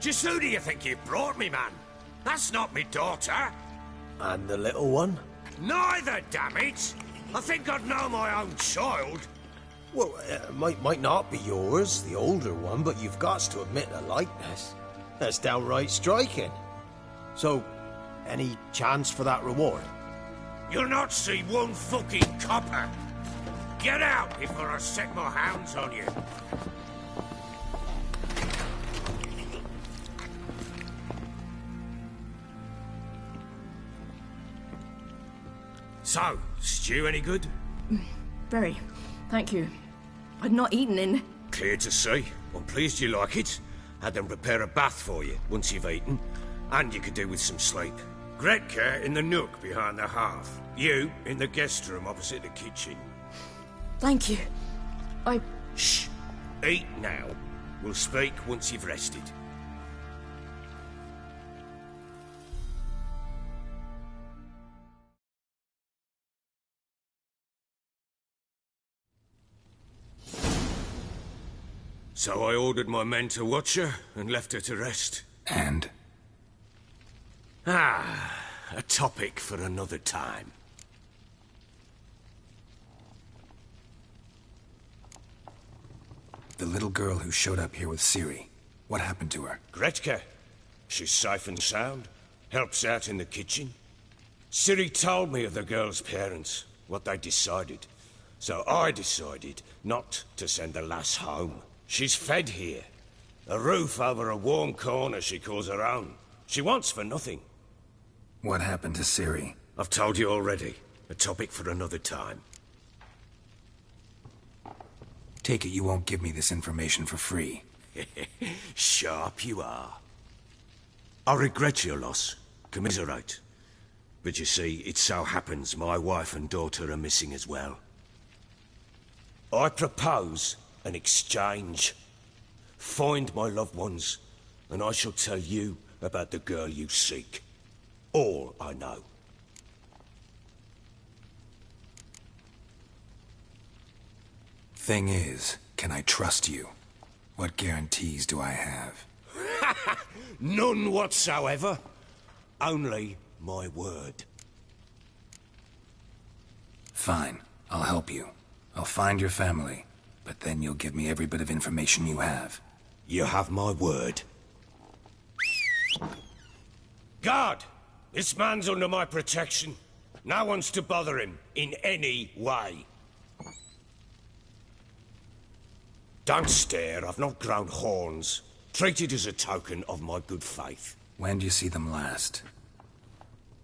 Just who do you think you brought me, man? That's not me daughter. And the little one? Neither, damn it! I think I'd know my own child. Well, might not be yours, the older one, but you've got to admit a likeness. That's downright striking. So, any chance for that reward? You'll not see one fucking copper. Get out before I set my hounds on you. So, stew any good? Very. Thank you. I'd not eaten in... Clear to see. I'm pleased you like it. Had them prepare a bath for you once you've eaten. And you could do with some sleep. Gretka in the nook behind the hearth. You in the guest room opposite the kitchen. Thank you. Shh. Eat now. We'll speak once you've rested. So I ordered my men to watch her and left her to rest. And? A topic for another time. The little girl who showed up here with Ciri. What happened to her? Gretka. She's safe and sound. Helps out in the kitchen. Ciri told me of the girl's parents, what they decided. So I decided not to send the lass home. She's fed here. A roof over a warm corner she calls her own. She wants for nothing. What happened to Ciri? I've told you already. A topic for another time. Take it you won't give me this information for free. Sharp you are. I regret your loss. Commiserate. But you see, it so happens my wife and daughter are missing as well. I propose an exchange. Find my loved ones, and I shall tell you about the girl you seek. All I know. Thing is, can I trust you? What guarantees do I have? None whatsoever. Only my word. Fine, I'll help you. I'll find your family, but then you'll give me every bit of information you have. You have my word. Guard! This man's under my protection. No one's to bother him in any way. Don't stare, I've not grown horns. Treat it as a token of my good faith. When do you see them last?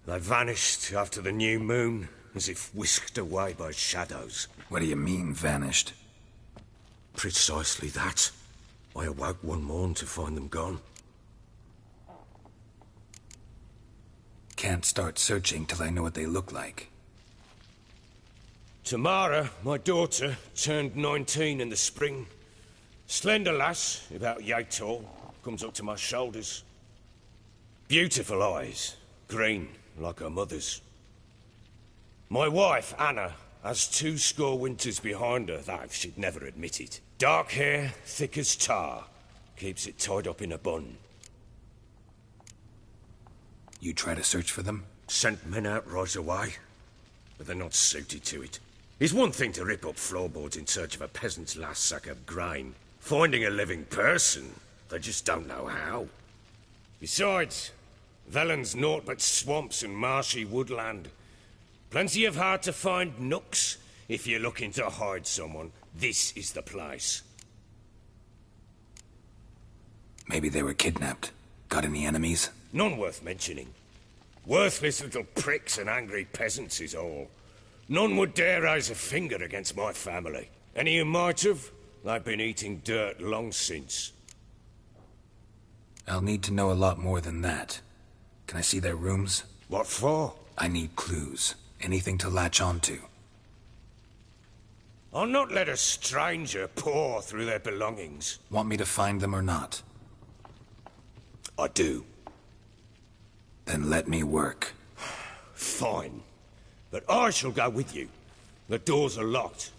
They vanished after the new moon, as if whisked away by shadows. What do you mean, vanished? Precisely that. I awoke one morn to find them gone. Can't start searching till I know what they look like. Tamara, my daughter, turned 19 in the spring. Slender lass, about yay tall, comes up to my shoulders. Beautiful eyes, green like her mother's. My wife, Anna, has 20 winters behind her, though she'd never admit it. Dark hair, thick as tar, keeps it tied up in a bun. You try to search for them? Sent men out right away, but they're not suited to it. It's one thing to rip up floorboards in search of a peasant's last sack of grain. Finding a living person, they just don't know how. Besides, Velen's naught but swamps and marshy woodland. Plenty of hard-to-find nooks. If you're looking to hide someone, this is the place. Maybe they were kidnapped. Got any enemies? None worth mentioning. Worthless little pricks and angry peasants is all. None would dare raise a finger against my family. Any who might have, they've been eating dirt long since. I'll need to know a lot more than that. Can I see their rooms? What for? I need clues. Anything to latch onto. I'll not let a stranger pore through their belongings. Want me to find them or not? I do. Then let me work. Fine. But I shall go with you. The doors are locked.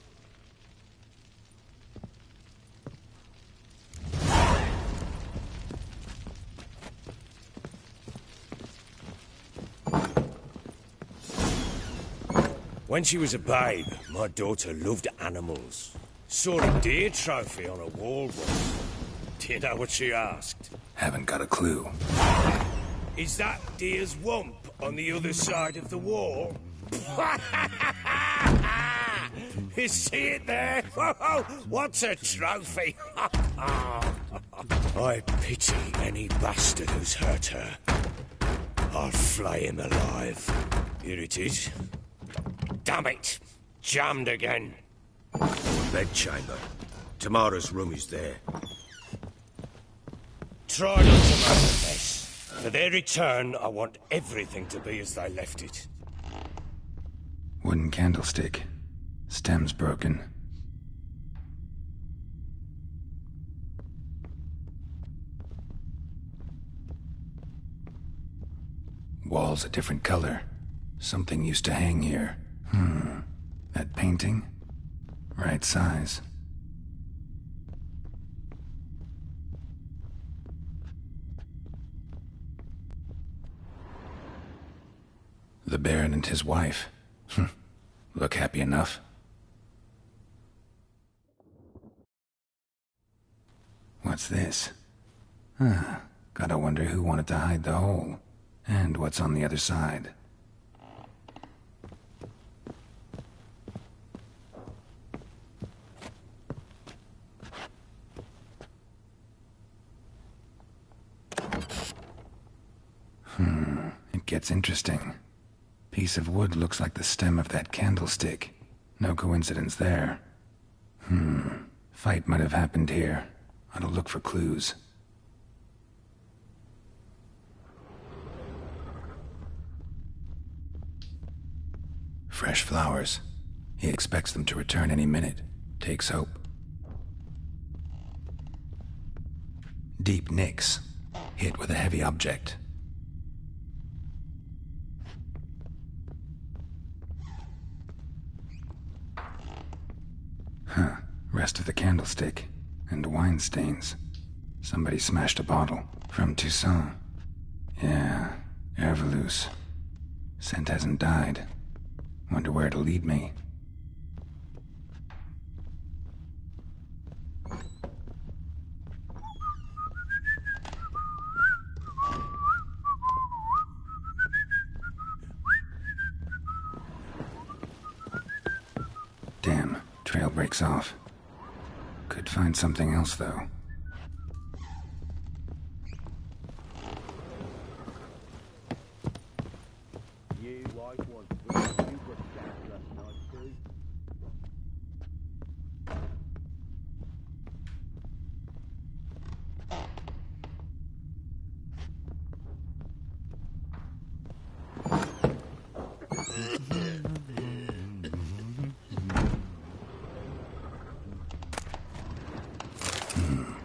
When she was a babe, my daughter loved animals. Saw a deer trophy on a wall once. Do you know what she asked? Haven't got a clue. Is that deer's wump on the other side of the wall? You see it there? What's a trophy? I pity any bastard who's hurt her. I'll flay him alive. Here it is. Damn it! Jammed again. Bedchamber. Tamara's room is there. Try not to make a mess. For their return, I want everything to be as they left it. Wooden candlestick. Stem's broken. Walls a different color. Something used to hang here. That painting? Right size. The Baron and his wife. Look happy enough. What's this? Gotta wonder who wanted to hide the hole. And what's on the other side. It gets interesting. Piece of wood looks like the stem of that candlestick. No coincidence there. Fight might have happened here. Ought to look for clues. Fresh flowers. He expects them to return any minute. Takes hope. Deep nicks. Hit with a heavy object. Rest of the candlestick. And wine stains. Somebody smashed a bottle. From Toussaint. Yeah, Herveloos. Scent hasn't died. Wonder where it'll lead me. Damn, trail breaks off. Could find something else, though. You white one. You got that last night, too.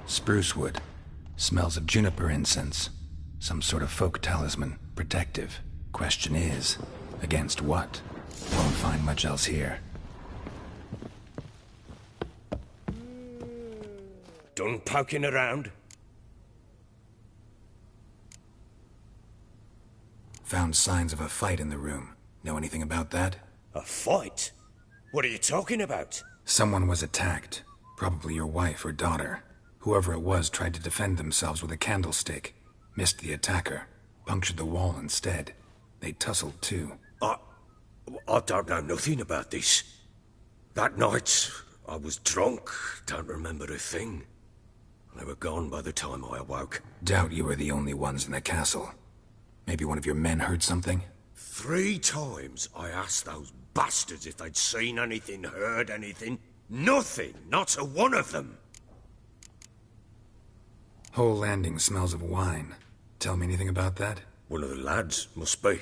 Spruce wood. Smells of juniper incense. Some sort of folk talisman. Protective. Question is, against what? Won't find much else here. Done poking around? Found signs of a fight in the room. Know anything about that? A fight? What are you talking about? Someone was attacked. Probably your wife or daughter. Whoever it was tried to defend themselves with a candlestick. Missed the attacker. Punctured the wall instead. They tussled too. I don't know nothing about this. That night, I was drunk. Don't remember a thing. They were gone by the time I awoke. Doubt you were the only ones in the castle. Maybe one of your men heard something? 3 times I asked those bastards if they'd seen anything, heard anything. Nothing! Not a one of them! Whole landing smells of wine. Tell me anything about that? One of the lads, must be.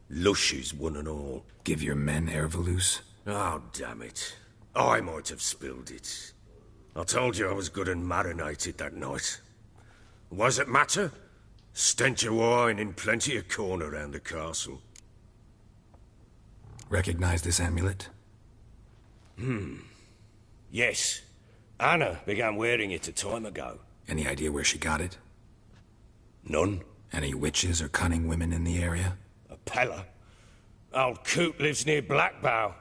Lushes, one and all. Give your men Ervalus? Oh, damn it. I might have spilled it. I told you I was good and marinated that night. What does it matter? Stench of wine in plenty of corn around the castle. Recognize this amulet? Yes. Anna began wearing it a time ago. Any idea where she got it? None. Any witches or cunning women in the area? A Pella. Old Coot lives near Blackbow.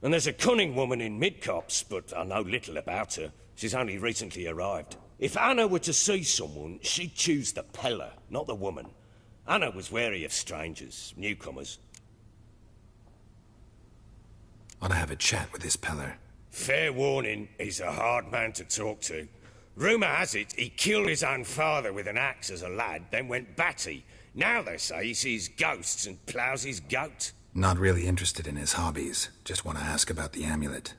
And there's a cunning woman in Midcopse, but I know little about her. She's only recently arrived. If Anna were to see someone, she'd choose the Pella, not the woman. Anna was wary of strangers, newcomers. Ought to have a chat with this Peller. Fair warning, he's a hard man to talk to. Rumour has it he killed his own father with an axe as a lad, then went batty. Now they say he sees ghosts and ploughs his goat. Not really interested in his hobbies. Just want to ask about the amulet.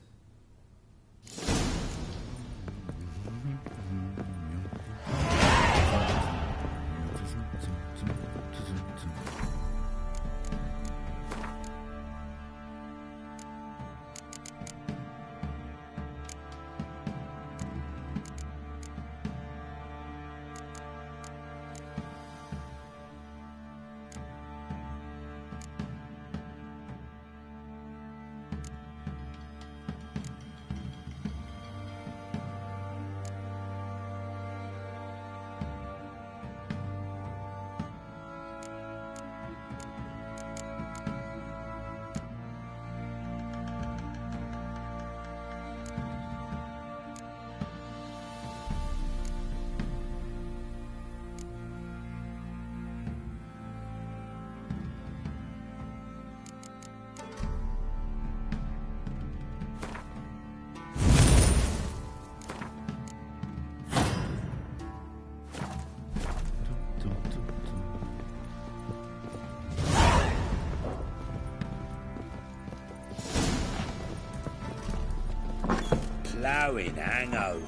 Ploughing hangover.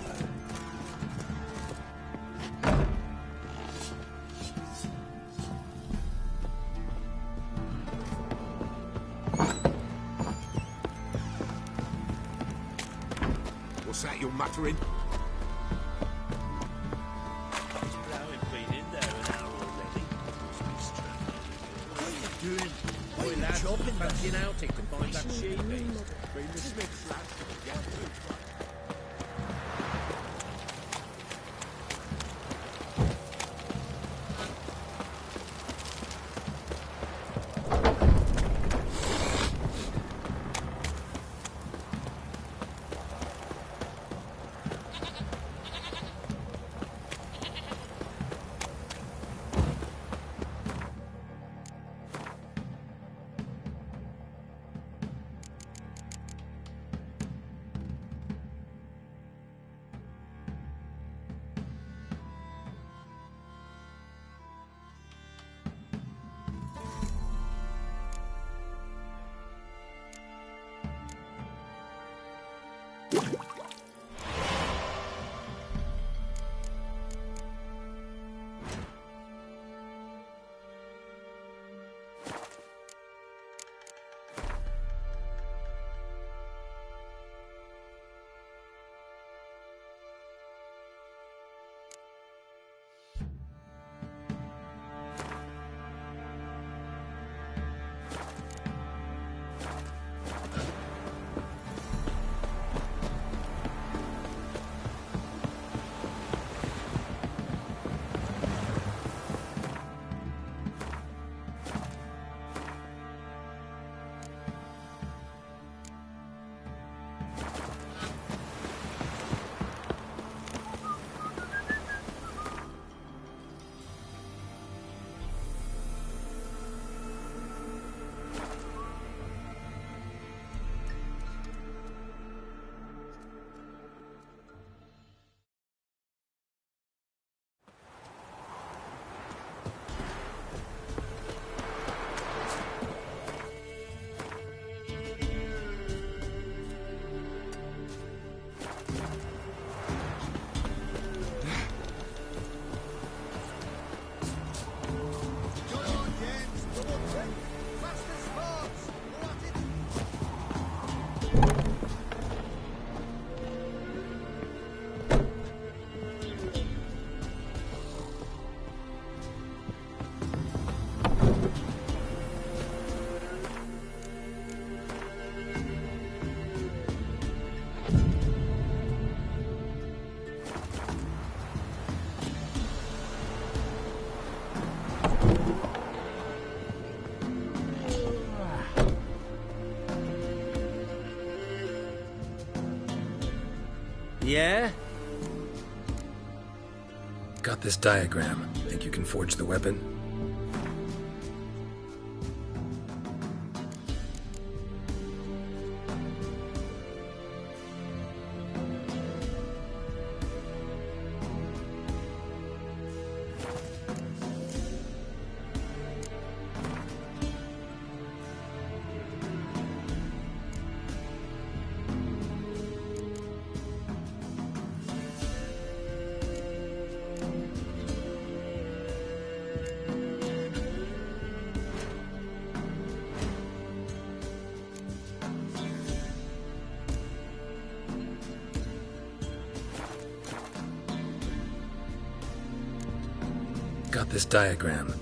What's that you're muttering? This ploughing been in there an hour already. Must be strange. What are you doing? Boy, lads, fancy an outing to find that sheep. Bring the Smiths, lads. Yeah? Got this diagram. Think you can forge the weapon? Got this diagram.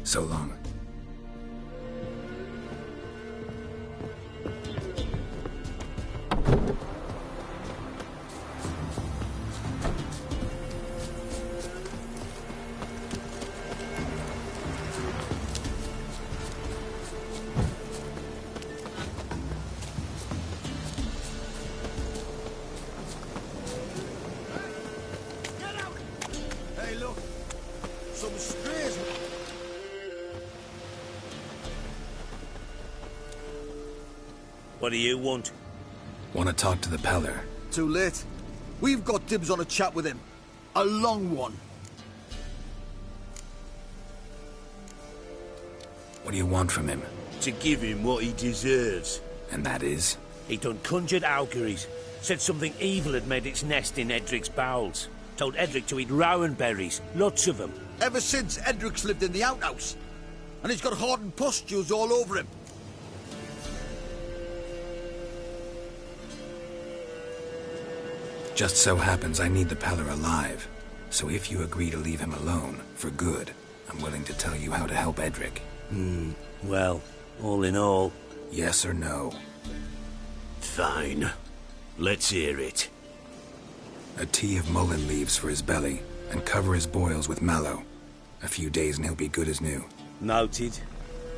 So long. Hey, look. Some strays. What do you want? Want to talk to the Peller. Too late. We've got dibs on a chat with him. A long one. What do you want from him? To give him what he deserves. And that is? He done conjured auguries. Said something evil had made its nest in Edric's bowels. Told Edric to eat rowan berries. Lots of them. Ever since Edric's lived in the outhouse. And he's got hardened pustules all over him. Just so happens I need the Peller alive. So if you agree to leave him alone, for good, I'm willing to tell you how to help Edric. Well, all in all... Yes or no? Fine. Let's hear it. A tea of mullein leaves for his belly, and cover his boils with mallow. A few days and he'll be good as new. Noted.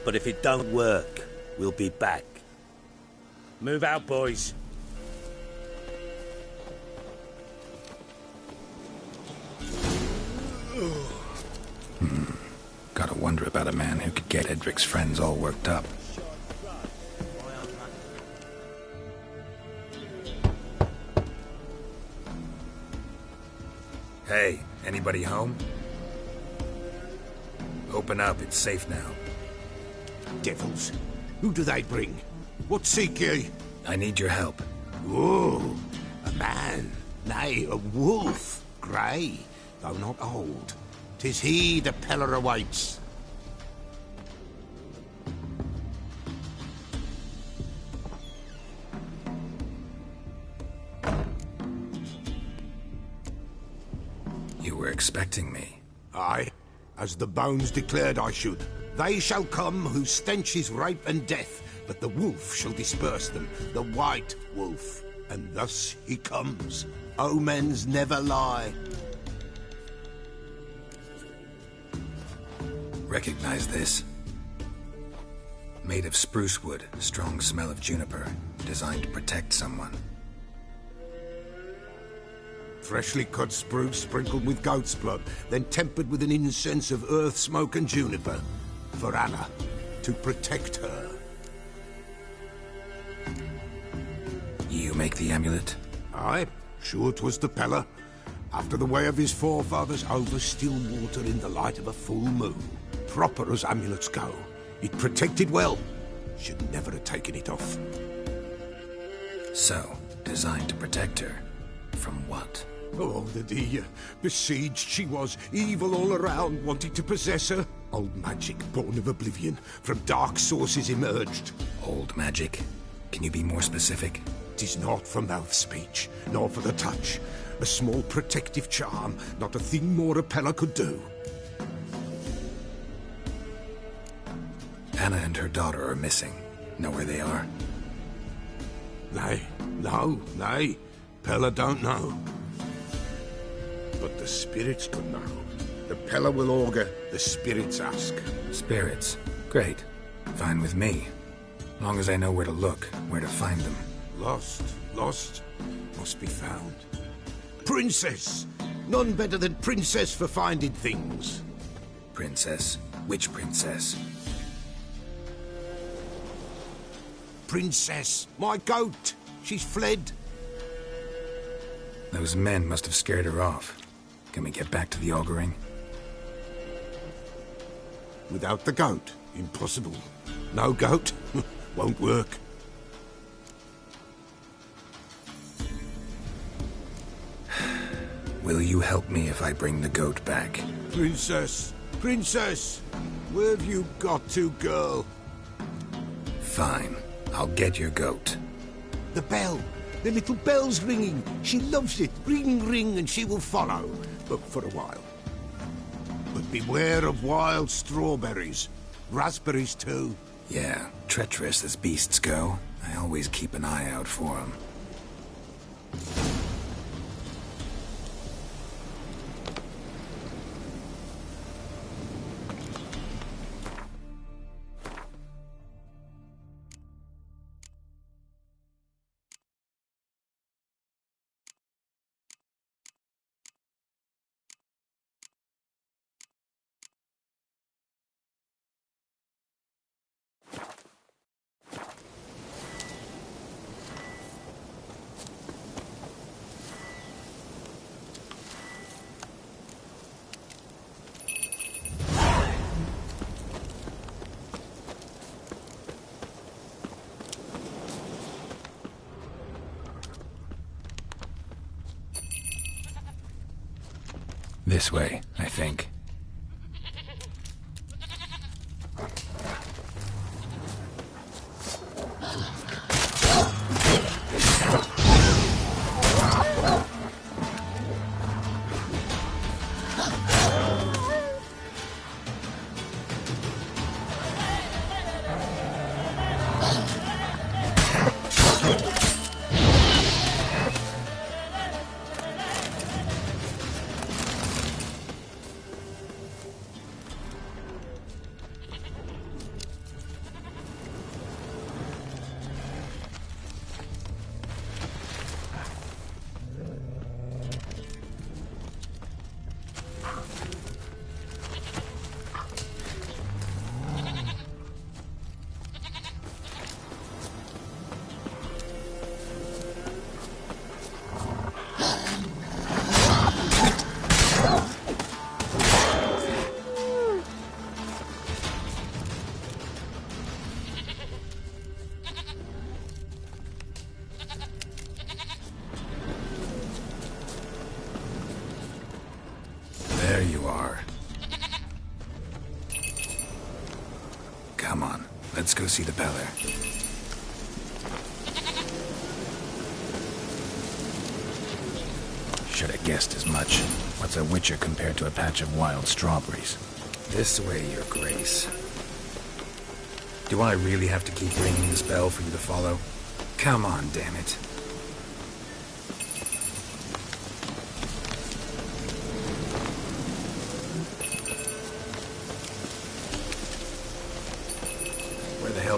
But if it don't work, we'll be back. Move out, boys. Gotta wonder about a man who could get Edric's friends all worked up. Hey, anybody home? Open up, it's safe now. Devils. Who do they bring? What seek ye? I need your help. Oh, a man. Nay, a wolf. Grey, though not old. 'Tis he the Peller awaits. You were expecting me. Aye, as the bones declared I should. They shall come whose stench is rape and death, but the wolf shall disperse them, the white wolf. And thus he comes. Omens never lie. Recognize this? Made of spruce wood, strong smell of juniper, designed to protect someone. Freshly cut spruce sprinkled with goat's blood, then tempered with an incense of earth, smoke and juniper. For Anna, to protect her. You make the amulet? Aye, sure 'twas the Pella. After the way of his forefathers, over still water in the light of a full moon. Proper as amulets go. It protected well. Should never have taken it off. So, designed to protect her. From what? Oh, the besieged she was, evil all around, wanting to possess her. Old magic, born of oblivion, from dark sources emerged. Old magic? Can you be more specific? 'Tis not for mouth speech, nor for the touch. A small protective charm, not a thing more a Pella could do. Anna and her daughter are missing. Know where they are? Nay. Pella don't know. But the spirits could know. The Pella will augur, the spirits ask. Spirits? Great. Fine with me. Long as I know where to look, where to find them. Lost, must be found. Princess! None better than Princess for finding things. Princess? Which princess? Princess, my goat. She's fled. Those men must have scared her off. Can we get back to the auguring? Without the goat, impossible. No goat, won't work. Will you help me if I bring the goat back? Princess, where have you got to, girl? Fine, I'll get your goat. The bell, the little bell's ringing. She loves it. Ring, ring, and she will follow, but for a while. But beware of wild strawberries. Raspberries, too. Yeah, treacherous as beasts go. I always keep an eye out for them. This way, I think. There you are. Come on, let's go see the Peller. Should have guessed as much. What's a witcher compared to a patch of wild strawberries? This way, Your Grace. Do I really have to keep ringing this bell for you to follow? Come on, damn it.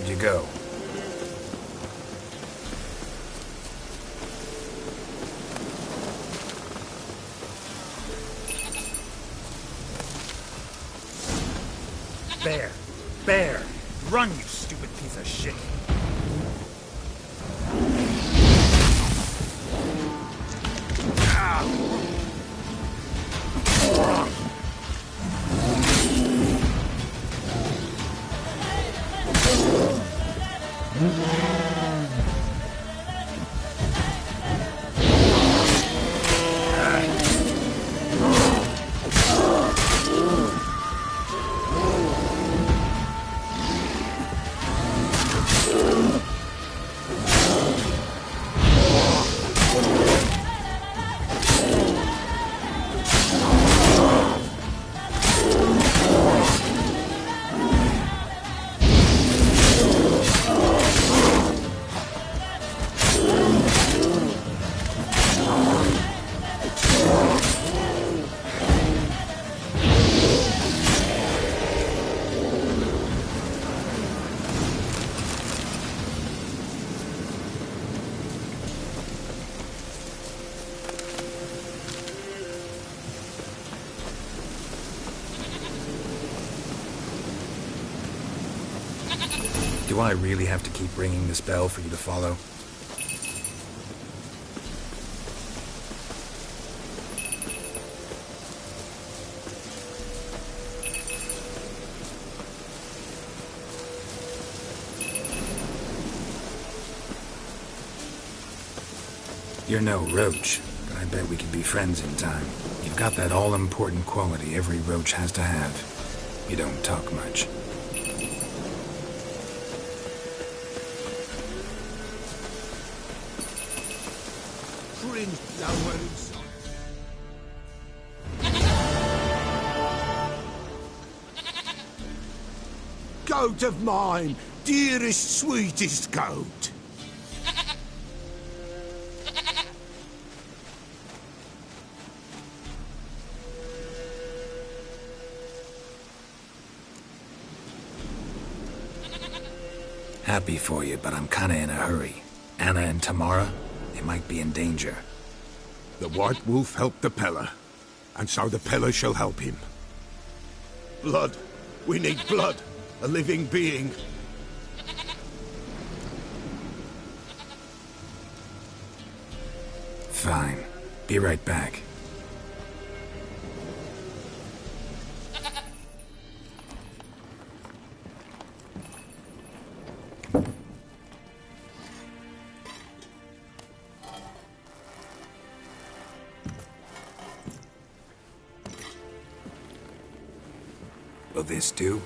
Where'd you go? Bear! Bear! Run, you stupid piece of shit! Do I really have to keep ringing this bell for you to follow? You're no roach, but I bet we could be friends in time. You've got that all-important quality every roach has to have. You don't talk much. Goat of mine, dearest, sweetest goat. Happy for you, but I'm kinda in a hurry. Anna and Tamara, they might be in danger. The White Wolf helped the Peller, and so the Peller shall help him. Blood. We need blood. A living being. Fine. Be right back. Will this do?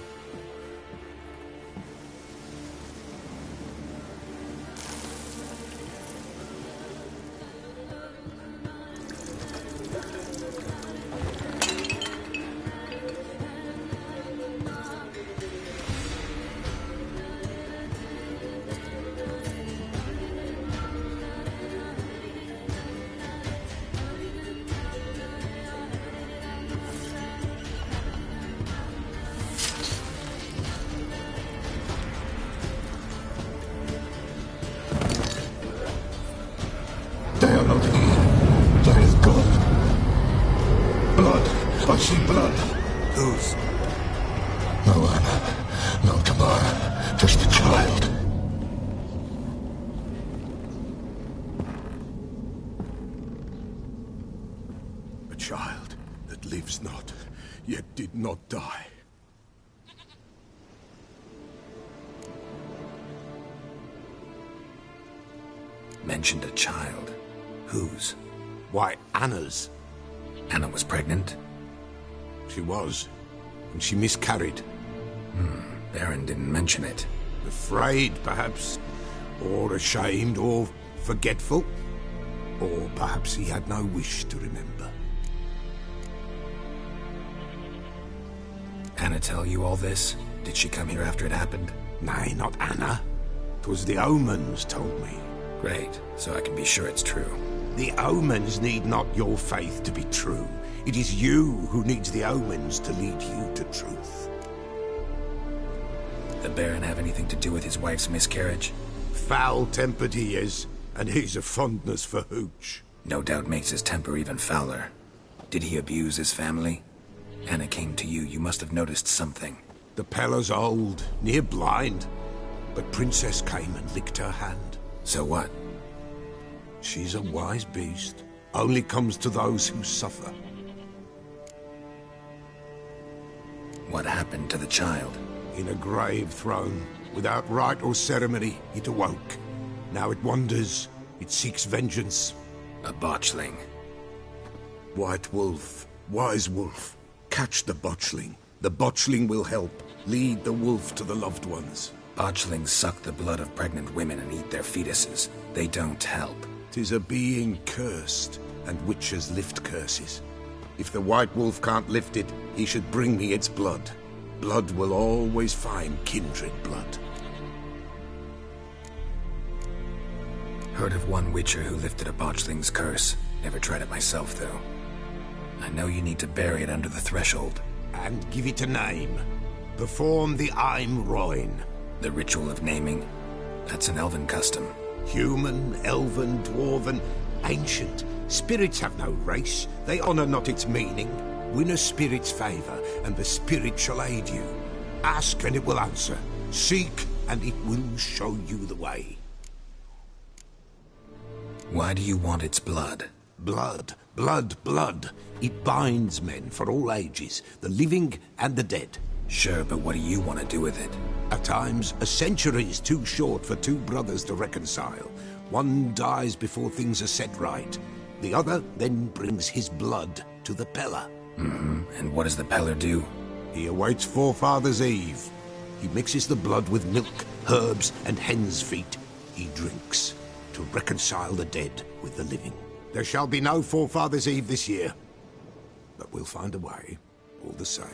I see blood. Whose? No Anna, no Tamara, just the child. A child that lives not, yet did not die. Mentioned a child. Whose? Why, Anna's. Anna was pregnant? She was, and she miscarried. Baron didn't mention it. Afraid, perhaps, or ashamed, or forgetful. Or perhaps he had no wish to remember. Anna tell you all this? Did she come here after it happened? Nay, not Anna. 'Twas the omens told me. Great, so I can be sure it's true. The omens need not your faith to be true. It is you who needs the omens to lead you to truth. The Baron have anything to do with his wife's miscarriage? Foul-tempered he is, and he's a fondness for hooch. No doubt makes his temper even fouler. Did he abuse his family? Anna came to you. You must have noticed something. The Pella's old, near blind. But Princess came and licked her hand. So what? She's a wise beast. Only comes to those who suffer. What happened to the child? In a grave thrown. Without rite or ceremony, it awoke. Now it wanders. It seeks vengeance. A botchling. White Wolf. Wise Wolf. Catch the botchling. The botchling will help. Lead the wolf to the loved ones. Botchlings suck the blood of pregnant women and eat their fetuses. They don't help. 'Tis a being cursed, and witches lift curses. If the White Wolf can't lift it, he should bring me its blood. Blood will always find kindred blood. Heard of one witcher who lifted a botchling's curse. Never tried it myself, though. I know you need to bury it under the threshold. And give it a name. Perform the Aim Roin. The ritual of naming? That's an elven custom. Human, elven, dwarven, ancient. Spirits have no race. They honor not its meaning. Win a spirit's favor, and the spirit shall aid you. Ask, and it will answer. Seek, and it will show you the way. Why do you want its blood? Blood, blood, blood. It binds men for all ages, the living and the dead. Sure, but what do you want to do with it? At times, a century is too short for two brothers to reconcile. One dies before things are set right. The other then brings his blood to the Pella. And what does the Peller do? He awaits Forefather's Eve. He mixes the blood with milk, herbs, and hen's feet. He drinks to reconcile the dead with the living. There shall be no Forefather's Eve this year. But we'll find a way, all the same.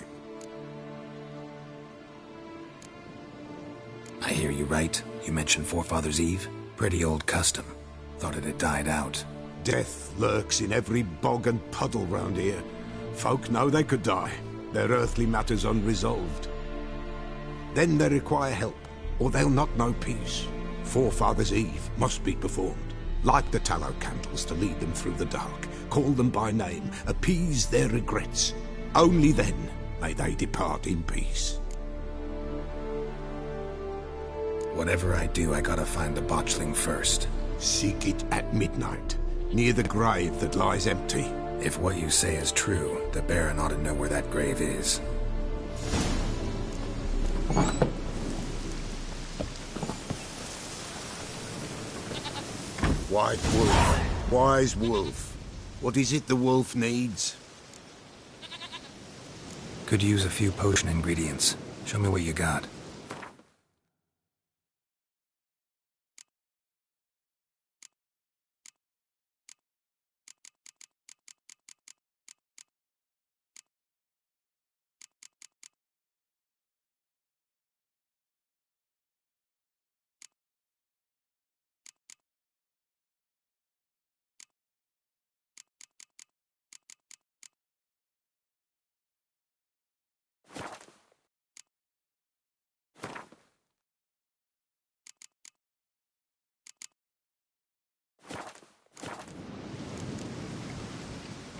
I hear you right. You mentioned Forefather's Eve. Pretty old custom. Thought it had died out. Death lurks in every bog and puddle round here. Folk know they could die, their earthly matters unresolved. Then they require help, or they'll not know peace. Forefather's Eve must be performed. Light the tallow candles to lead them through the dark. Call them by name, appease their regrets. Only then may they depart in peace. Whatever I do, I gotta find the botchling first. Seek it at midnight, near the grave that lies empty. If what you say is true, the Baron ought to know where that grave is. White Wolf, wise wolf. What is it the wolf needs? Could use a few potion ingredients. Show me what you got.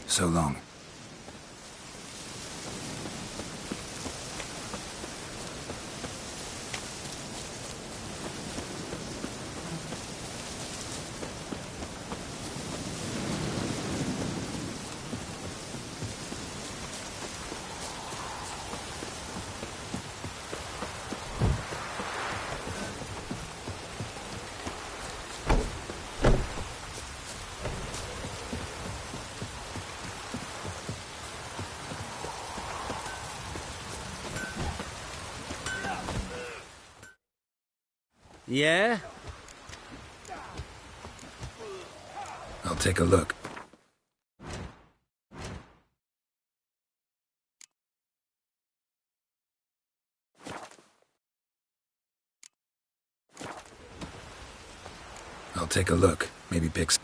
So long. Yeah? I'll take a look. I'll take a look. Maybe pick some.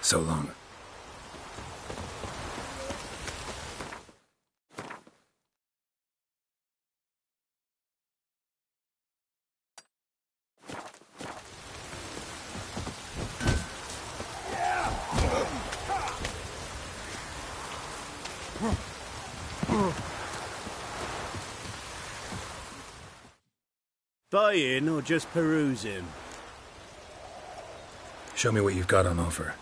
So long. Buy-in or just perusing? Show me what you've got on offer.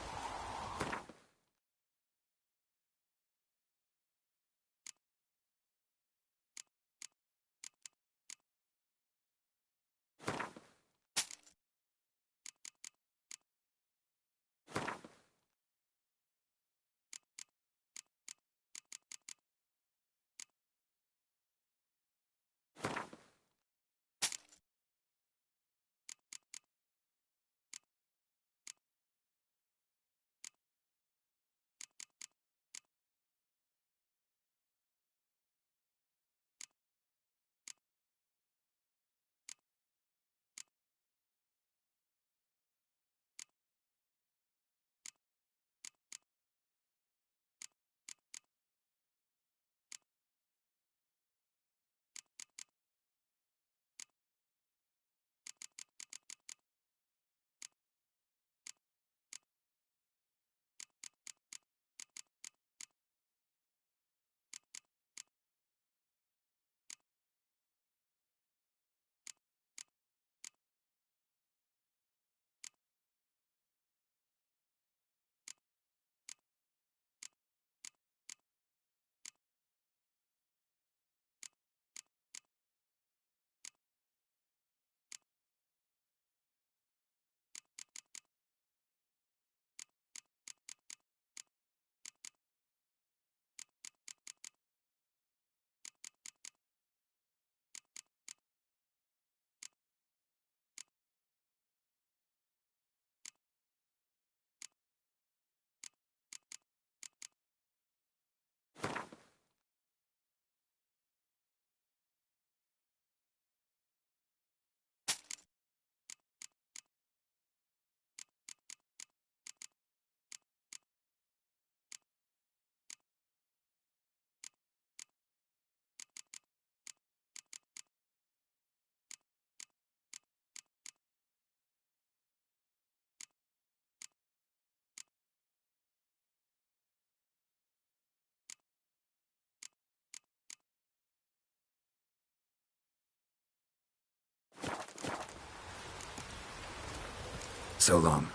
So long.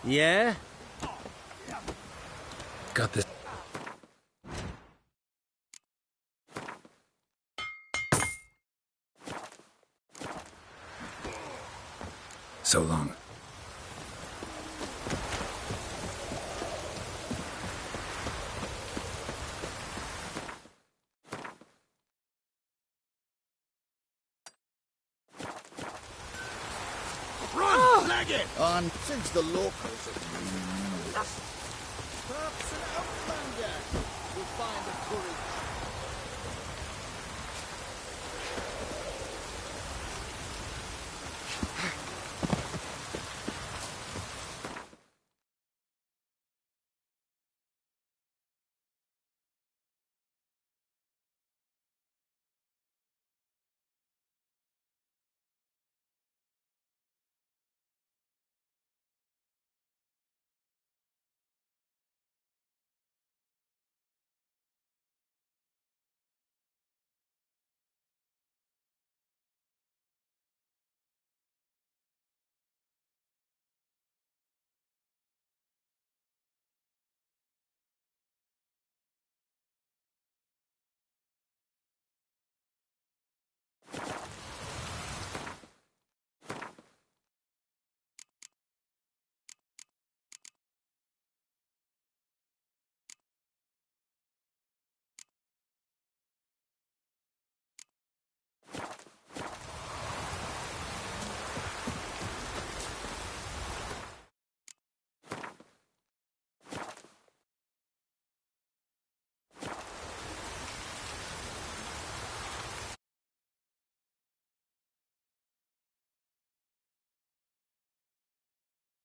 Yeah? Got this. So long. Run! Leg it! On since the locals have perhaps an outlander will find